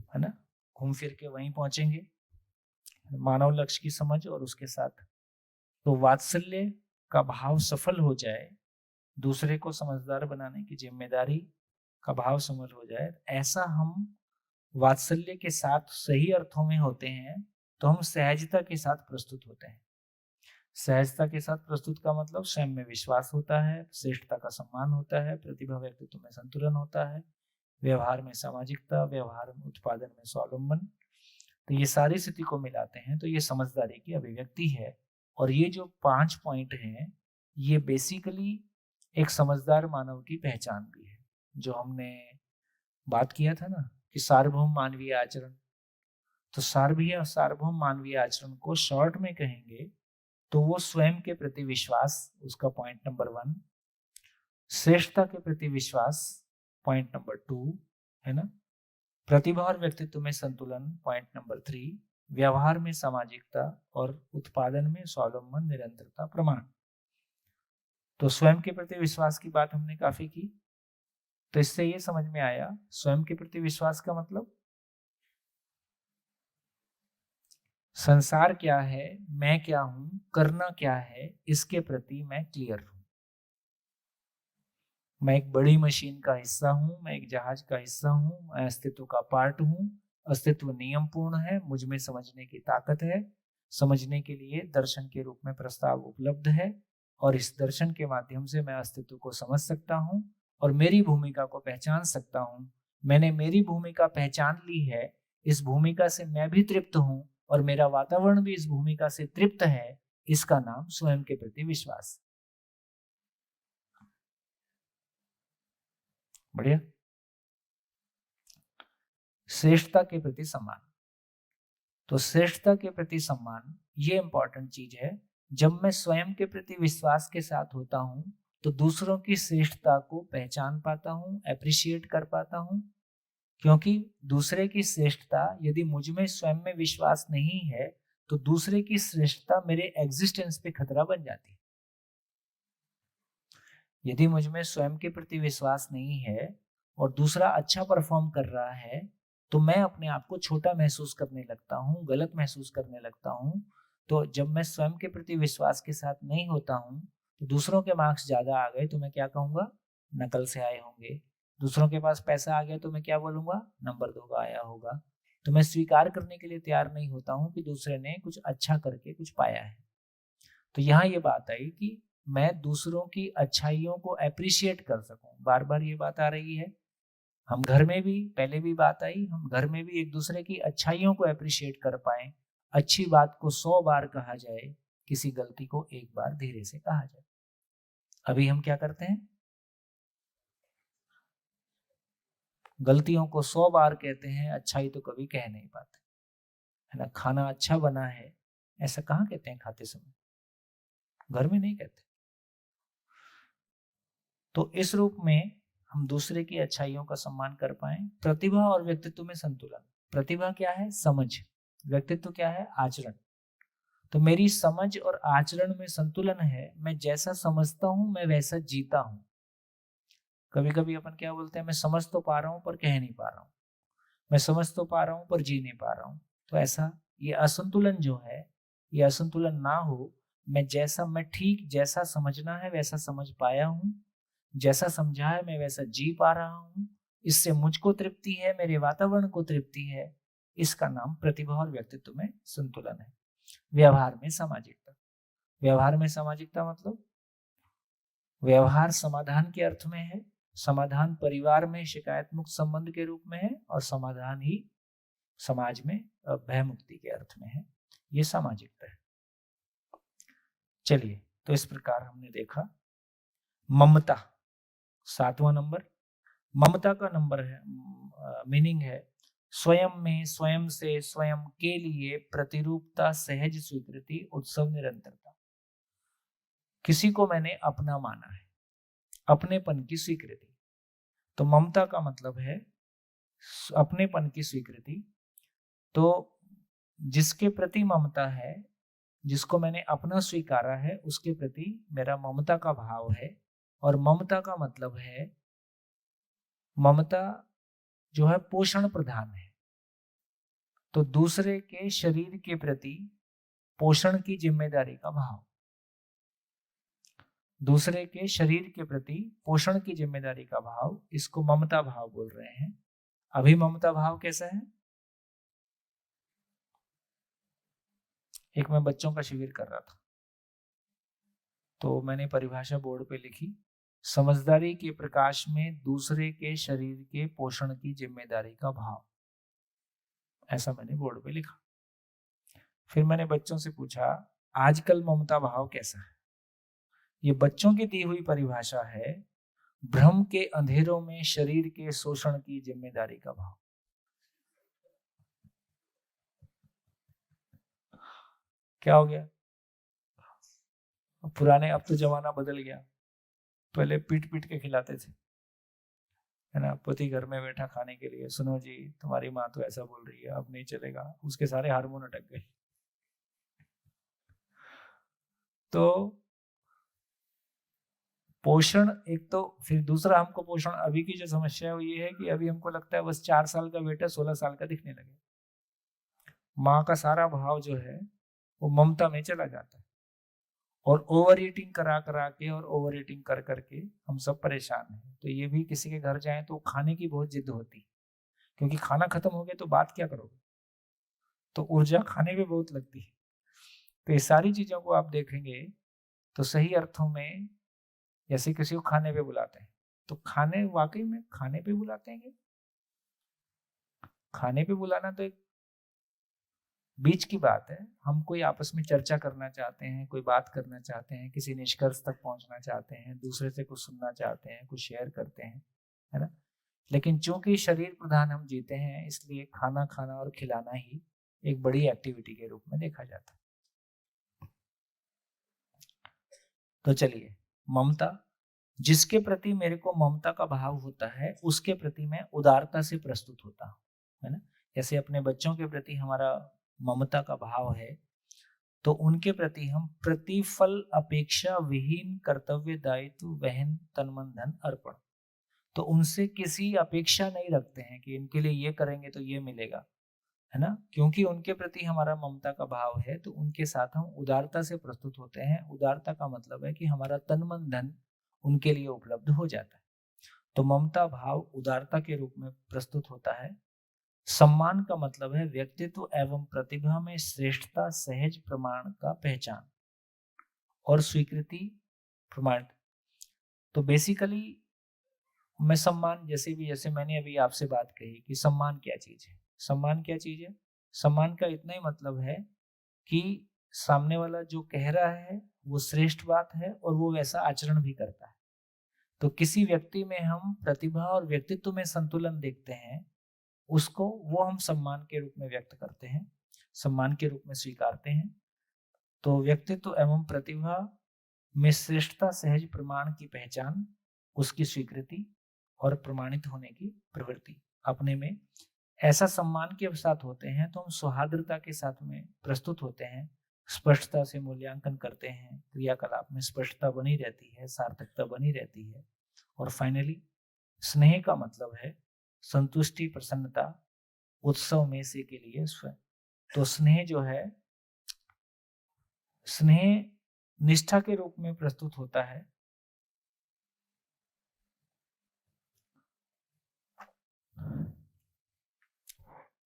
है ना, घूम फिर के वहीं पहुंचेंगे, मानव लक्ष्य की समझ और उसके साथ। तो वात्सल्य का भाव सफल हो जाए, दूसरे को समझदार बनाने की जिम्मेदारी का भाव सफल हो जाए, ऐसा हम वात्सल्य के साथ सही अर्थों में होते हैं, तो हम सहजता के साथ प्रस्तुत होते हैं। सहजता के साथ प्रस्तुत का मतलब स्वयं में विश्वास होता है, श्रेष्ठता का सम्मान होता है, प्रतिभा व्यक्तित्व में संतुलन होता है, व्यवहार में सामाजिकता, व्यवहार में उत्पादन में स्वावलंबन। तो ये सारी स्थिति को मिलाते हैं तो ये समझदारी की अभिव्यक्ति है। और ये जो 5 पॉइंट हैं, ये बेसिकली एक समझदार मानव की पहचान भी है। जो हमने बात किया था ना कि सार्वभौम मानवीय आचरण, तो सार्वभौम मानवीय आचरण को शॉर्ट में कहेंगे तो वो स्वयं के प्रति विश्वास, उसका पॉइंट नंबर 1। श्रेष्ठता के प्रति विश्वास, पॉइंट नंबर 2, है ना। प्रतिभा और व्यक्तित्व में संतुलन, पॉइंट नंबर 3। व्यवहार में सामाजिकता और उत्पादन में स्वावलंबन, निरंतरता, प्रमाण। तो स्वयं के प्रति विश्वास की बात हमने काफी की। तो इससे ये समझ में आया स्वयं के प्रति विश्वास का मतलब संसार क्या है, मैं क्या हूं, करना क्या है, इसके प्रति मैं क्लियर हूं। मैं एक बड़ी मशीन का हिस्सा हूं, मैं एक जहाज का हिस्सा हूं, मैं अस्तित्व का पार्ट हूं। अस्तित्व नियमपूर्ण है, मुझ में समझने की ताकत है। समझने के लिए दर्शन के रूप में प्रस्ताव उपलब्ध है और इस दर्शन के माध्यम से मैं अस्तित्व को समझ सकता हूं और मेरी भूमिका को पहचान सकता हूं। मैंने मेरी भूमिका पहचान ली है, इस भूमिका से मैं भी तृप्त हूं और मेरा वातावरण भी इस भूमिका से तृप्त है। इसका नाम स्वयं के प्रति विश्वास। बढ़िया। श्रेष्ठता के प्रति सम्मान। तो श्रेष्ठता के प्रति सम्मान ये इंपॉर्टेंट चीज है। जब मैं स्वयं के प्रति विश्वास के साथ होता हूं तो दूसरों की श्रेष्ठता को पहचान पाता हूं, एप्रिशिएट कर पाता हूं। क्योंकि दूसरे की श्रेष्ठता, यदि मुझ में स्वयं में विश्वास नहीं है तो दूसरे की श्रेष्ठता मेरे एग्जिस्टेंस पे खतरा बन जाती है। यदि मुझ में स्वयं के प्रति विश्वास नहीं है और दूसरा अच्छा परफॉर्म कर रहा है तो मैं अपने आप को छोटा महसूस करने लगता हूँ, गलत महसूस करने लगता हूँ। तो जब मैं स्वयं के प्रति विश्वास के साथ नहीं होता हूँ तो दूसरों के मार्क्स ज्यादा आ गए तो मैं क्या कहूँगा, नकल से आए होंगे। दूसरों के पास पैसा आ गया तो मैं क्या बोलूंगा, नंबर 2 का आया होगा। तो मैं स्वीकार करने के लिए तैयार नहीं होता हूँ कि दूसरे ने कुछ अच्छा करके कुछ पाया है। तो यहाँ ये बात आई कि मैं दूसरों की अच्छाइयों को एप्रिशिएट कर सकूं। बार बार ये बात आ रही है। हम घर में भी, पहले भी बात आई, हम घर में भी एक दूसरे की अच्छाइयों को एप्रिशिएट कर पाए। अच्छी बात को 100 बार कहा जाए, किसी गलती को एक बार धीरे से कहा जाए। अभी हम क्या करते हैं, गलतियों को 100 बार कहते हैं, अच्छाई तो कभी कह नहीं पाते, है ना। खाना अच्छा बना है ऐसा कहाँ कहते हैं खाते समय, घर में नहीं कहते। तो इस रूप में हम दूसरे की अच्छाइयों का सम्मान कर पाए। प्रतिभा और व्यक्तित्व में संतुलन। प्रतिभा क्या है, समझ। व्यक्तित्व क्या है, आचरण। तो मेरी समझ और आचरण में संतुलन है। मैं जैसा समझता हूं मैं वैसा जीता हूं। कभी कभी अपन क्या बोलते हैं, मैं समझ तो पा रहा हूं पर कह नहीं पा रहा हूं, मैं समझ तो पा रहा हूं पर जी नहीं पा रहा हूं। तो ऐसा ये असंतुलन जो है, ये असंतुलन ना हो। मैं ठीक जैसा समझना है वैसा समझ पाया हूं, जैसा समझा है मैं वैसा जी पा रहा हूं। इससे मुझको तृप्ति है, मेरे वातावरण को तृप्ति है। इसका नाम प्रतिभा और व्यक्तित्व में संतुलन है। व्यवहार में सामाजिकता। व्यवहार में सामाजिकता मतलब व्यवहार समाधान के अर्थ में है। समाधान परिवार में शिकायत मुक्त संबंध के रूप में है और समाधान ही समाज में भय मुक्ति के अर्थ में है। ये सामाजिकता है। चलिए, तो इस प्रकार हमने देखा ममता, 7वां नंबर। ममता का नंबर है, मीनिंग है स्वयं में, स्वयं से, स्वयं के लिए प्रतिरूपता, सहज स्वीकृति, उत्सव, निरंतरता। किसी को मैंने अपना माना है, अपनेपन की स्वीकृति। तो ममता का मतलब है अपनेपन की स्वीकृति। तो जिसके प्रति ममता है, जिसको मैंने अपना स्वीकारा है, उसके प्रति मेरा ममता का भाव है। और ममता का मतलब है, ममता जो है पोषण प्रधान है। तो दूसरे के शरीर के प्रति पोषण की जिम्मेदारी का भाव, दूसरे के शरीर के प्रति पोषण की जिम्मेदारी का भाव, इसको ममता भाव बोल रहे हैं। अभी ममता भाव कैसा है, एक मैं बच्चों का शिविर कर रहा था तो मैंने परिभाषा बोर्ड पे लिखी, समझदारी के प्रकाश में दूसरे के शरीर के पोषण की जिम्मेदारी का भाव। ऐसा मैंने बोर्ड पे लिखा। फिर मैंने बच्चों से पूछा आजकल ममता भाव कैसा है। ये बच्चों की दी हुई परिभाषा है, भ्रम के अंधेरों में शरीर के शोषण की जिम्मेदारी का भाव। क्या हो गया, पुराने, अब तो जमाना बदल गया, पहले पीट पीट के खिलाते थे, है ना। पति घर में बैठा खाने के लिए, सुनो जी तुम्हारी माँ तो ऐसा बोल रही है, अब नहीं चलेगा, उसके सारे हार्मोन अटक गए। तो पोषण एक तो, फिर दूसरा हमको पोषण, अभी की जो समस्या है वो ये है कि अभी हमको लगता है बस 4 साल का बेटा 16 साल का दिखने लगे। माँ का सारा भाव जो है वो ममता में चला जाता है, और ओवर ईटिंग करा करा के और ओवर ईटिंग कर करके हम सब परेशान हैं। तो ये भी किसी के घर जाएं तो खाने की बहुत जिद होती है, क्योंकि खाना खत्म हो गया तो बात क्या करोगे, तो ऊर्जा खाने पे बहुत लगती है। तो ये सारी चीजों को आप देखेंगे तो सही अर्थों में, जैसे किसी को खाने पे बुलाते हैं तो खाने, वाकई में खाने पे बुलाते हैं क्या? खाने पे बुलाना तो एक बीच की बात है। हम कोई आपस में चर्चा करना चाहते हैं, कोई बात करना चाहते हैं, किसी निष्कर्ष तक पहुंचना चाहते हैं, दूसरे से कुछ सुनना चाहते हैं, कुछ शेयर करते हैं, है ना। लेकिन चूंकि शरीर प्रधान हम जीते हैं, इसलिए खाना खाना और खिलाना ही एक बड़ी एक्टिविटी के रूप में देखा जाता है। तो चलिए, ममता, जिसके प्रति मेरे को ममता का भाव होता है उसके प्रति मैं उदारता से प्रस्तुत होता हूँ, है ना। जैसे अपने बच्चों के प्रति हमारा ममता का भाव है, तो उनके प्रति हम प्रतिफल अपेक्षा विहीन कर्तव्य दायित्व वहन तन मन धन अर्पण, तो उनसे किसी अपेक्षा नहीं रखते हैं कि इनके लिए ये करेंगे तो ये मिलेगा, है ना। क्योंकि उनके प्रति हमारा ममता का भाव है तो उनके साथ हम उदारता से प्रस्तुत होते हैं। उदारता का मतलब है कि हमारा तन मन धन उनके लिए उपलब्ध हो जाता है। तो ममता भाव उदारता के रूप में प्रस्तुत होता है। सम्मान का मतलब है व्यक्तित्व एवं प्रतिभा में श्रेष्ठता, सहज प्रमाण का पहचान और स्वीकृति प्रमाण। तो बेसिकली मैं सम्मान, जैसे मैंने अभी आपसे बात कही कि सम्मान क्या चीज है। सम्मान क्या चीज है? सम्मान का इतना ही मतलब है कि सामने वाला जो कह रहा है वो श्रेष्ठ बात है और वो वैसा आचरण भी करता है। तो किसी व्यक्ति में हम प्रतिभा और व्यक्तित्व में संतुलन देखते हैं, उसको वो हम सम्मान के रूप में व्यक्त करते हैं, सम्मान के रूप में स्वीकारते हैं। तो व्यक्तित्व एवं प्रतिभा में श्रेष्ठता, सहज प्रमाण की पहचान, उसकी स्वीकृति और प्रमाणित होने की प्रवृत्ति अपने में ऐसा सम्मान के साथ होते हैं तो हम सौहार्द्रता के साथ में प्रस्तुत होते हैं, स्पष्टता से मूल्यांकन करते हैं, क्रियाकलाप में स्पष्टता बनी रहती है, सार्थकता बनी रहती है। और फाइनली स्नेह का मतलब है संतुष्टि, प्रसन्नता, उत्सव में से के लिए स्वयं। तो स्नेह जो है, स्नेह निष्ठा के रूप में प्रस्तुत होता है।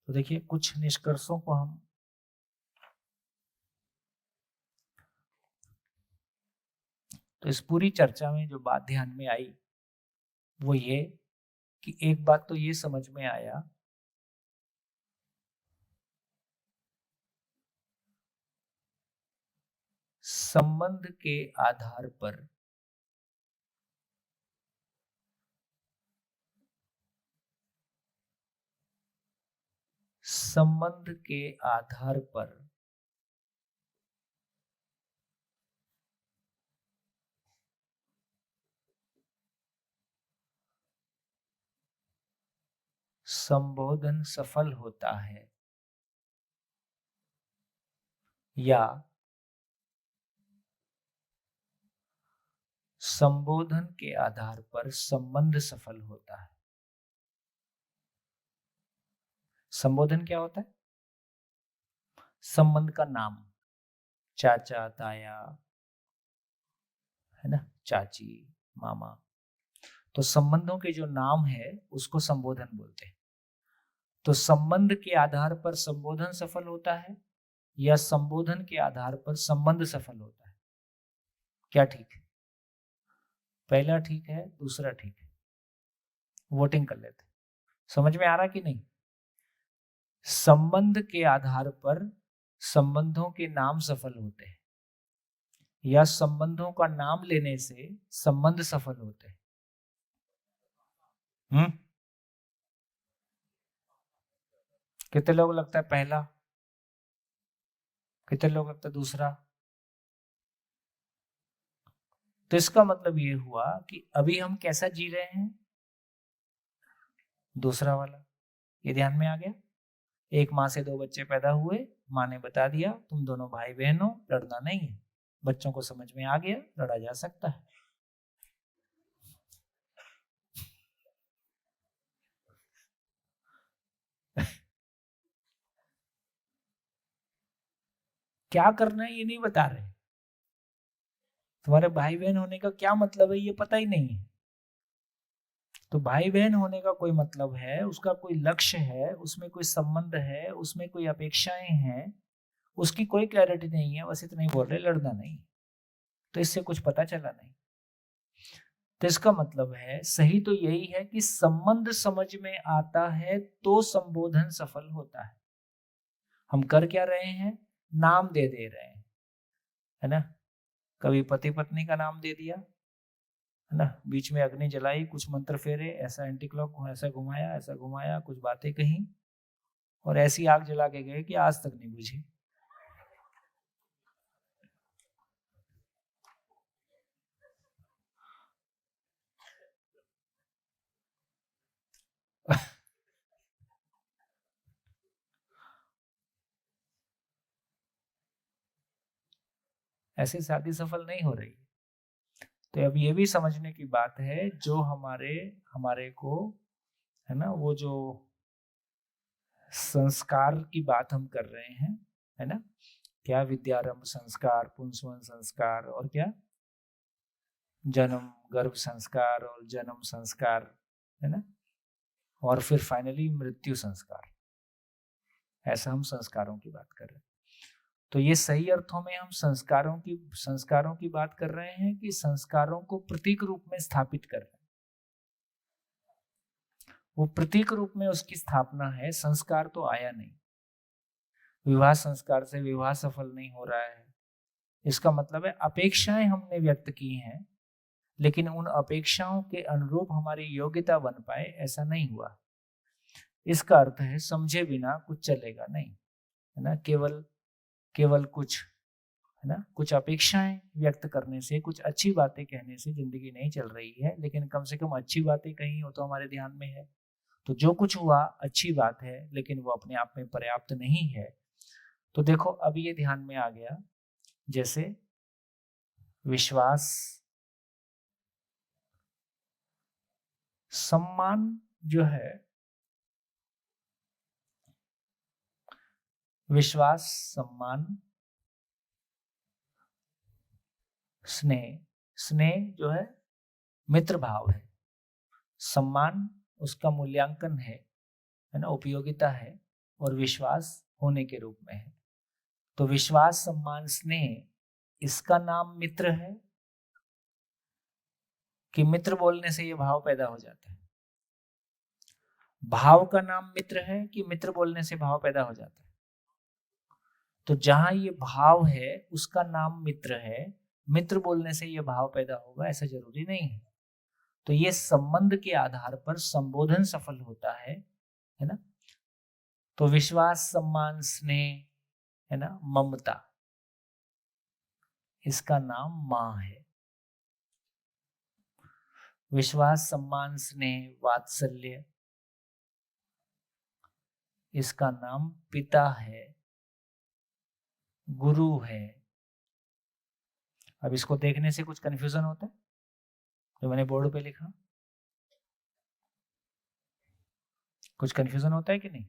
तो देखिए कुछ निष्कर्षों को हम तो इस पूरी चर्चा में जो बात ध्यान में आई वो ये कि एक बात तो ये समझ में आया संबंध के आधार पर संबंध के आधार पर संबोधन सफल होता है या संबोधन के आधार पर संबंध सफल होता है। संबोधन क्या होता है? संबंध का नाम, चाचा, ताया, है ना, चाची, मामा। तो संबंधों के जो नाम है उसको संबोधन बोलते हैं। तो संबंध के आधार पर संबोधन सफल होता है या संबोधन के आधार पर संबंध सफल होता है? क्या ठीक है? पहला ठीक है, दूसरा ठीक है? वोटिंग कर लेते हैं। समझ में आ रहा कि नहीं? संबंध के आधार पर संबंधों के नाम सफल होते हैं या संबंधों का नाम लेने से संबंध सफल होते हैं? कितने लोग लगता है पहला, कितने लोग लगता है दूसरा? तो इसका मतलब ये हुआ कि अभी हम कैसा जी रहे हैं, दूसरा वाला। ये ध्यान में आ गया। एक माँ से 2 बच्चे पैदा हुए, माँ ने बता दिया तुम दोनों भाई बहन हो, लड़ना नहीं है। बच्चों को समझ में आ गया, लड़ा जा सकता है। क्या करना है ये नहीं बता रहे। तुम्हारे भाई बहन होने का क्या मतलब है ये पता ही नहीं है। तो भाई बहन होने का कोई मतलब है, उसका कोई लक्ष्य है, उसमें कोई संबंध है, उसमें कोई अपेक्षाएं हैं, उसकी कोई क्लैरिटी नहीं है। बस इतना ही बोल रहे, लड़ना नहीं। तो इससे कुछ पता चला नहीं। तो इसका मतलब है सही तो यही है कि संबंध समझ में आता है तो संबोधन सफल होता है। हम कर क्या रहे हैं, नाम दे दे रहे हैं, है ना। कभी पति पत्नी का नाम दे दिया, है ना, बीच में अग्नि जलाई, कुछ मंत्र फेरे, ऐसा एंटी क्लॉक, ऐसा घुमाया, ऐसा घुमाया, कुछ बातें कही, और ऐसी आग जला के गए कि आज तक नहीं बुझी। ऐसी शादी सफल नहीं हो रही। तो अब ये भी समझने की बात है, जो हमारे हमारे को, है ना, वो जो संस्कार की बात हम कर रहे हैं, है ना, क्या विद्यारंभ संस्कार, पुंसवन संस्कार, और क्या जन्म गर्भ संस्कार और जन्म संस्कार, है ना, और फिर फाइनली मृत्यु संस्कार। ऐसा हम संस्कारों की बात कर रहे हैं। तो ये सही अर्थों में हम संस्कारों की बात कर रहे हैं कि संस्कारों को प्रतीक रूप में स्थापित कर रहे हैं। वो प्रतीक रूप में उसकी स्थापना है, संस्कार तो आया नहीं। विवाह संस्कार से विवाह सफल नहीं हो रहा है। इसका मतलब है अपेक्षाएं हमने व्यक्त की हैं, लेकिन उन अपेक्षाओं के अनुरूप हमारी योग्यता बन पाए, ऐसा नहीं हुआ। इसका अर्थ है समझे बिना कुछ चलेगा नहीं, है ना। केवल कुछ, है ना, कुछ अपेक्षाएं व्यक्त करने से, कुछ अच्छी बातें कहने से जिंदगी नहीं चल रही है। लेकिन कम से कम अच्छी बातें कहीं हो तो हमारे ध्यान में है। तो जो कुछ हुआ अच्छी बात है, लेकिन वो अपने आप में पर्याप्त नहीं है। तो देखो अब ये ध्यान में आ गया, जैसे विश्वास, सम्मान जो है, विश्वास, सम्मान, स्नेह। स्नेह जो है मित्र भाव है, सम्मान उसका मूल्यांकन है ना, उपयोगिता है, और विश्वास होने के रूप में है। तो विश्वास, सम्मान, स्नेह, इसका नाम मित्र है कि मित्र बोलने से ये भाव पैदा हो जाता है। भाव का नाम मित्र है कि मित्र बोलने से भाव पैदा हो जाता है। तो जहां ये भाव है उसका नाम मित्र है, मित्र बोलने से ये भाव पैदा होगा ऐसा जरूरी नहीं है। तो ये संबंध के आधार पर संबोधन सफल होता है ना। तो विश्वास, सम्मान, स्नेह, है ना, ममता, इसका नाम मां है। विश्वास, सम्मान, स्नेह, वात्सल्य, इसका नाम पिता है, गुरु है। अब इसको देखने से कुछ कंफ्यूजन होता है, जो मैंने बोर्ड पे लिखा, कुछ कंफ्यूजन होता है कि नहीं?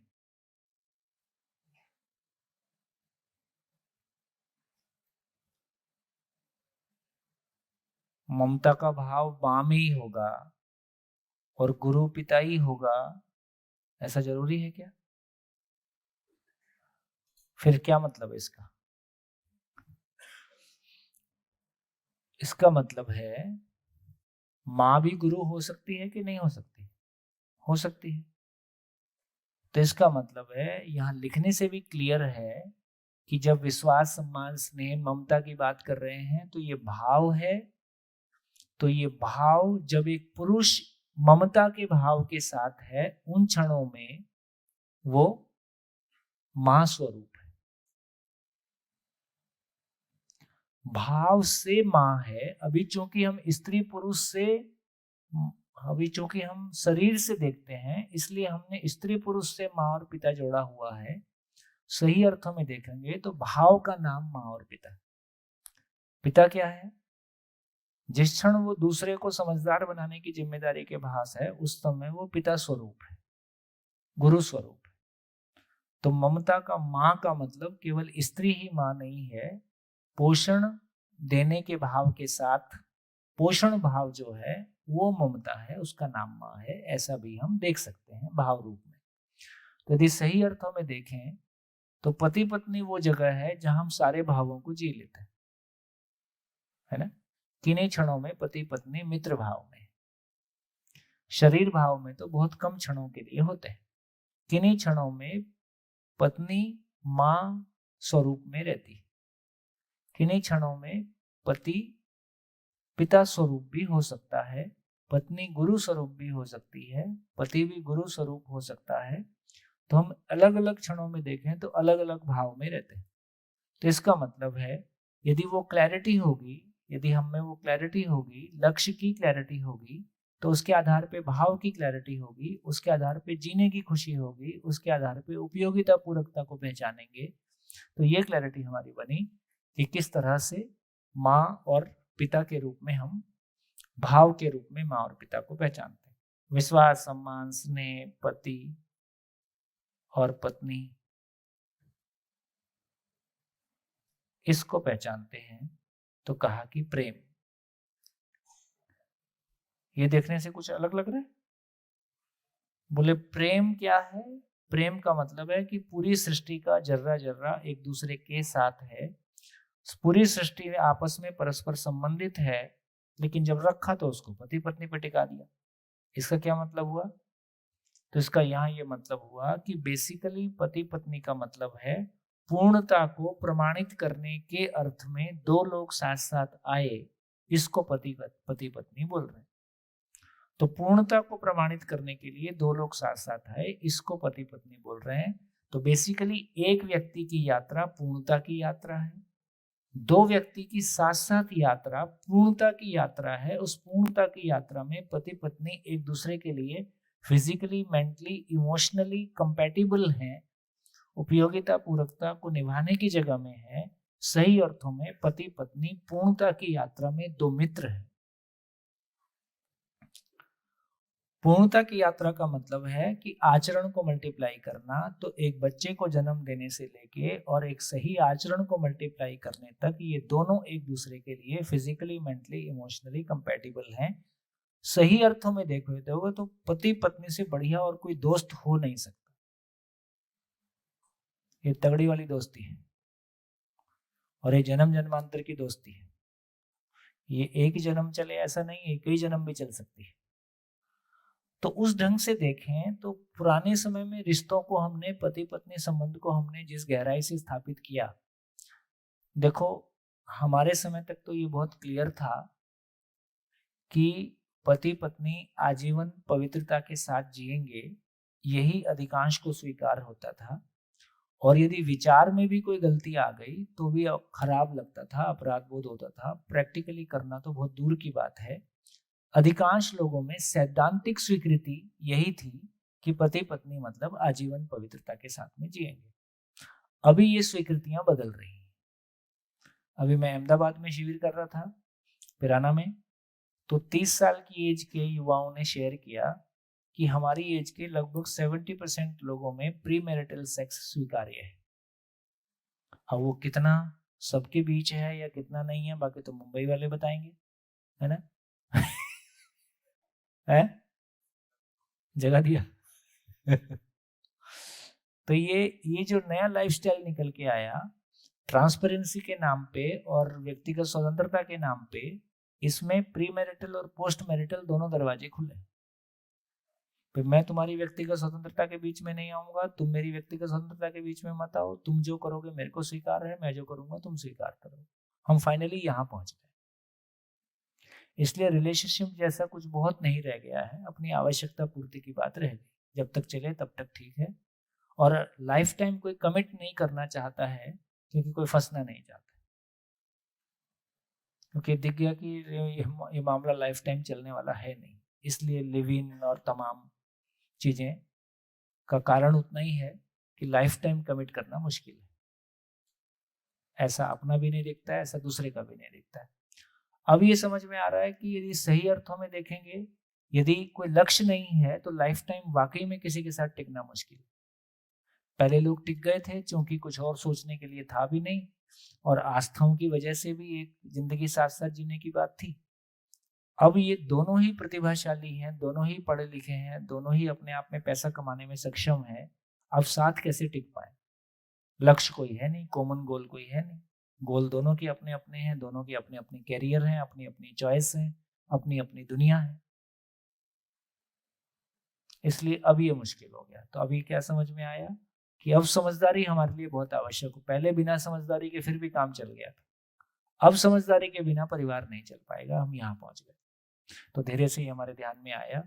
ममता का भाव मां में ही होगा और गुरु पिता ही होगा, ऐसा जरूरी है क्या? फिर क्या मतलब है इसका? इसका मतलब है मां भी गुरु हो सकती है कि नहीं हो सकती? हो सकती है। तो इसका मतलब है यहां लिखने से भी क्लियर है कि जब विश्वास, सम्मान, स्नेह, ममता की बात कर रहे हैं तो ये भाव है। तो ये भाव जब एक पुरुष ममता के भाव के साथ है, उन क्षणों में वो मां स्वरूप है। भाव से माँ है। अभी चूंकि हम स्त्री पुरुष से, अभी चूंकि हम शरीर से देखते हैं, इसलिए हमने स्त्री पुरुष से माँ और पिता जोड़ा हुआ है। सही अर्थों में देखेंगे तो भाव का नाम माँ और पिता। पिता क्या है? जिस क्षण वो दूसरे को समझदार बनाने की जिम्मेदारी के भास है, उस समय वो पिता स्वरूप है, गुरु स्वरूप है। तो ममता का माँ का मतलब केवल स्त्री ही माँ नहीं है, पोषण देने के भाव के साथ पोषण भाव जो है वो ममता है, उसका नाम माँ है। ऐसा भी हम देख सकते हैं भाव रूप में। तो यदि सही अर्थों में देखें तो पति पत्नी वो जगह है जहां हम सारे भावों को जी लेते हैं, है ना। किन्हीं क्षणों में पति पत्नी मित्र भाव में, शरीर भाव में तो बहुत कम क्षणों के लिए होते हैं। किन्हीं क्षणों में पत्नी माँ स्वरूप में रहती है, किन्हीं क्षणों में पति पिता स्वरूप भी हो सकता है, पत्नी गुरु स्वरूप भी हो सकती है, पति भी गुरु स्वरूप हो सकता है। तो हम अलग अलग क्षणों में देखें तो अलग अलग भाव में रहते हैं। तो इसका मतलब है यदि वो क्लैरिटी होगी, यदि हम में वो क्लैरिटी होगी, लक्ष्य की क्लैरिटी होगी, तो उसके आधार पे भाव की क्लैरिटी होगी, उसके आधार पे जीने की खुशी होगी, उसके आधार पे उपयोगिता पूरकता को पहचानेंगे। तो ये क्लैरिटी हमारी बनी कि किस तरह से माँ और पिता के रूप में हम भाव के रूप में माँ और पिता को पहचानते हैं। विश्वास, सम्मान, स्नेह, पति और पत्नी, इसको पहचानते हैं। तो कहा कि प्रेम, ये देखने से कुछ अलग लग रहा है। बोले प्रेम क्या है? प्रेम का मतलब है कि पूरी सृष्टि का जर्रा जर्रा एक दूसरे के साथ है, पूरी सृष्टि में आपस में परस्पर संबंधित है, लेकिन जब रखा तो उसको पति पत्नी पे टिका दिया। इसका क्या मतलब हुआ? तो इसका यहाँ ये मतलब हुआ कि बेसिकली पति पत्नी का मतलब है पूर्णता को प्रमाणित करने के अर्थ में दो लोग साथ साथ आए, इसको पति पत्नी बोल रहे हैं। तो पूर्णता को प्रमाणित करने के लिए दो लोग साथ साथ आए, इसको पति पत्नी बोल रहे हैं। तो बेसिकली एक व्यक्ति की यात्रा पूर्णता की यात्रा है, दो व्यक्ति की साथ साथ यात्रा पूर्णता की यात्रा है। उस पूर्णता की यात्रा में पति पत्नी एक दूसरे के लिए फिजिकली, मेंटली, इमोशनली कंपैटिबल हैं, उपयोगिता पूरकता को निभाने की जगह में है। सही अर्थों में पति पत्नी पूर्णता की यात्रा में दो मित्र हैं। पूर्णता की यात्रा का मतलब है कि आचरण को मल्टीप्लाई करना। तो एक बच्चे को जन्म देने से लेके और एक सही आचरण को मल्टीप्लाई करने तक ये दोनों एक दूसरे के लिए फिजिकली, मेंटली, इमोशनली कंपैटिबल हैं। सही अर्थों में देखो तो पति पत्नी से बढ़िया और कोई दोस्त हो नहीं सकता। ये तगड़ी वाली दोस्ती है और ये जन्म जन्मांतर की दोस्ती है। ये एक ही जन्म चले ऐसा नहीं है, कई जन्म भी चल सकती है। तो उस ढंग से देखें तो पुराने समय में रिश्तों को हमने, पति पत्नी संबंध को हमने जिस गहराई से स्थापित किया, देखो हमारे समय तक तो ये बहुत क्लियर था कि पति पत्नी आजीवन पवित्रता के साथ जिएंगे, यही अधिकांश को स्वीकार होता था। और यदि विचार में भी कोई गलती आ गई तो भी खराब लगता था, अपराध बोध होता था। प्रैक्टिकली करना तो बहुत दूर की बात है। अधिकांश लोगों में सैद्धांतिक स्वीकृति यही थी कि पति पत्नी मतलब आजीवन पवित्रता के साथ में जिएंगे। अभी ये स्वीकृतियां बदल रही हैं। अभी मैं अहमदाबाद में शिविर कर रहा था, पिराना में, तो 30 साल की एज के युवाओं ने शेयर किया कि हमारी एज के लगभग 70% लोगों में प्री मैरिटल सेक्स स्वीकार्य है। अब वो कितना सबके बीच है या कितना नहीं है, बाकी तो मुंबई वाले बताएंगे, है ना। है जगह दिया। तो ये जो नया लाइफस्टाइल निकल के आया ट्रांसपेरेंसी के नाम पे और व्यक्तिगत स्वतंत्रता के नाम पे, इसमें प्री मैरिटल और पोस्ट मैरिटल दोनों दरवाजे खुले। फिर मैं तुम्हारी व्यक्तिगत स्वतंत्रता के बीच में नहीं आऊंगा, तुम मेरी व्यक्तिगत स्वतंत्रता के बीच में मत आओ। तुम जो करोगे मेरे को स्वीकार है, मैं जो करूंगा तुम स्वीकार करो। हम फाइनली यहाँ पहुंच गए। इसलिए रिलेशनशिप जैसा कुछ बहुत नहीं रह गया है, अपनी आवश्यकता पूर्ति की बात रह गई। जब तक चले तब तक ठीक है, और लाइफ टाइम कोई कमिट नहीं करना चाहता है क्योंकि कोई फंसना नहीं चाहता। क्योंकि दिख गया कि ये मामला लाइफ टाइम चलने वाला है नहीं, इसलिए लिव इन और तमाम चीजें का कारण उतना ही है कि लाइफ टाइम कमिट करना मुश्किल है। ऐसा अपना भी नहीं दिखता है, ऐसा दूसरे का भी नहीं दिखता है। अब ये समझ में आ रहा है कि यदि सही अर्थों में देखेंगे, यदि कोई लक्ष्य नहीं है तो लाइफ टाइम वाकई में किसी के साथ टिकना मुश्किल है। पहले लोग टिक गए थे क्योंकि कुछ और सोचने के लिए था भी नहीं, और आस्थाओं की वजह से भी एक जिंदगी साथ साथ जीने की बात थी। अब ये दोनों ही प्रतिभाशाली हैं, दोनों ही पढ़े लिखे हैं, दोनों ही अपने आप में पैसा कमाने में सक्षम हैं, अब साथ कैसे टिक पाए? लक्ष्य कोई है नहीं, कॉमन गोल कोई है नहीं। गोल दोनों के अपने अपने हैं, दोनों के अपने अपने कैरियर हैं, अपनी अपनी चॉइस है, अपनी अपनी दुनिया है। इसलिए अब ये मुश्किल हो गया। तो अभी क्या समझ में आया कि अब समझदारी हमारे लिए बहुत आवश्यक हो। पहले बिना समझदारी के फिर भी काम चल गया था, अब समझदारी के बिना परिवार नहीं चल पाएगा। हम यहाँ पहुंच गए। तो धीरे से ही हमारे ध्यान में आया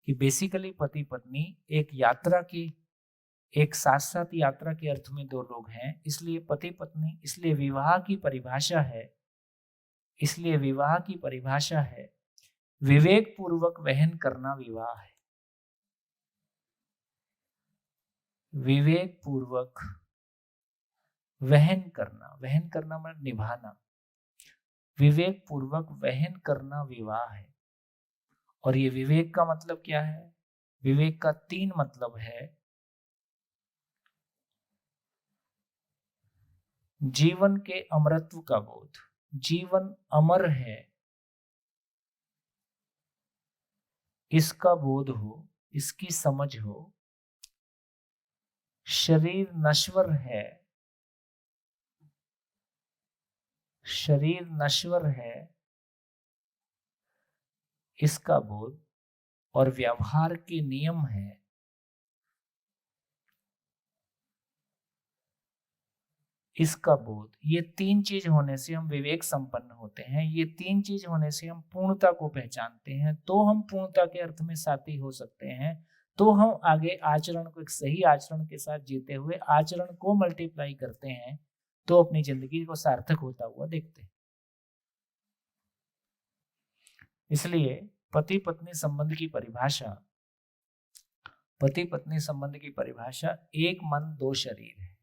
कि बेसिकली पति पत्नी एक यात्रा की, एक साथ साथ यात्रा के अर्थ में दो लोग हैं। इसलिए पति पत्नी, इसलिए विवाह की परिभाषा है, इसलिए विवाह की परिभाषा है विवेक पूर्वक वहन करना विवाह है। विवेक पूर्वक वहन करना मतलब निभाना, विवेक पूर्वक वहन करना विवाह है। और ये विवेक का मतलब क्या है? विवेक का 3 मतलब है। जीवन के अमरत्व का बोध, जीवन अमर है इसका बोध हो, इसकी समझ हो। शरीर नश्वर है, शरीर नश्वर है इसका बोध, और व्यवहार के नियम है इसका बोध। ये 3 चीज होने से हम विवेक संपन्न होते हैं। ये 3 चीज होने से हम पूर्णता को पहचानते हैं। तो हम पूर्णता के अर्थ में साथी हो सकते हैं। तो हम आगे आचरण को एक सही आचरण के साथ जीते हुए आचरण को मल्टीप्लाई करते हैं, तो अपनी जिंदगी को सार्थक होता हुआ देखते हैं। इसलिए पति पत्नी संबंध की परिभाषा, पति पत्नी संबंध की परिभाषा एक मन दो शरीर है।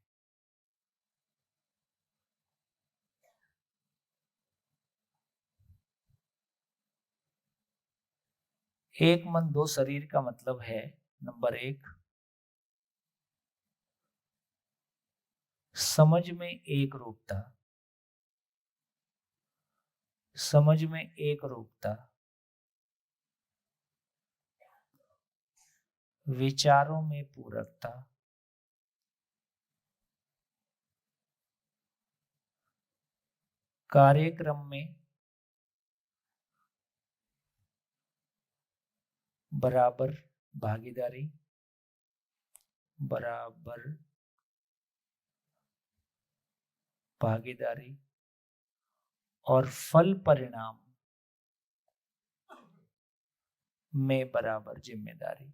एक मन दो शरीर का मतलब है, नंबर 1, समझ में एक रूपता, समझ में एक रूपता, विचारों में पूरकता, कार्यक्रम में बराबर भागीदारी, बराबर भागीदारी, और फल परिणाम में बराबर जिम्मेदारी।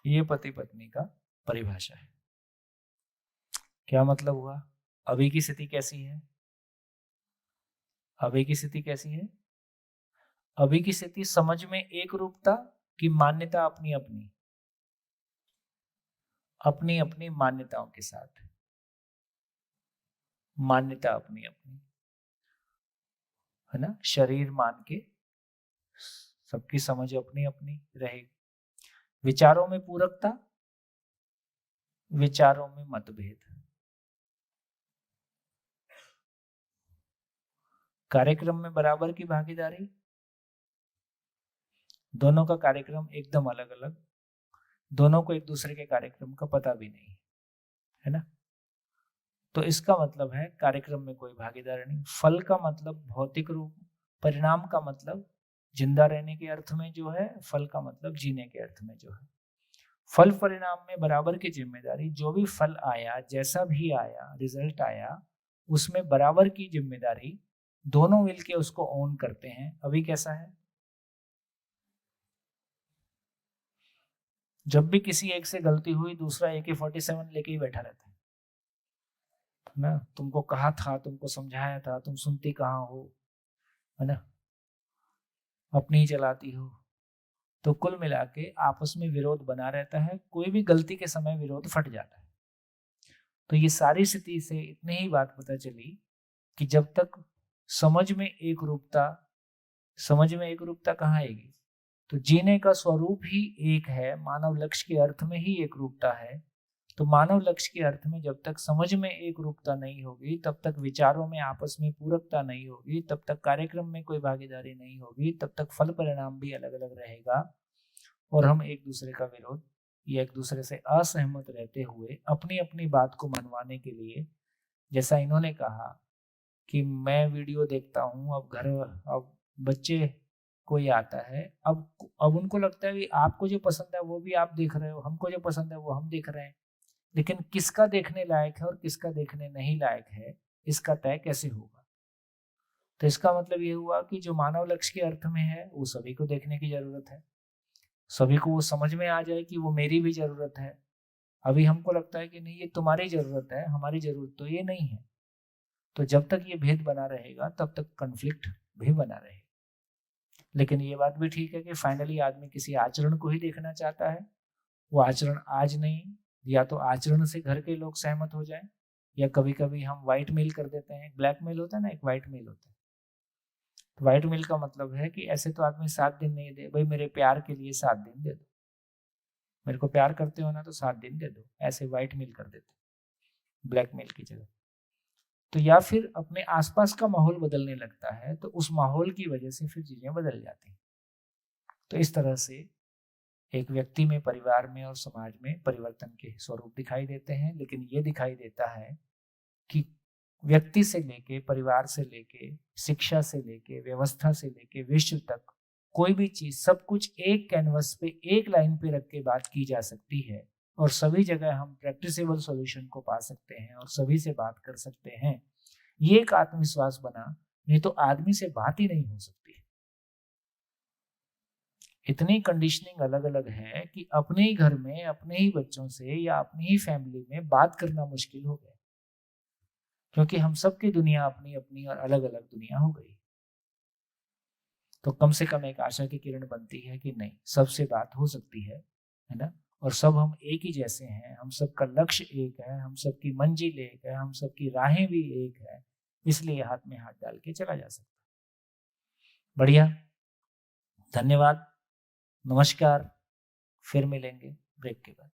ये पति पत्नी का परिभाषा है। क्या मतलब हुआ? अभी की स्थिति कैसी है? अभी की स्थिति कैसी है? अभी की स्थिति समझ में एक रूपता की मान्यता अपनी अपनी, अपनी अपनी मान्यताओं के साथ, मान्यता अपनी अपनी है ना, शरीर मान के सबकी समझ अपनी अपनी रहेगी। विचारों में पूरकता, विचारों में मतभेद, कार्यक्रम में बराबर की भागीदारी, दोनों का कार्यक्रम एकदम अलग अलग, दोनों को एक दूसरे के कार्यक्रम का पता भी नहीं है ना। तो इसका मतलब है कार्यक्रम में कोई भागीदारी नहीं। फल का मतलब भौतिक रूप, परिणाम का मतलब जिंदा रहने के अर्थ में जो है, फल का मतलब जीने के अर्थ में जो है। फल परिणाम में बराबर की जिम्मेदारी, जो भी फल आया, जैसा भी आया, रिजल्ट आया, उसमें बराबर की जिम्मेदारी, दोनों मिलके उसको ओन करते हैं। अभी कैसा है? जब भी किसी एक से गलती हुई दूसरा AK-47 लेके ही बैठा रहता है ना। तुमको कहा था, तुमको समझाया था, तुम सुनती कहाँ हो, है ना, अपनी ही चलाती हो। तो कुल मिला के आपस में विरोध बना रहता है, कोई भी गलती के समय विरोध फट जाता है। तो ये सारी स्थिति से इतनी ही बात पता चली कि जब तक समझ में एक रूपता कहाँ आएगी। तो जीने का स्वरूप ही एक है, मानव लक्ष्य के अर्थ में ही एक रूपता है। तो मानव लक्ष्य के अर्थ में जब तक समझ में एक रूपता नहीं होगी, तब तक विचारों में आपस में पूरकता नहीं होगी, तब तक कार्यक्रम में कोई भागीदारी नहीं होगी, तब तक फल परिणाम भी अलग अलग रहेगा। और हम एक दूसरे का विरोध या एक दूसरे से असहमत रहते हुए अपनी अपनी बात को मनवाने के लिए, जैसा इन्होंने कहा कि मैं वीडियो देखता हूँ, अब बच्चे कोई आता है, अब उनको लगता है कि आपको जो पसंद है वो भी आप देख रहे हो, हमको जो पसंद है वो हम देख रहे हैं, लेकिन किसका देखने लायक है और किसका देखने नहीं लायक है, इसका तय कैसे होगा। तो इसका मतलब ये हुआ कि जो मानव लक्ष्य के अर्थ में है वो सभी को देखने की जरूरत है, सभी को वो समझ में आ जाए कि वो मेरी भी जरूरत है। अभी हमको लगता है कि नहीं ये तुम्हारी जरूरत है, हमारी जरूरत तो ये नहीं है। तो जब तक ये भेद बना रहेगा तब तक कॉन्फ्लिक्ट भी बना रहेगा। लेकिन ये बात भी ठीक है कि फाइनली आदमी किसी आचरण को ही देखना चाहता है। वो आचरण आज नहीं, या तो आचरण से घर के लोग सहमत हो जाएं, या कभी कभी हम व्हाइट मेल कर देते हैं। ब्लैक मेल होता है ना, एक व्हाइट मेल होता है। तो व्हाइट मेल का मतलब है कि ऐसे तो आदमी 7 दिन नहीं दे, भाई मेरे प्यार के लिए 7 दिन दे दो, मेरे को प्यार करते हो ना तो 7 दिन दे दो, ऐसे व्हाइट मेल कर देते ब्लैक मेल की जगह। तो या फिर अपने आसपास का माहौल बदलने लगता है, तो उस माहौल की वजह से फिर चीजें बदल जाती हैं। तो इस तरह से एक व्यक्ति में, परिवार में और समाज में परिवर्तन के स्वरूप दिखाई देते हैं। लेकिन ये दिखाई देता है कि व्यक्ति से लेके, परिवार से लेके, शिक्षा से लेके, व्यवस्था से लेके विश्व तक, कोई भी चीज, सब कुछ एक कैनवस पे, एक लाइन पे रख के बात की जा सकती है, और सभी जगह हम प्रैक्टिसेबल सॉल्यूशन को पा सकते हैं और सभी से बात कर सकते हैं। ये एक आत्मविश्वास बना, नहीं तो आदमी से बात ही नहीं हो सकती। इतनी कंडीशनिंग अलग अलग है कि अपने ही घर में, अपने ही बच्चों से या अपनी ही फैमिली में बात करना मुश्किल हो गया, क्योंकि हम सबकी दुनिया अपनी अपनी और अलग अलग दुनिया हो गई। तो कम से कम एक आशा की किरण बनती है कि नहीं, सबसे बात हो सकती है ना। और सब हम एक ही जैसे हैं, हम सबका लक्ष्य एक है, हम सबकी मंजिल एक है, हम सबकी राहें भी एक है, इसलिए हाथ में हाथ डाल के चला जा सकता है। बढ़िया, धन्यवाद, नमस्कार, फिर मिलेंगे ब्रेक के बाद।